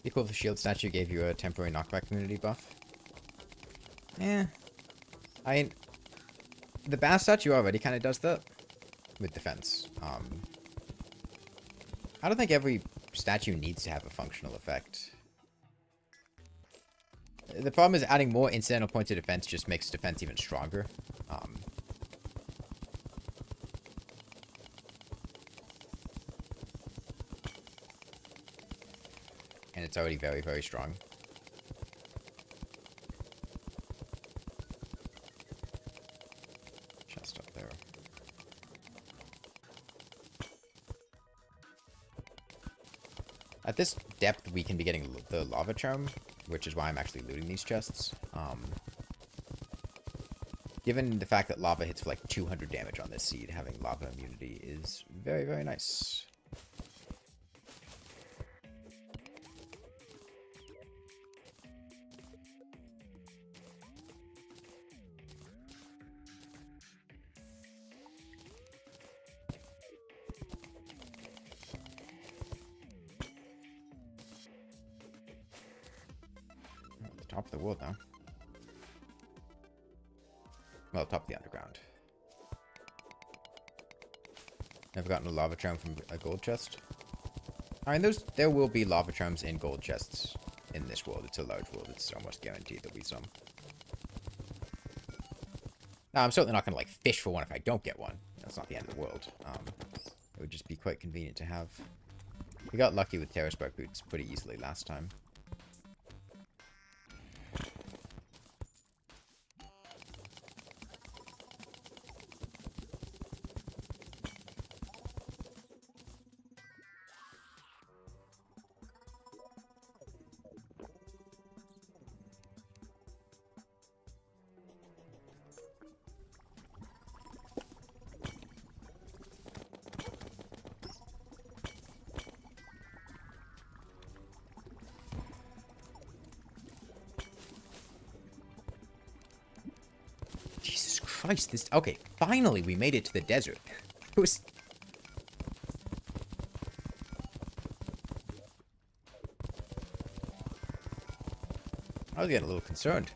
Be cool if the shield statue gave you a temporary knockback immunity buff. Eh. The bass statue already kind of does that with defense. I don't think every statue needs to have a functional effect. The problem is adding more incidental points of defense just makes defense even stronger. And it's already very, very strong. Chest up there. At this depth, we can be getting the lava charm, which is why I'm actually looting these chests. Given the fact that lava hits for like 200 damage on this seed, having lava immunity is very, very nice. Top of the world now. Well, top of the underground. Never gotten a lava charm from a gold chest. I mean, there will be lava charms in gold chests in this world. It's a large world. It's almost guaranteed there'll be some. I'm certainly not going to, like, fish for one if I don't get one. That's not the end of the world. It would just be quite convenient to have. We got lucky with Terra Spark boots pretty easily last time. Jesus Christ, this... Okay, finally we made it to the desert. It was... I was getting a little concerned.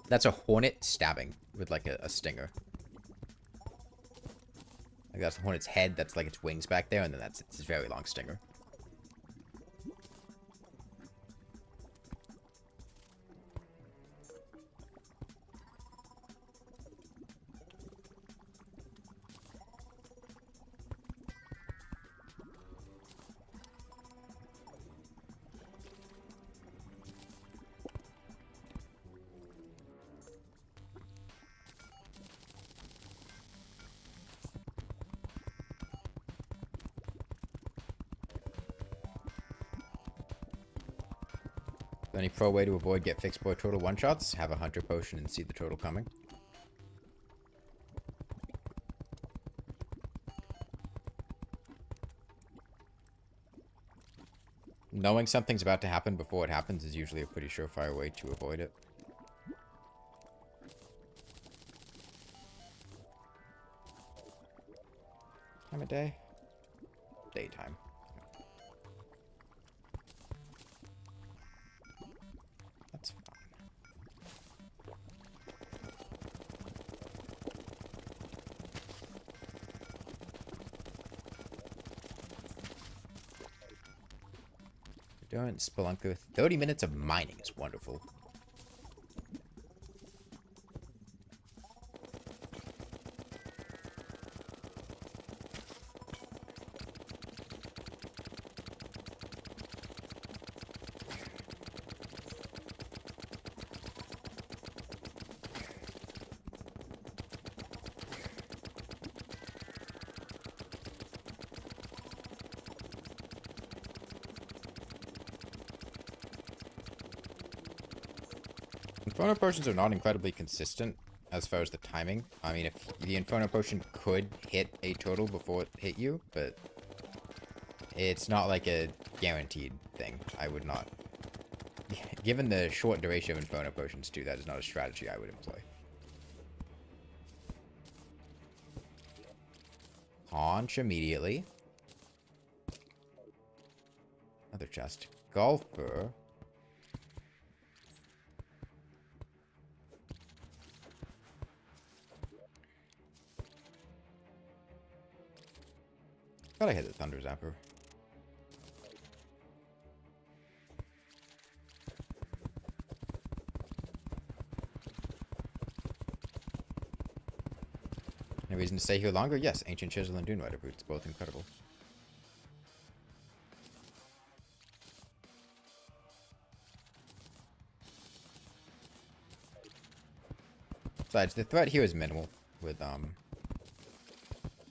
That's a hornet stabbing with, like, a stinger. Like, that's the hornet's head, that's, like, its wings back there, and then that's its very long stinger. The only pro way to avoid get fixed boy turtle one-shots, have a hunter potion and see the turtle coming. Knowing something's about to happen before it happens is usually a pretty surefire way to avoid it. Time of day? Daytime. That's fine. We're doing Spelunker. 30 minutes of mining is wonderful. Inferno potions are not incredibly consistent as far as the timing. I mean, if the Inferno potion could hit a turtle before it hit you, but it's not like a guaranteed thing. I would not. Given the short duration of Inferno potions too, that is not a strategy I would employ. Haunch immediately. Another chest. Golfer. Gotta hit the Thunder Zapper. No reason to stay here longer? Yes, Ancient Chisel and Dune Rider boots, both incredible. Besides, the threat here is minimal with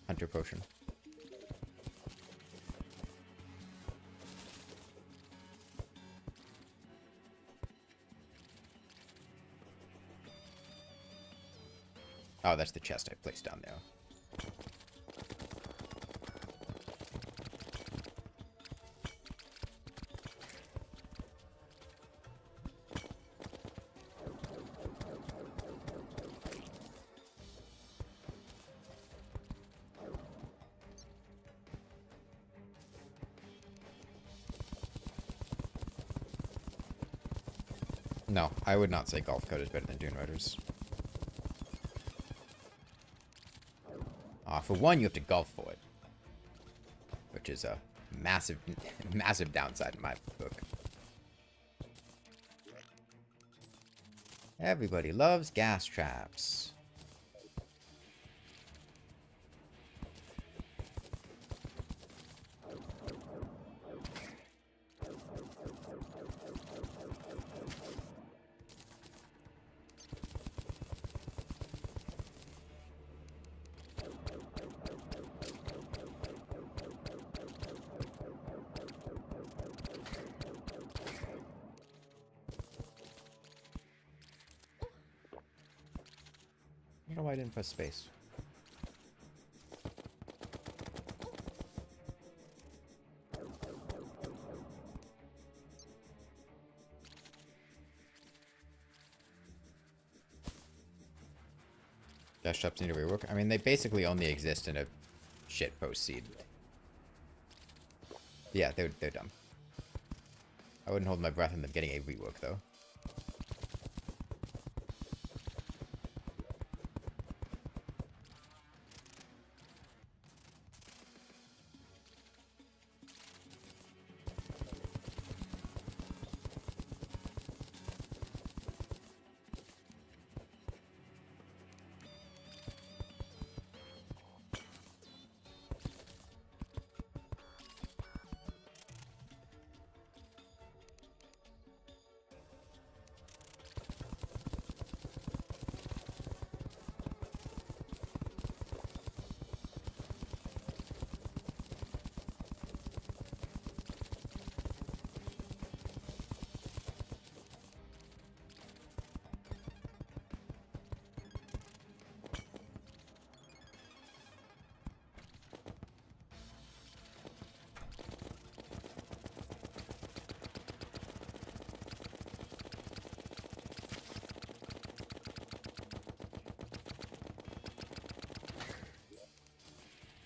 Hunter Potion. Oh, that's the chest I placed down there. No, I would not say golf code is better than Dune Riders. For one, you have to golf for it. Which is a massive, massive downside in my book. Everybody loves gas traps. I don't know why I didn't press space. Dash shops need to rework. I mean, they basically only exist in a shit post seed. Yeah, they're dumb. I wouldn't hold my breath on them getting a rework, though.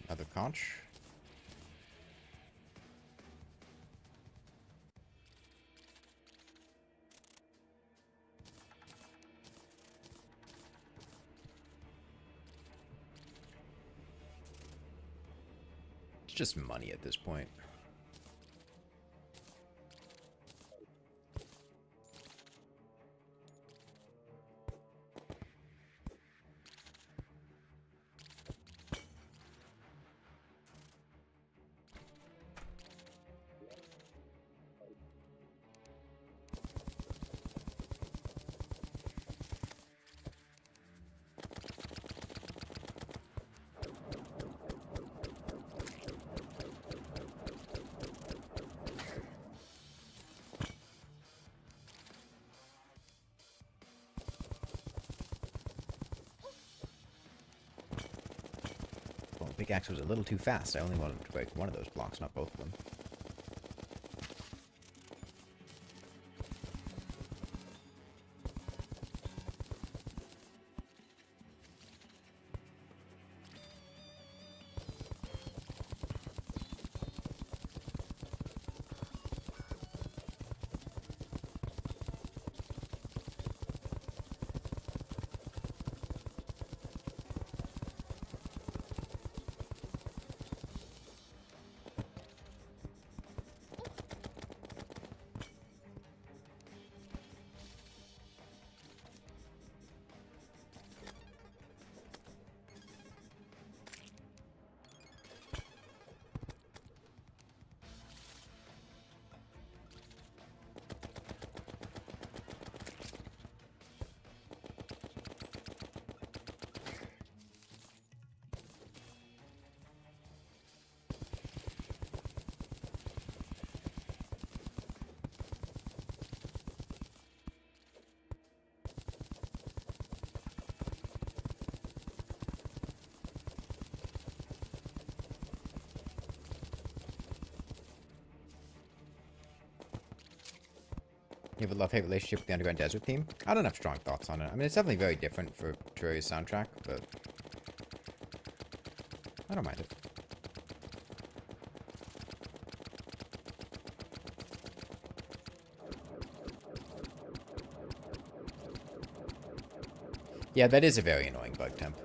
Another conch. It's just money at this point. Pickaxe was a little too fast. I only wanted to break one of those blocks, not both of them. You have a love-hate relationship with the Underground Desert theme? I don't have strong thoughts on it. I mean, it's definitely very different for Terraria's soundtrack, but I don't mind it. Yeah, that is a very annoying bug temp.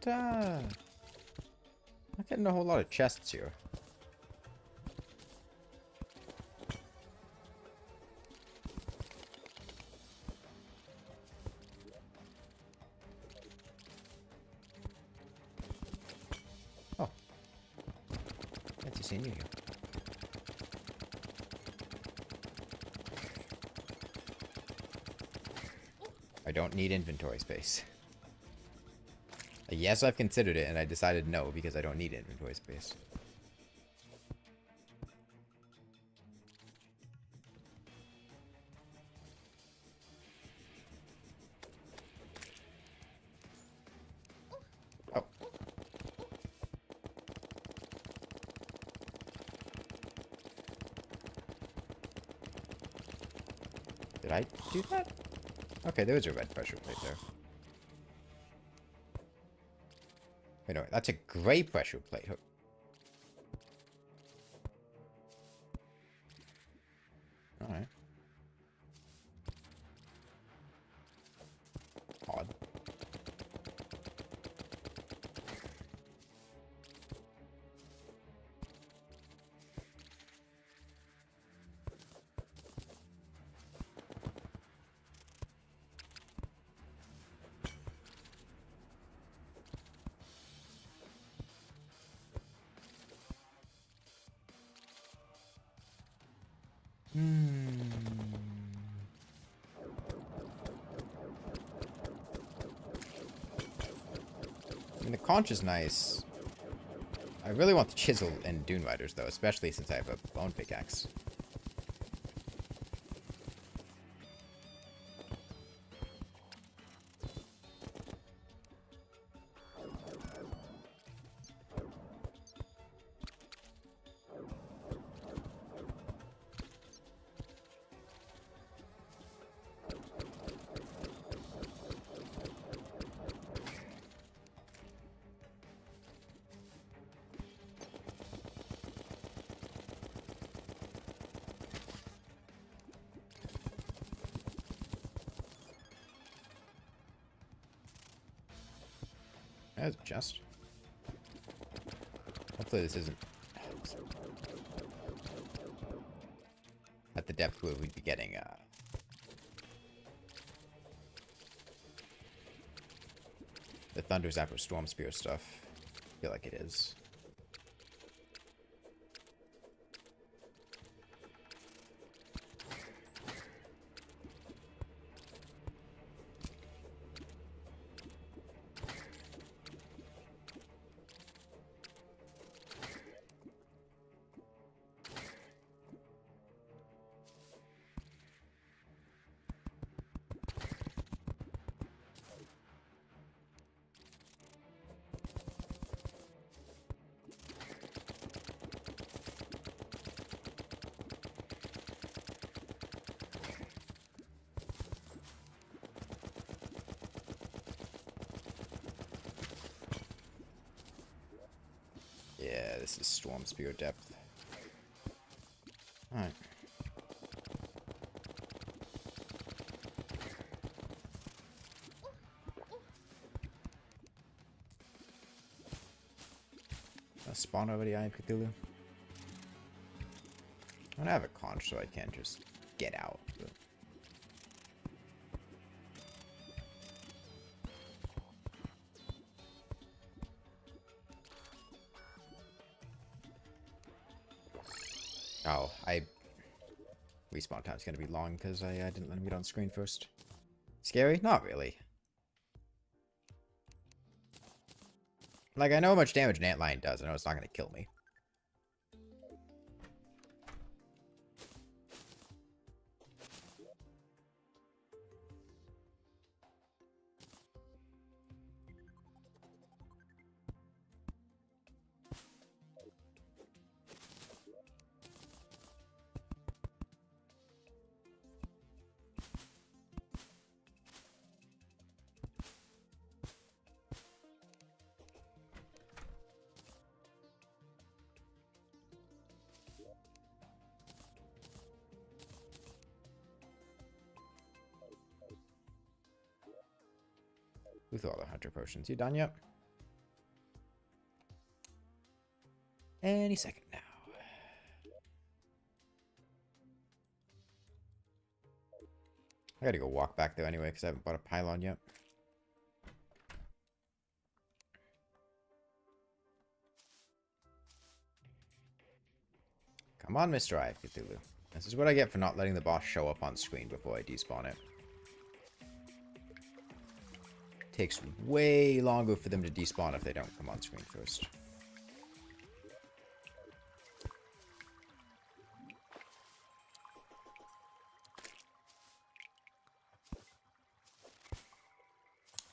Not getting a whole lot of chests here. Oh. Fancy seeing you here. I don't need inventory space. Yes, I've considered it, and I decided no, because I don't need inventory space. Oh. Did I do that? Okay, there was a red pressure plate there. Wait, no, that's a gray pressure plate. Alright. Odd. I mean, the conch is nice. I really want the chisel and Dune Riders, though, especially since I have a bone pickaxe. There's a chest. Hopefully this isn't at the depth where we'd be getting the Thunder Zapper Storm Spear stuff. I feel like it is. Yeah, this is Storm Spear depth. Alright. Spawn already, I am Cthulhu. I don't have a conch, so I can't just get out. But... Oh, respawn time's gonna be long because I didn't let him get on screen first. Scary? Not really. Like, I know how much damage an antlion does. I know it's not gonna kill me. With all the hunter potions. You done yet? Any second now. I gotta go walk back there anyway because I haven't bought a pylon yet. Come on, Mr. Eye of Cthulhu. This is what I get for not letting the boss show up on screen before I despawn it. Takes way longer for them to despawn if they don't come on screen first.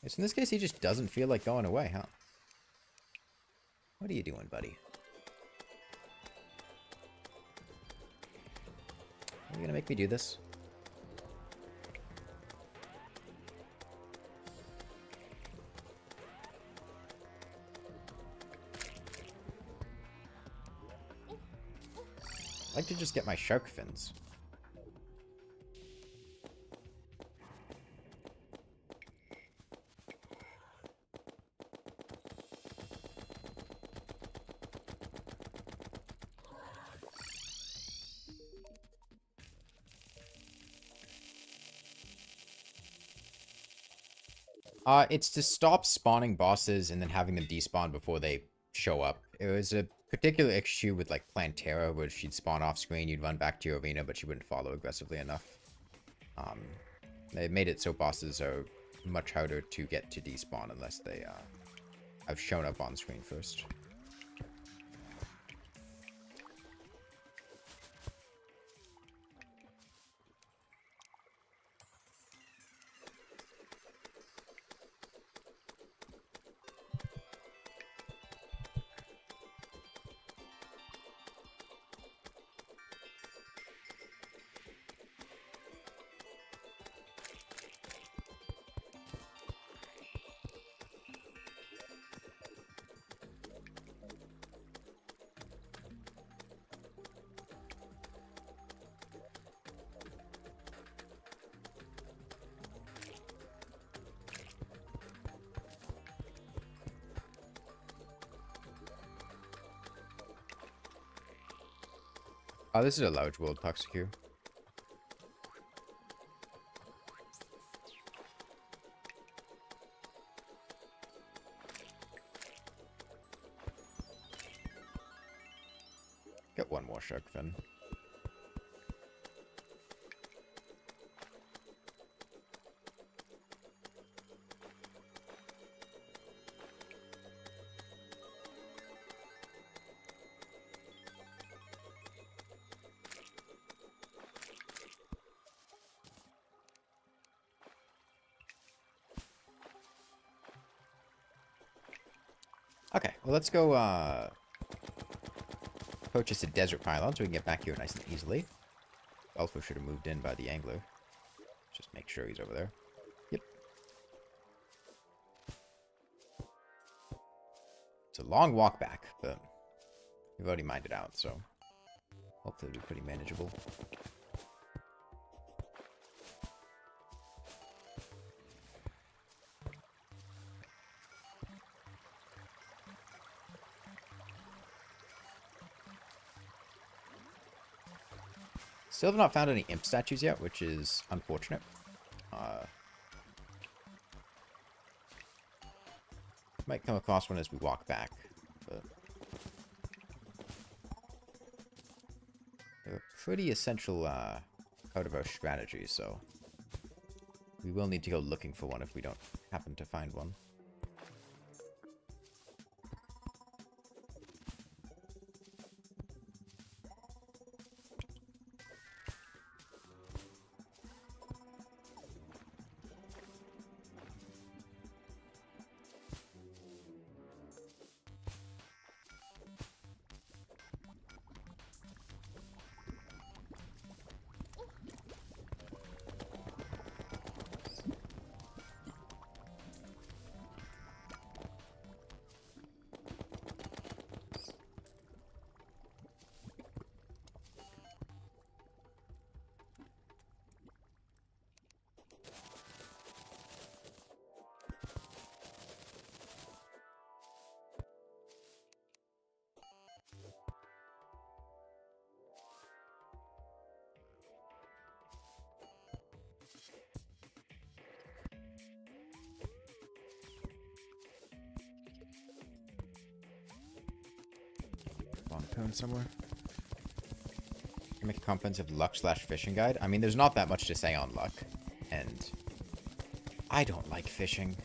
Yes, in this case, he just doesn't feel like going away, huh? What are you doing, buddy? Are you gonna make me do this? I'd like to just get my shark fins. It's to stop spawning bosses and then having them despawn before they show up. It was a particular issue with, like, Plantera, where she'd spawn off screen, you'd run back to your arena, but she wouldn't follow aggressively enough. They made it so bosses are much harder to get to despawn unless they have shown up on screen first. This is a large world Toxicure. Get one more shark fin. Okay, well, let's go purchase a desert pylon so we can get back here nice and easily. Elfo should have moved in by the angler. Just make sure he's over there. Yep. It's a long walk back, but we've already mined it out, so hopefully it'll be pretty manageable. Still have not found any imp statues yet, which is unfortunate. Might come across one as we walk back, but pretty essential part of our strategy, so we will need to go looking for one if we don't happen to find one. Cone somewhere. Make a comprehensive luck/fishing guide. I mean, there's not that much to say on luck, and I don't like fishing.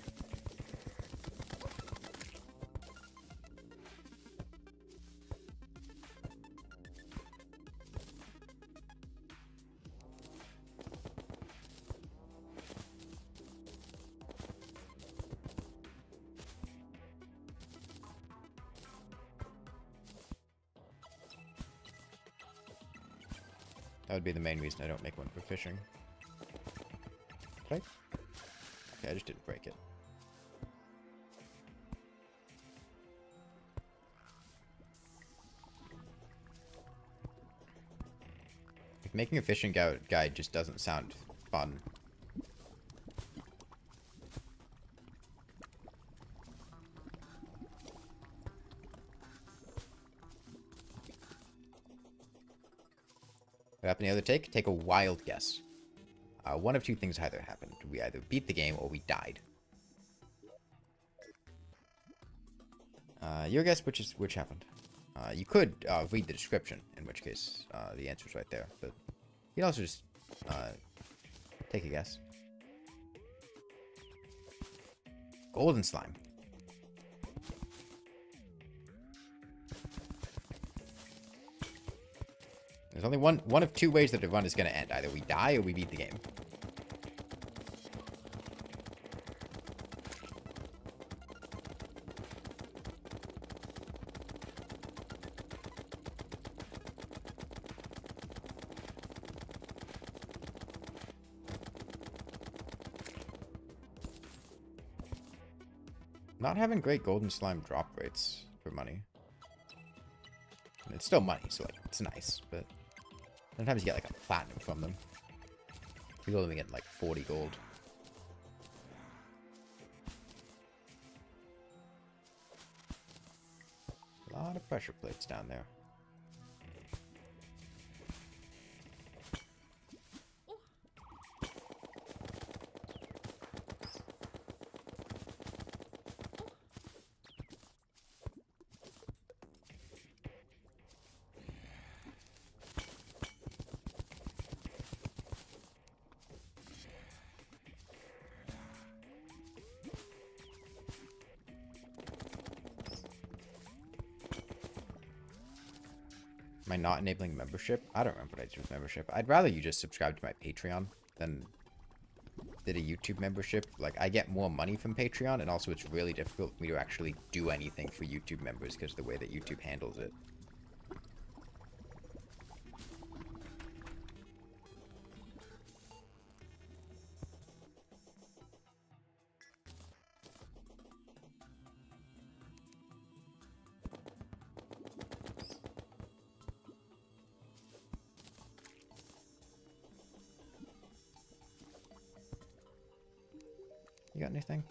That would be the main reason I don't make one for fishing. Okay. Okay, I just didn't break it. Like, making a fishing guide just doesn't sound fun. What happened the other take? Take a wild guess. One of two things either happened. We either beat the game or we died. Your guess, which happened? You could read the description, in which case the answer's right there. But you can also just take a guess. Golden slime. There's only one of two ways that the run is going to end. Either we die or we beat the game. Not having great golden slime drop rates for money. It's still money, so like it's nice, but sometimes you get like a platinum from them. People only get like 40 gold. A lot of pressure plates down there. Am I not enabling membership? I don't remember what I did with membership. I'd rather you just subscribe to my Patreon than did a YouTube membership. Like, I get more money from Patreon, and also it's really difficult for me to actually do anything for YouTube members because of the way that YouTube handles it. You got anything?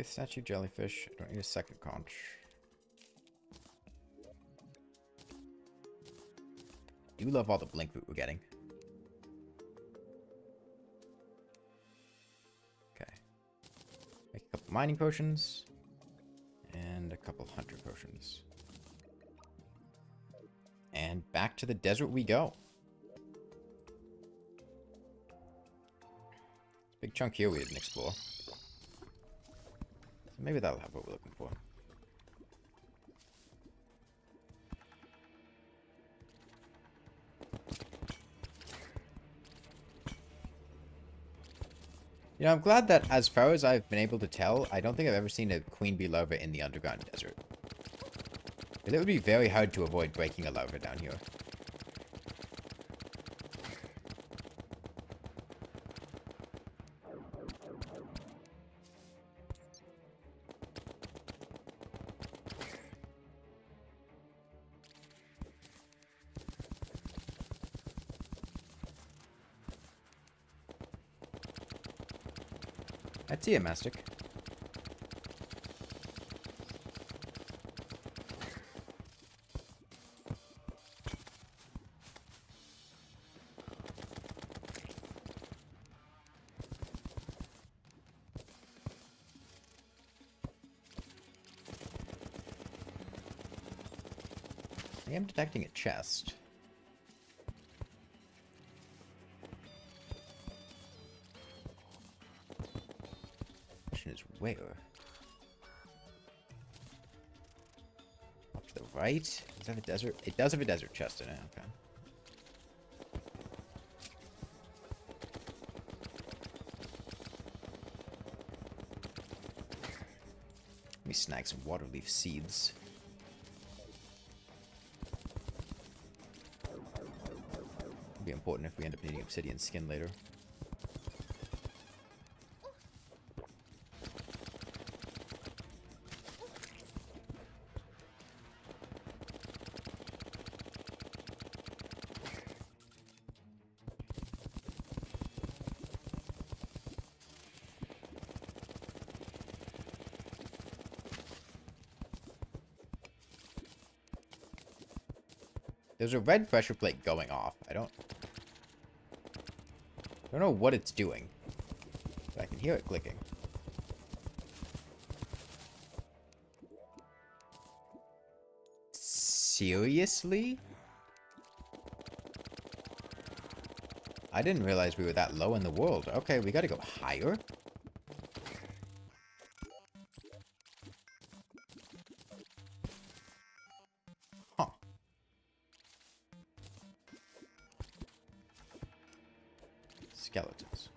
Okay, statue jellyfish. I don't need a second conch. I do love all the blink root we're getting. Okay. Make a couple mining potions. And a couple hunter potions. And back to the desert we go. Big chunk here we didn't explore. So maybe that'll have what we're looking for. You know, I'm glad that as far as I've been able to tell, I don't think I've ever seen a queen bee larva in the underground desert. It would be very hard to avoid breaking a larva down here. I see a mastic. I am detecting a chest. Question is where? Off to the right? Does it have a desert? It does have a desert chest in it, okay. Let me snag some water leaf seeds. It'll be important if we end up needing obsidian skin later. There's a red pressure plate going off. I don't know what it's doing. But I can hear it clicking. Seriously? I didn't realize we were that low in the world. Okay, we gotta go higher. Huh. Skeletons.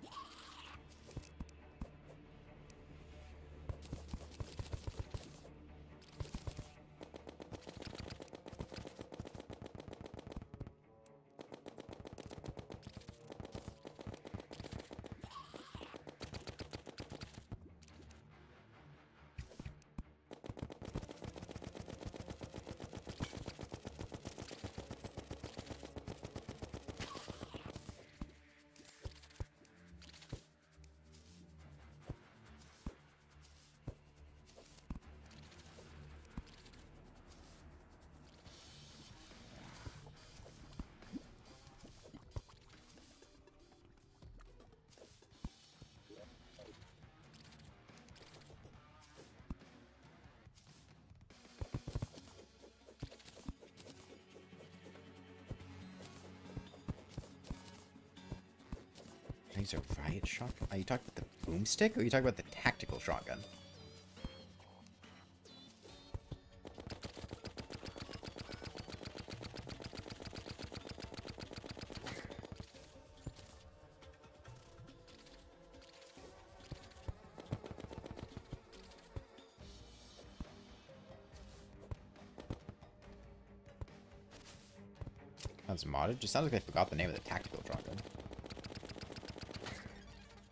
These are riot shotgun. Are you talking about the boomstick or are you talking about the tactical shotgun? Sounds modded. Just sounds like I forgot the name of the tactical shotgun.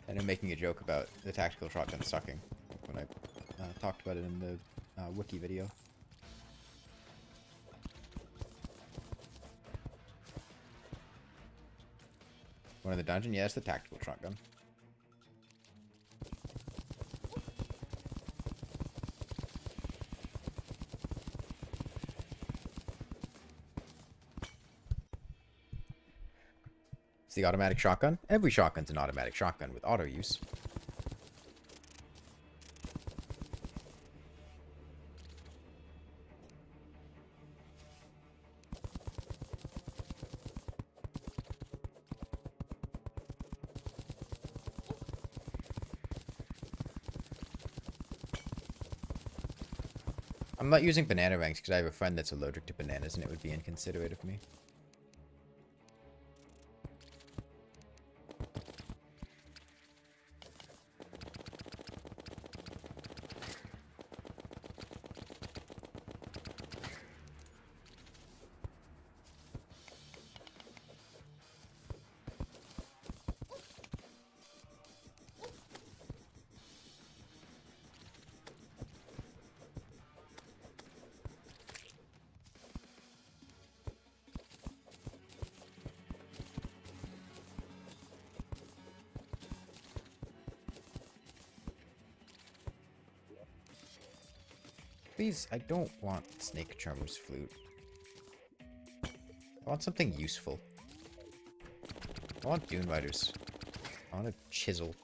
And I'm making a joke about the tactical shotgun sucking when I talked about it in the wiki video. One in the dungeon? Yeah, it's the tactical shotgun. It's the automatic shotgun. Every shotgun's an automatic shotgun with auto use. I'm not using banana ranks because I have a friend that's allergic to bananas and it would be inconsiderate of me. Please, I don't want Snake Charmer's flute. I want something useful. I want Dune Riders. I want a chisel.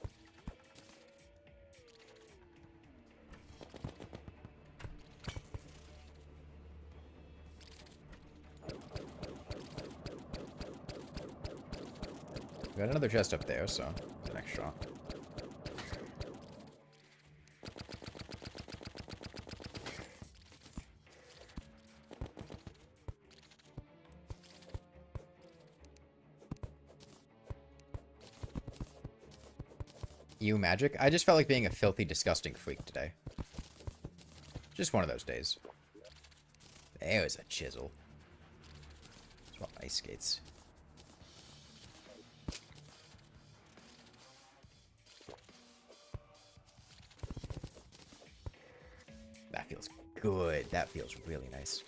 We got another chest up there, so the next shot. You magic? I just felt like being a filthy, disgusting freak today. Just one of those days. There's a chisel. Just want ice skates. That feels good. That feels really nice.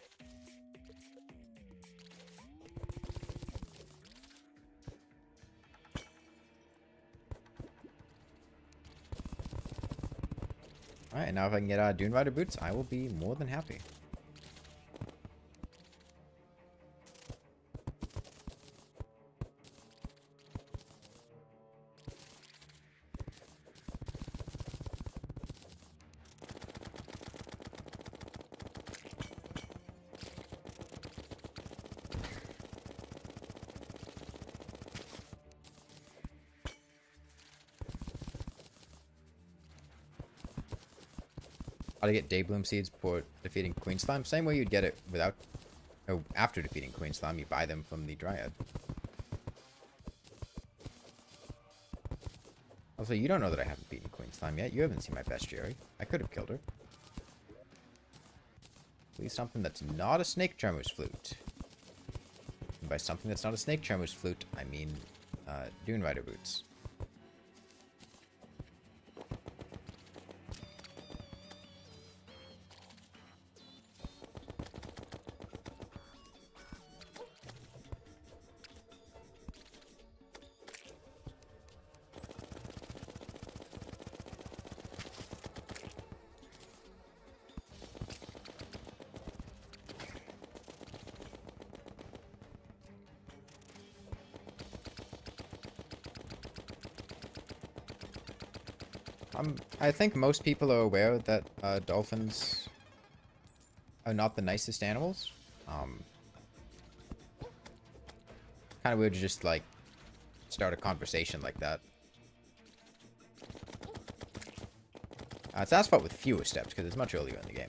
Alright, now if I can get Dune Rider boots, I will be more than happy. How to get Daybloom seeds before defeating Queen Slime? Same way you'd get it without... Oh, after defeating Queen Slime, you buy them from the Dryad. Also, you don't know that I haven't beaten Queen Slime yet. You haven't seen my bestiary. I could have killed her. Please something that's not a Snake Charmer's flute. And by something that's not a Snake Charmer's flute, I mean Dune Rider boots. I think most people are aware that dolphins are not the nicest animals. Kind of weird to just, like, start a conversation like that. It's asphalt with fewer steps, because it's much earlier in the game.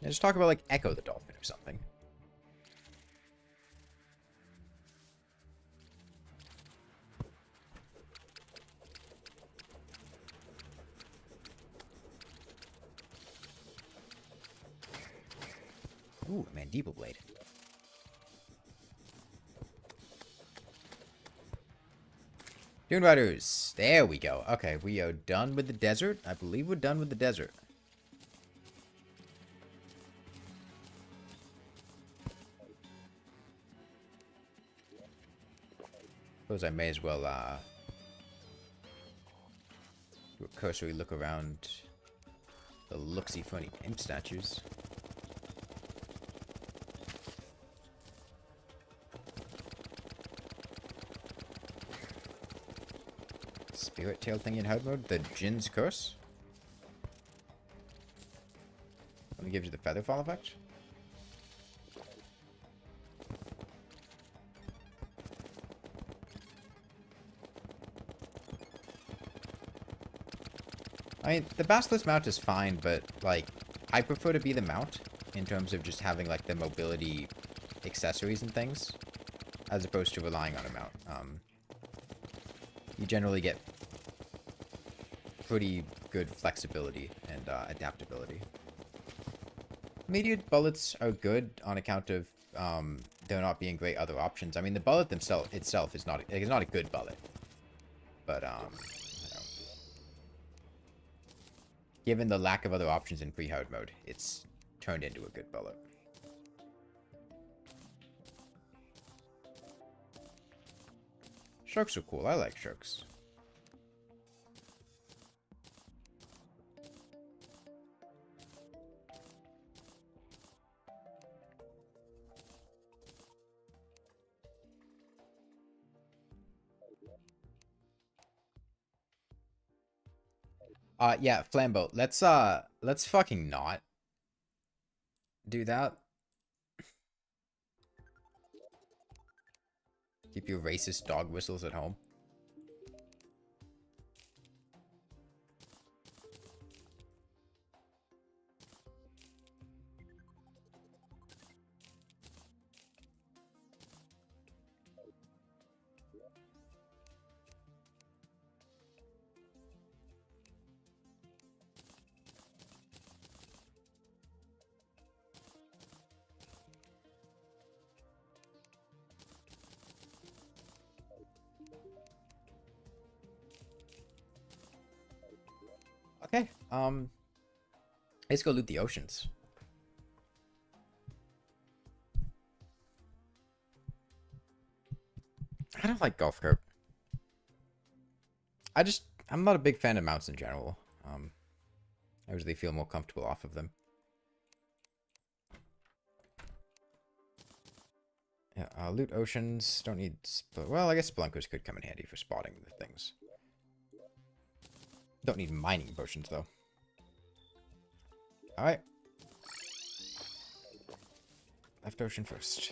Yeah, just talk about, like, Echo the Dolphin or something. Ooh, a mandible blade. Dune Riders. There we go. Okay, we are done with the desert. I believe we're done with the desert. Suppose I may as well do a cursory look around the looksy funny imp statues. Spirit tail thing in hard mode, the Jin's Curse. Let me give you the feather fall effect. I mean, the Basilisk mount is fine, but, like, I prefer to be the mount in terms of just having, like, the mobility accessories and things, as opposed to relying on a mount. You generally get pretty good flexibility and adaptability. Immediate bullets are good on account of there not being great other options. I mean, the bullet itself is not a good bullet, but given the lack of other options in pre-hard mode, it's turned into a good bullet. Sharks are cool. I like sharks. Yeah, Flambeau. Let's fucking not do that. Keep your racist dog whistles at home. Okay, let's go loot the oceans. I don't like golf cart. I'm not a big fan of mounts in general. I usually feel more comfortable off of them. Yeah, loot oceans. Don't need... Well, I guess Spelunkers could come in handy for spotting the things. Don't need mining potions, though. Alright. Left ocean first.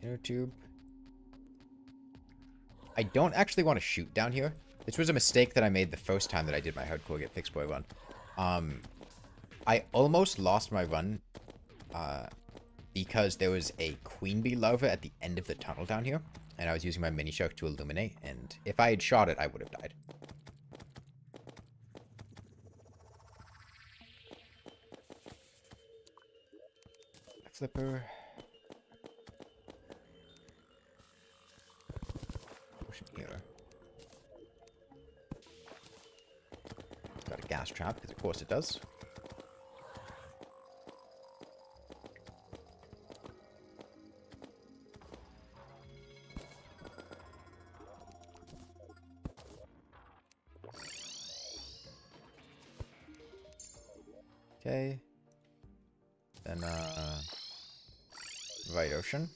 Inner tube. I don't actually want to shoot down here. This was a mistake that I made the first time that I did my hardcore get fixed boy run. I almost lost my run because there was a queen bee larva at the end of the tunnel down here, and I was using my mini shark to illuminate, and if I had shot it, I would have died. Flipper. Here. It's got a gas trap, because of course it does. Okay. Then, right ocean.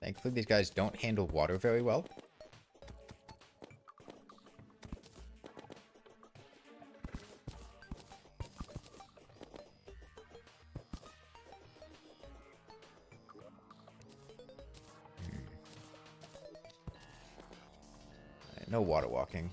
Thankfully, these guys don't handle water very well. No water walking.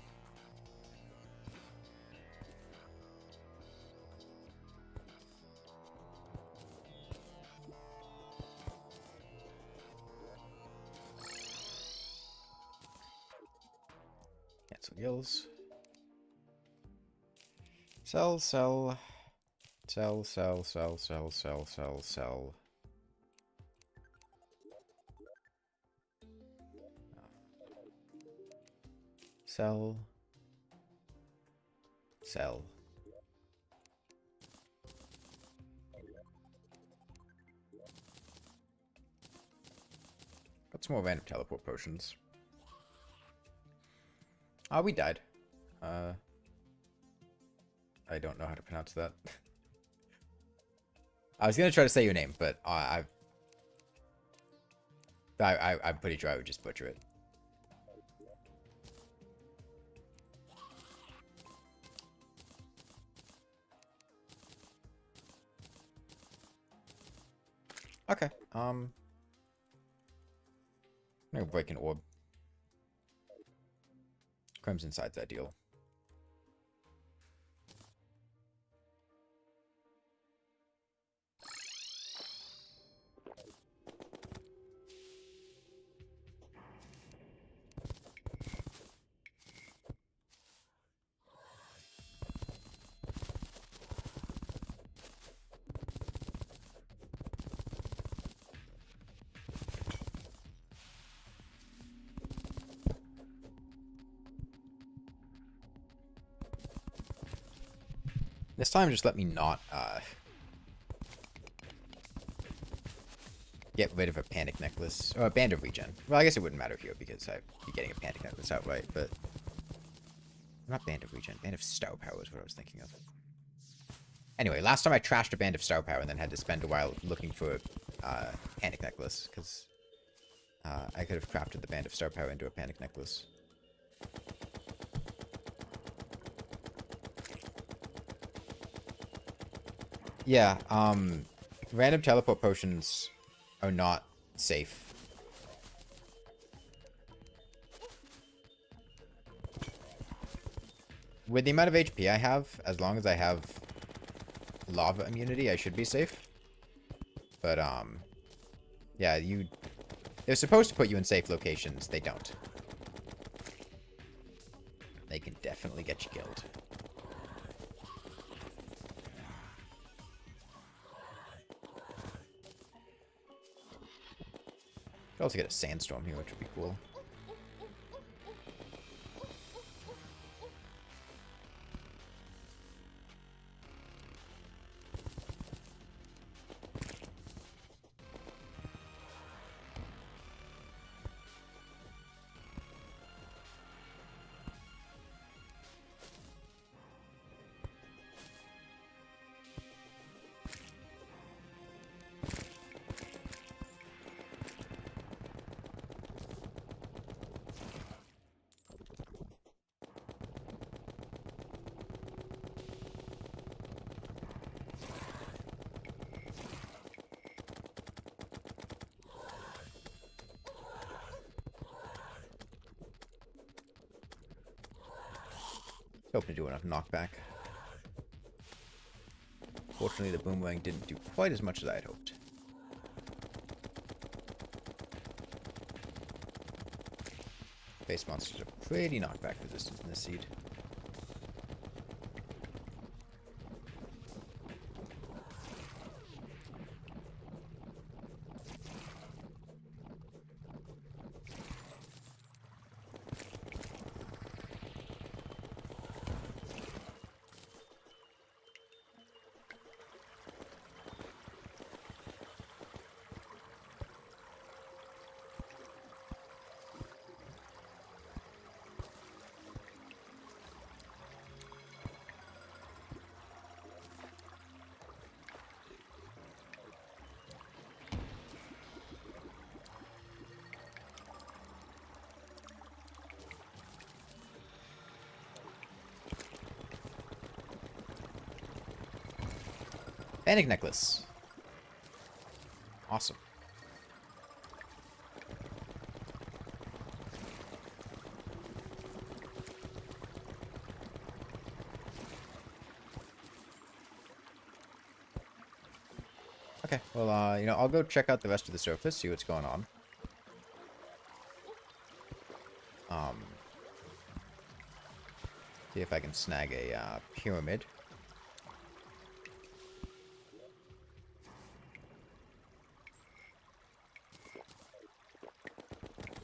Cancel gills. Sell, sell. Sell, sell, sell, sell, sell, sell, sell. Sell. Sell. Got some more random teleport potions. Ah, we died. I don't know how to pronounce that. I was gonna try to say your name, but I'm pretty sure I would just butcher it. Okay. I'm gonna break an orb. Crimson side's ideal. This time, just let me not get rid of a panic necklace or a band of regen. Well, I guess it wouldn't matter here because I'd be getting a panic necklace outright, but not band of regen, band of star power is what I was thinking of. Anyway, last time I trashed a band of star power and then had to spend a while looking for a panic necklace because I could have crafted the band of star power into a panic necklace. Yeah, random teleport potions are not safe. With the amount of HP I have, as long as I have lava immunity, I should be safe. But, yeah, they're supposed to put you in safe locations. They don't. They can definitely get you killed. Could also get a sandstorm here, which would be cool. Hoping to do enough knockback. Fortunately, the boomerang didn't do quite as much as I had hoped. Base monsters are pretty knockback resistant in this seed. Panic necklace. Awesome. Okay, well, you know, I'll go check out the rest of the surface, see what's going on. See if I can snag a pyramid.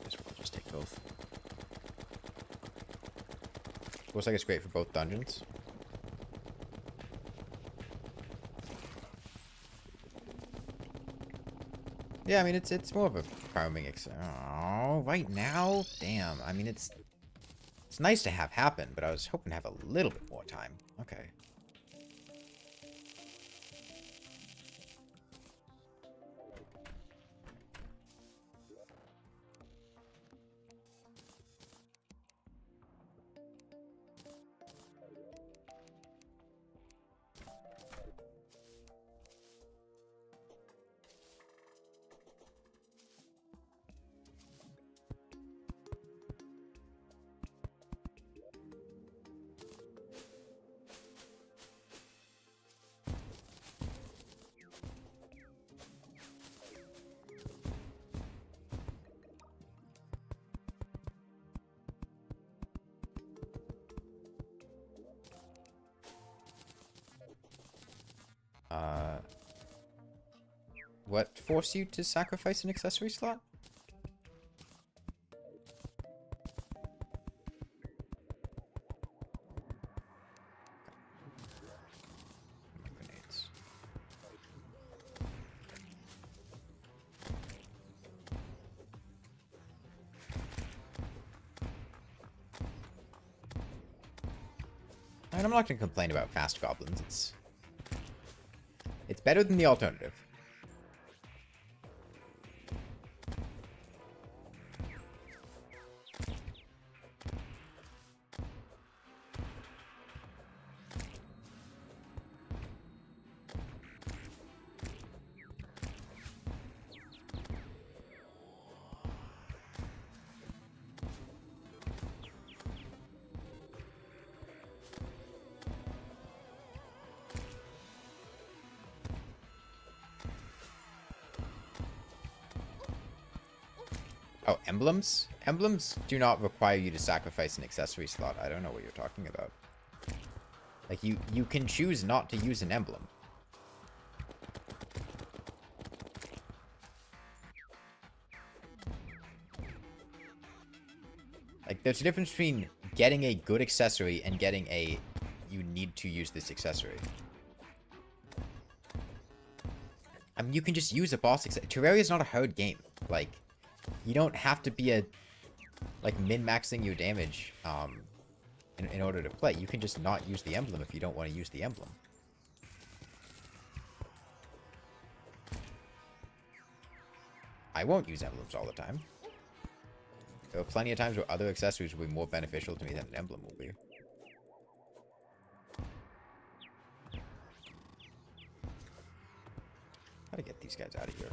Guess we'll just take both. Looks like it's great for both dungeons. Yeah, I mean, it's more of a farming oh, right now? Damn. I mean, it's nice to have happen, but I was hoping to have a little bit more time. Okay. What forced you to sacrifice an accessory slot? My grenades. And I'm not going to complain about fast goblins. It's better than the alternative. Oh, emblems? Emblems do not require you to sacrifice an accessory slot. I don't know what you're talking about. Like, you can choose not to use an emblem. Like, there's a difference between getting a good accessory and getting a you need to use this accessory. I mean, you can just use a boss accessory. Terraria is not a hard game. Like, you don't have to be like min-maxing your damage in order to play. You can just not use the emblem if you don't want to use the emblem. I won't use emblems all the time. There are plenty of times where other accessories will be more beneficial to me than an emblem will be. How to get these guys out of here?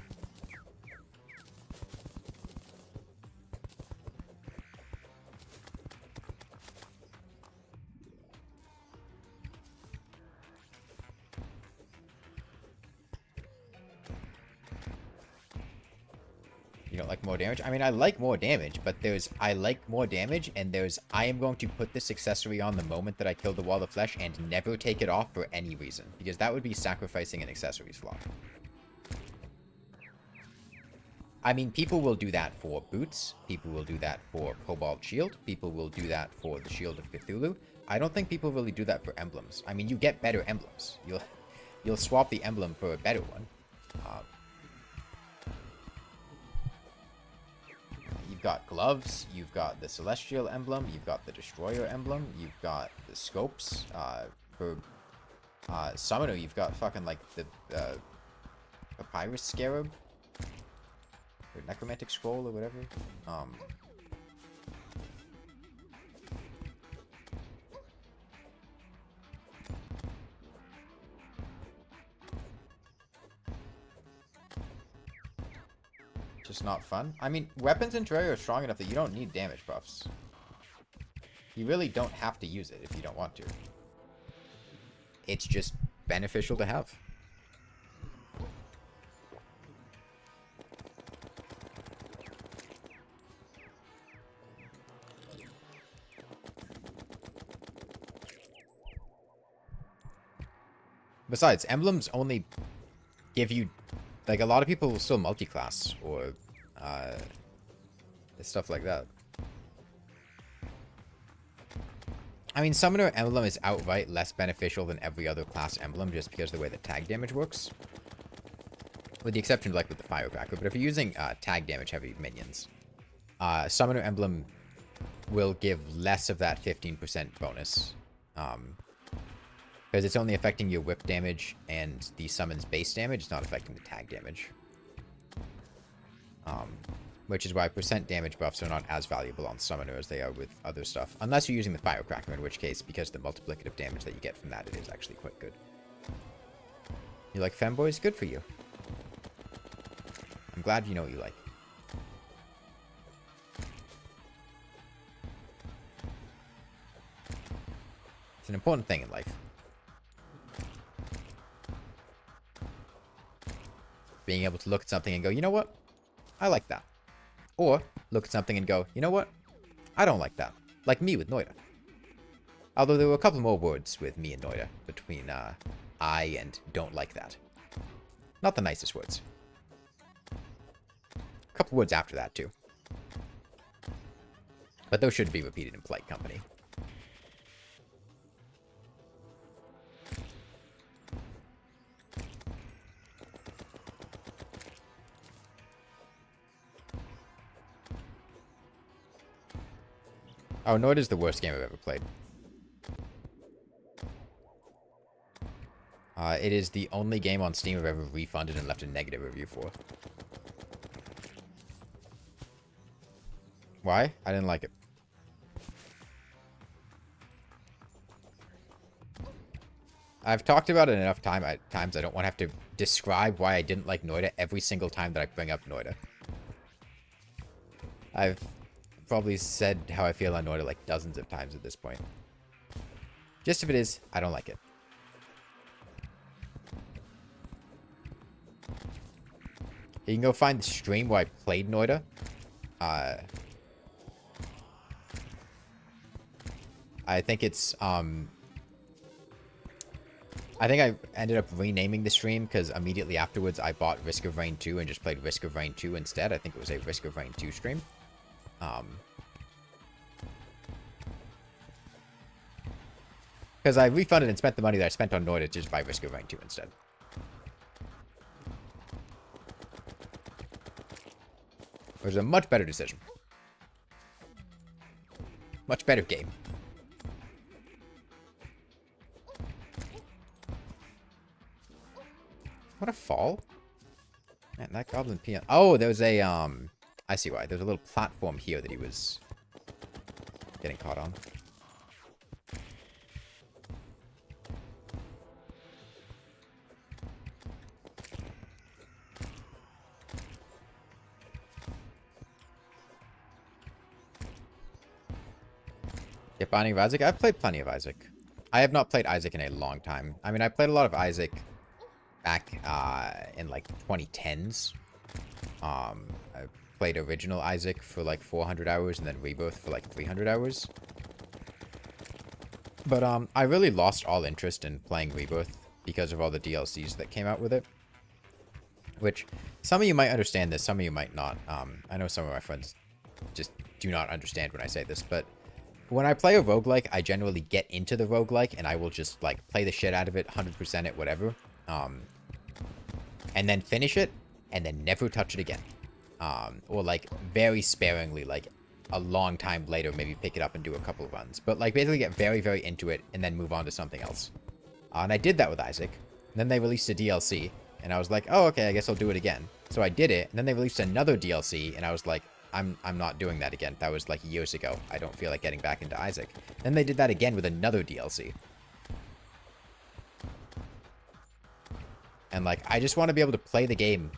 You don't like more damage? I mean, I like more damage, but there's I like more damage, and there's I am going to put this accessory on the moment that I kill the wall of flesh and never take it off for any reason, because that would be sacrificing an accessory slot. I mean, people will do that for boots, people will do that for Cobalt Shield, people will do that for the Shield of Cthulhu. I don't think people really do that for emblems. I mean, you get better emblems. You'll swap the emblem for a better one. You've got gloves, you've got the Celestial emblem, you've got the Destroyer emblem, you've got the scopes. For Summoner, you've got fucking like the Papyrus Scarab, or Necromantic Scroll, or whatever. Just not fun. I mean, weapons in Terraria are strong enough that you don't need damage buffs. You really don't have to use it if you don't want to. It's just beneficial to have. Besides, emblems only give you... Like, a lot of people will still multi-class or stuff like that. I mean, Summoner Emblem is outright less beneficial than every other class emblem just because of the way the tag damage works. With the exception of, like, with the Firecracker. But if you're using tag damage heavy minions, Summoner Emblem will give less of that 15% bonus. Because it's only affecting your whip damage and the summon's base damage. It's not affecting the tag damage. Which is why percent damage buffs are not as valuable on Summoner as they are with other stuff. Unless you're using the Firecracker, in which case, because of the multiplicative damage that you get from that, it is actually quite good. You like femboys? Good for you. I'm glad you know what you like. It's an important thing in life. Being able to look at something and go, you know what? I like that. Or look at something and go, you know what? I don't like that. Like me with Noida. Although there were a couple more words with me and Noida between I and don't like that. Not the nicest words. A couple words after that, too. But those shouldn't be repeated in polite company. Oh, Noida's the worst game I've ever played. It is the only game on Steam I've ever refunded and left a negative review for. Why? I didn't like it. I've talked about it enough times I don't want to have to describe why I didn't like Noida every single time that I bring up Noida. I've probably said how I feel on Noida like dozens of times at this point. Just if it is, I don't like it. You can go find the stream where I played Noida. I think it's, I think I ended up renaming the stream because immediately afterwards I bought Risk of Rain 2 and just played Risk of Rain 2 instead. I think it was a Risk of Rain 2 stream. Because I refunded and spent the money that I spent on Noida to just buy Risk of Rain 2 instead. It was a much better decision. Much better game. What a fall. Man, that goblin peon. Oh, there was a, I see why. There's a little platform here that he was getting caught on. Get Binding of Isaac? I've played plenty of Isaac. I have not played Isaac in a long time. I mean, I played a lot of Isaac back in like 2010s. I played original Isaac for like 400 hours and then Rebirth for like 300 hours. But I really lost all interest in playing Rebirth because of all the DLCs that came out with it. Which, some of you might understand this, some of you might not. I know some of my friends just do not understand when I say this, but when I play a roguelike, I generally get into the roguelike and I will just like play the shit out of it, 100% it, whatever. And then finish it and then never touch it again. Or like very sparingly, like a long time later, maybe pick it up and do a couple of runs. But like basically get very, very into it and then move on to something else. And I did that with Isaac. And then they released a DLC and I was like, oh, okay, I guess I'll do it again. So I did it. And then they released another DLC and I was like, I'm not doing that again. That was like years ago. I don't feel like getting back into Isaac. Then they did that again with another DLC. And like, I just want to be able to play the game,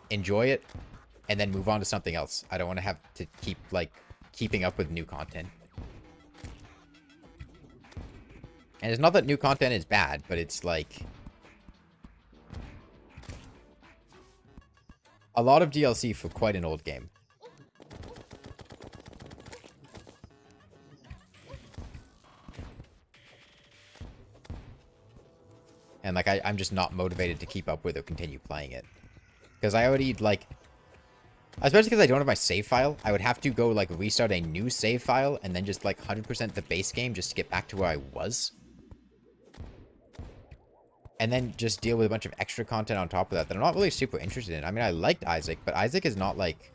enjoy it, and then move on to something else. I don't want to have to keep like keeping up with new content. And it's not that new content is bad, but it's like a lot of DLC for quite an old game. And, like, I'm just not motivated to keep up with or continue playing it. Because I already, like... Especially because I don't have my save file. I would have to go, like, restart a new save file and then just, like, 100% the base game just to get back to where I was. And then just deal with a bunch of extra content on top of that I'm not really super interested in. I mean, I liked Isaac, but Isaac is not, like...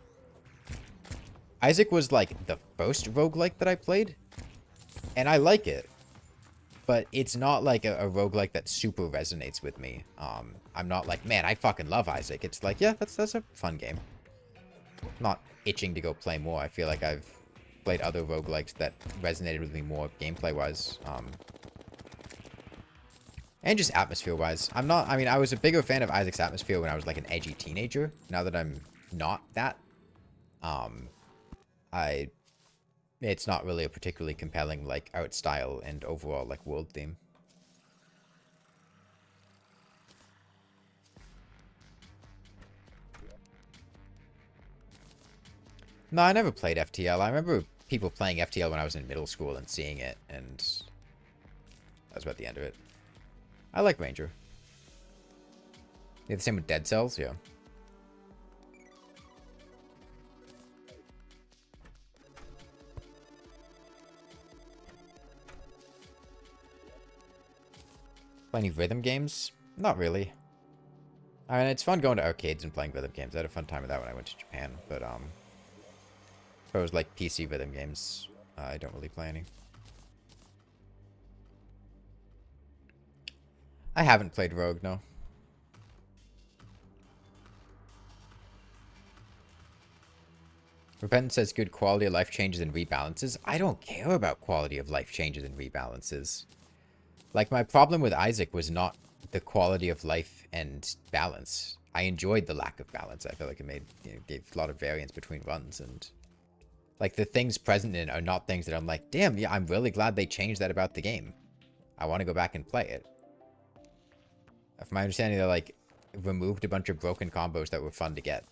Isaac was, like, the first roguelike that I played. And I like it. But it's not like a roguelike that super resonates with me. I'm not like, man, I fucking love Isaac. It's like, yeah, that's a fun game. Not itching to go play more. I feel like I've played other roguelikes that resonated with me more gameplay-wise. And just atmosphere-wise. I mean, I was a bigger fan of Isaac's atmosphere when I was like an edgy teenager. Now that I'm not that, it's not really a particularly compelling, like, art style and overall, like, world theme. No, I never played FTL. I remember people playing FTL when I was in middle school and seeing it, and that was about the end of it. I like Ranger. Yeah, the same with Dead Cells, yeah. Play any rhythm games? Not really. I mean, it's fun going to arcades and playing rhythm games. I had a fun time with that when I went to Japan. But, if it was like PC rhythm games, I don't really play any. I haven't played Rogue, no. Repentance says good quality of life changes and rebalances. I don't care about quality of life changes and rebalances. Like, my problem with Isaac was not the quality of life and balance. I enjoyed the lack of balance. I feel like it gave a lot of variance between runs, and like, the things present in it are not things that I'm like, damn, yeah, I'm really glad they changed that about the game. I want to go back and play it. From my understanding, they, like, removed a bunch of broken combos that were fun to get.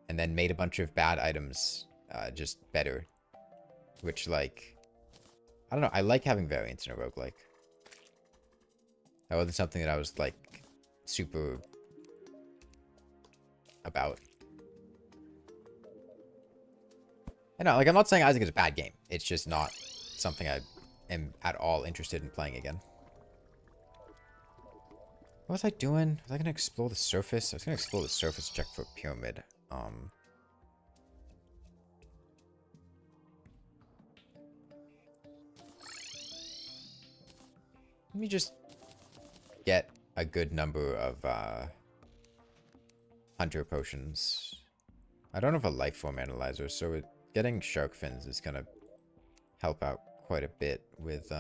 And then made a bunch of bad items just better. Which, like... I don't know, I like having variance in a roguelike. That wasn't something that I was, like, super about. And no, like, I'm not saying Isaac is a bad game. It's just not something I am at all interested in playing again. What was I doing? Was I going to explore the surface? I was going to explore the surface to check for a pyramid. Let me just get a good number of hunter potions. I don't have a life form analyzer, so getting shark fins is going to help out quite a bit with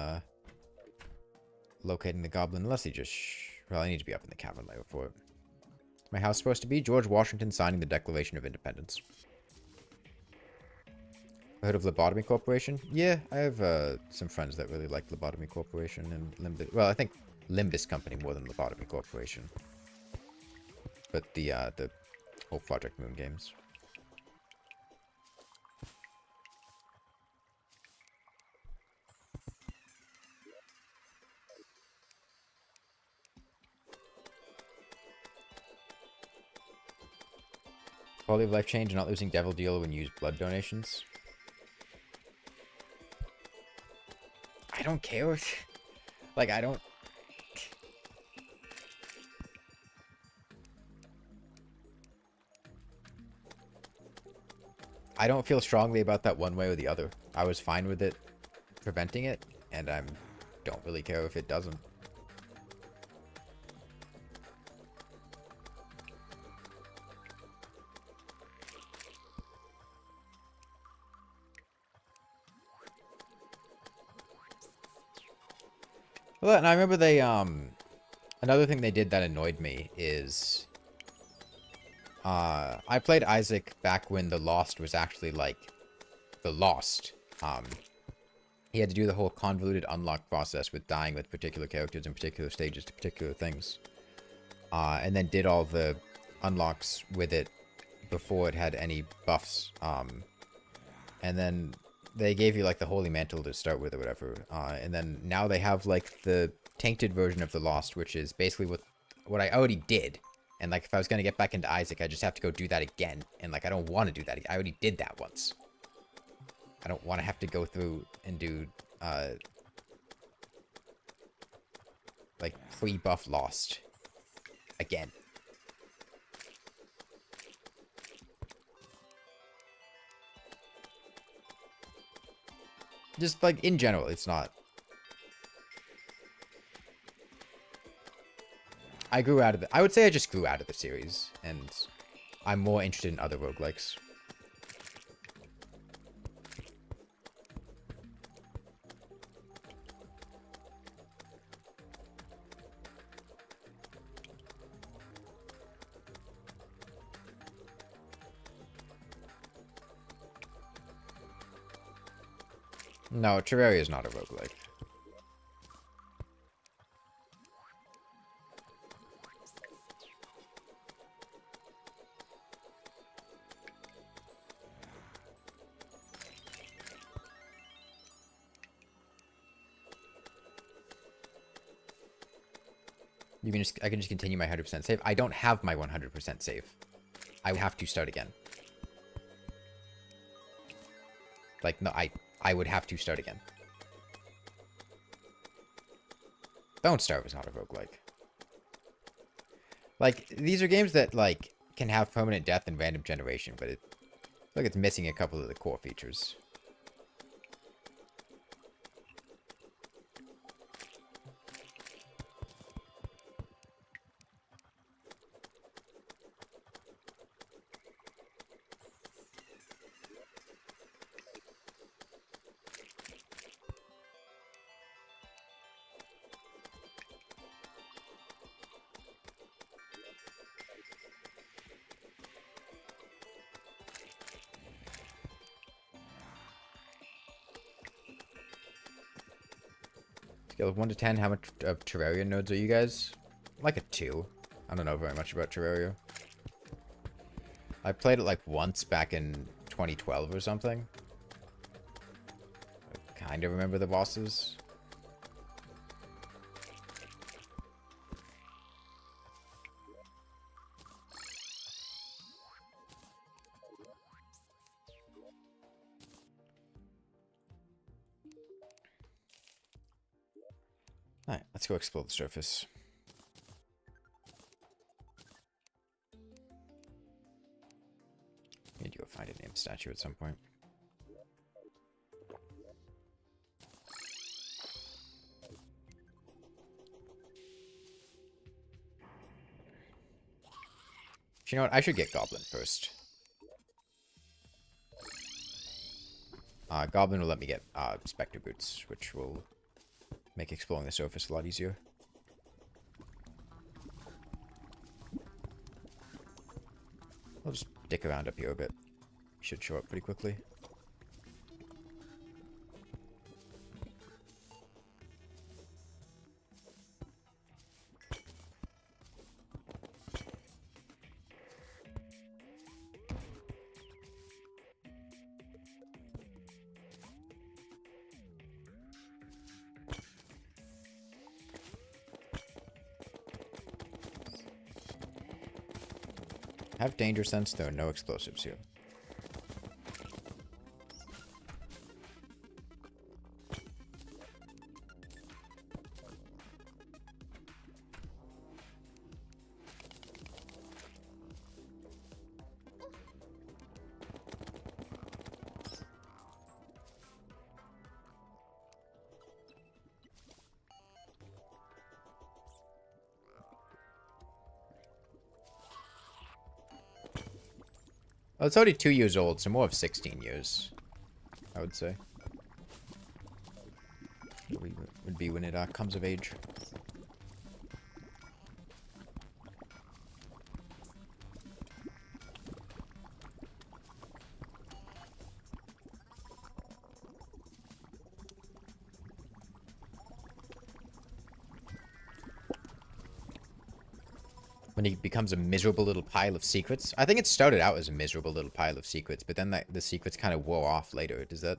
locating the goblin. Unless he just... well, I need to be up in the cavern layer for it. My house supposed to be George Washington signing the Declaration of Independence. Heard of Lobotomy Corporation? Yeah, I have some friends that really like Lobotomy Corporation and Limbus. Well, I think Limbus Company more than Lobotomy Corporation. But the whole Project Moon games. Quality of life change and not losing Devil Deal when you use blood donations. I don't care. Like, I don't... I don't feel strongly about that one way or the other. I was fine with it preventing it, and I don't really care if it doesn't. Well, and I remember they, another thing they did that annoyed me is, I played Isaac back when The Lost was actually, like, The Lost. He had to do the whole convoluted unlock process with dying with particular characters in particular stages to particular things. And then did all the unlocks with it before it had any buffs. And then... they gave you, like, the Holy Mantle to start with or whatever. And then now they have, like, the tainted version of the Lost, which is basically what I already did. And, like, if I was going to get back into Isaac, I just have to go do that again. And, like, I don't want to do that again. I already did that once. I don't want to have to go through and do, like, pre-buff Lost again. Just, like, in general, it's not. I grew out of it. I would say I just grew out of the series, and I'm more interested in other roguelikes. No, Terraria is not a roguelike. I can just continue my 100% save. I don't have my 100% save. I would have to start again. Like, no, I would have to start again. Don't Starve is not a roguelike. Like, these are games that, like, can have permanent death and random generation, but look, it's missing a couple of the core features. Scale of 1 to 10, how much of Terraria nodes are you guys? Like a 2. I don't know very much about Terraria. I played it like once back in 2012 or something. I kind of remember the bosses. Alright, let's go explore the surface. Need to go find a name statue at some point. You know what? I should get Goblin first. Goblin will let me get Spectre Boots, which will make exploring the surface a lot easier. I'll just dick around up here a bit. Should show up pretty quickly. Have danger sense, there are no explosives here. Well, it's already 2 years old, so more of 16 years, I would say. Would be when it comes of age. When he becomes a miserable little pile of secrets. I think it started out as a miserable little pile of secrets, but then the secrets kind of wore off later. Does that...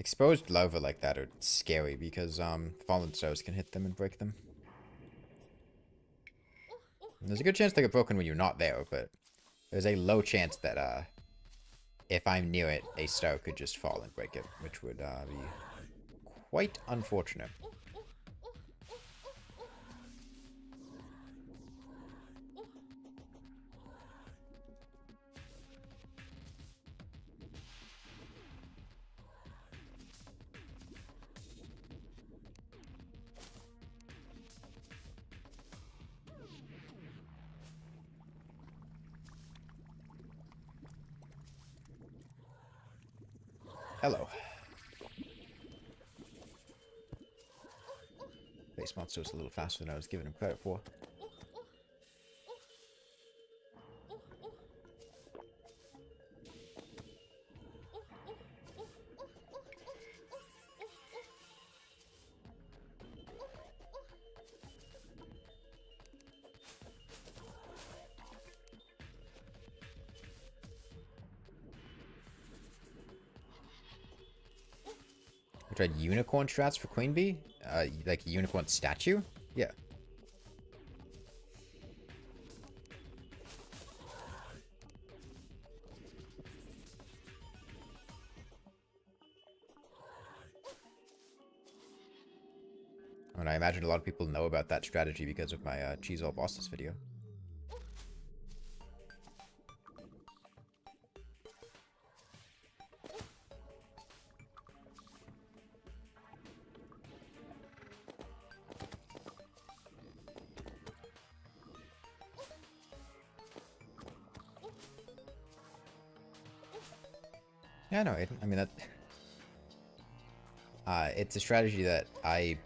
Exposed lava like that are scary because fallen stars can hit them and break them. And there's a good chance they get broken when you're not there, but there's a low chance that if I'm near it, a star could just fall and break it, which would be quite unfortunate. Hello. Base monster was a little faster than I was giving him credit for. I tried unicorn strats for Queen Bee? Like a unicorn statue? Yeah. And I imagine a lot of people know about that strategy because of my cheese all bosses video. Yeah, no, I mean, that... it's a strategy that I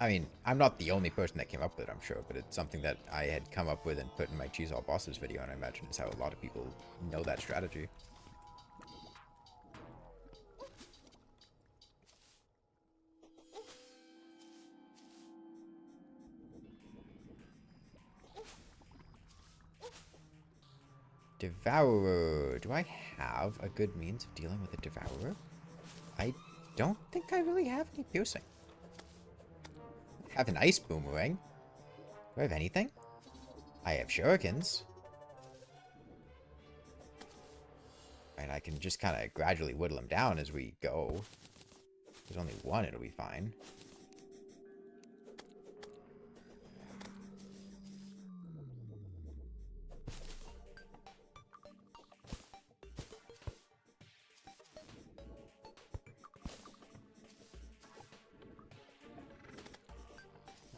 mean, I'm not the only person that came up with it, I'm sure, but it's something that I had come up with and put in my Cheese All Bosses video, and I imagine is how a lot of people know that strategy. Devourer. Do I have a good means of dealing with a Devourer? I don't think I really have any piercing. I have an ice boomerang. Do I have anything? I have shurikens. And I can just kind of gradually whittle them down as we go. If there's only one, it'll be fine.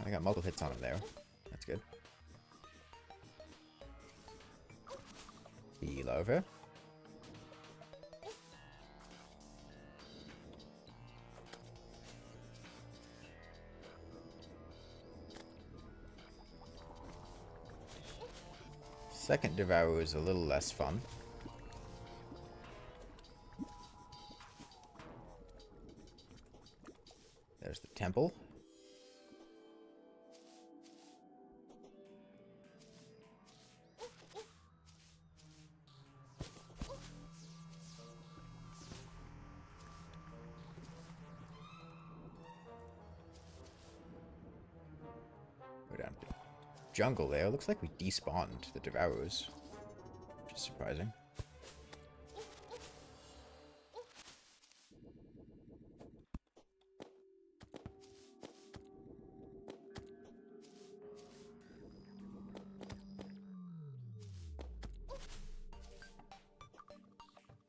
I got multiple hits on him there. That's good. Heal over. Second Devourer is a little less fun. There's the temple. Go down to the jungle there. Looks like we despawned the Devourers, which is surprising.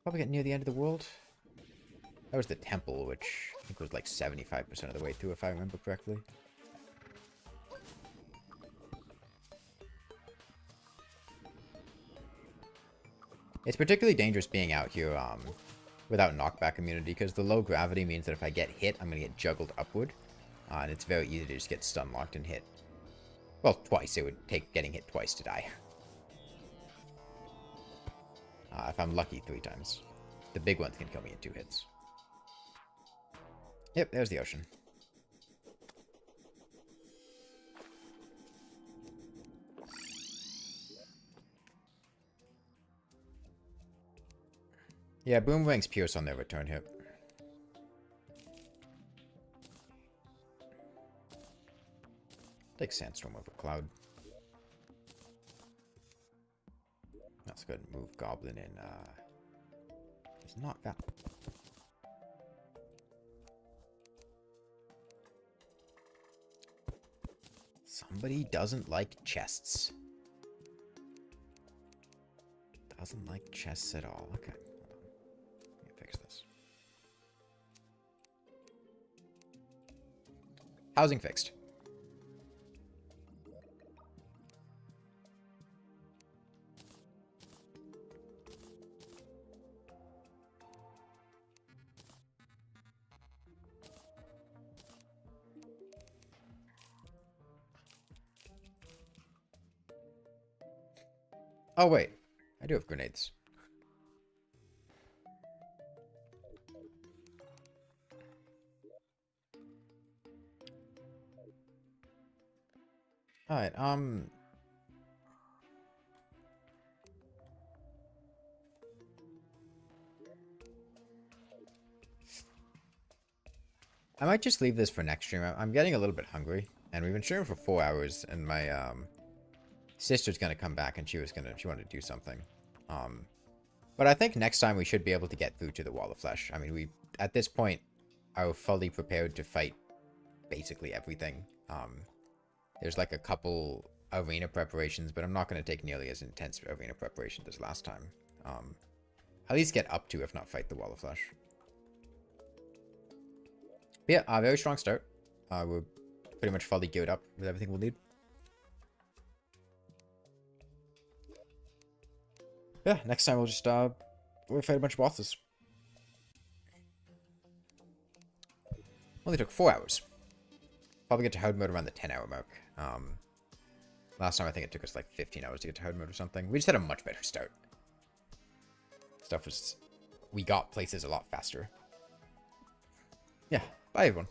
Probably get near the end of the world. That was the temple, which I think was like 75% of the way through, if I remember correctly. It's particularly dangerous being out here without knockback immunity, because the low gravity means that if I get hit, I'm going to get juggled upward. And it's very easy to just get stun locked and hit. Well, twice. It would take getting hit twice to die. If I'm lucky, 3 times. The big ones can kill me in 2 hits. Yep, there's the ocean. Yeah, boomerangs pierce on their return hit. Take Sandstorm over Cloud. Let's go ahead and move Goblin in. It's not that. Somebody doesn't like chests. Doesn't like chests at all. Okay. Hold on. Let me fix this. Housing fixed. Oh, wait. I do have grenades. Alright, I might just leave this for next stream. I'm getting a little bit hungry, and we've been streaming for 4 hours, and my, sister's gonna come back, and she wanted to do something. But I think next time we should be able to get through to the Wall of Flesh. I mean, at this point, are fully prepared to fight basically everything. There's like a couple arena preparations, but I'm not going to take nearly as intense arena preparations as last time. At least get up to, if not fight the Wall of Flesh. But yeah, very strong start. We're pretty much fully geared up with everything we'll need. Yeah, next time we'll just we'll fight a bunch of bosses. Only took 4 hours. Probably get to hard mode around the 10-hour mark. Last time I think it took us like 15 hours to get to hard mode or something. We just had a much better start. We got places a lot faster. Yeah, bye everyone.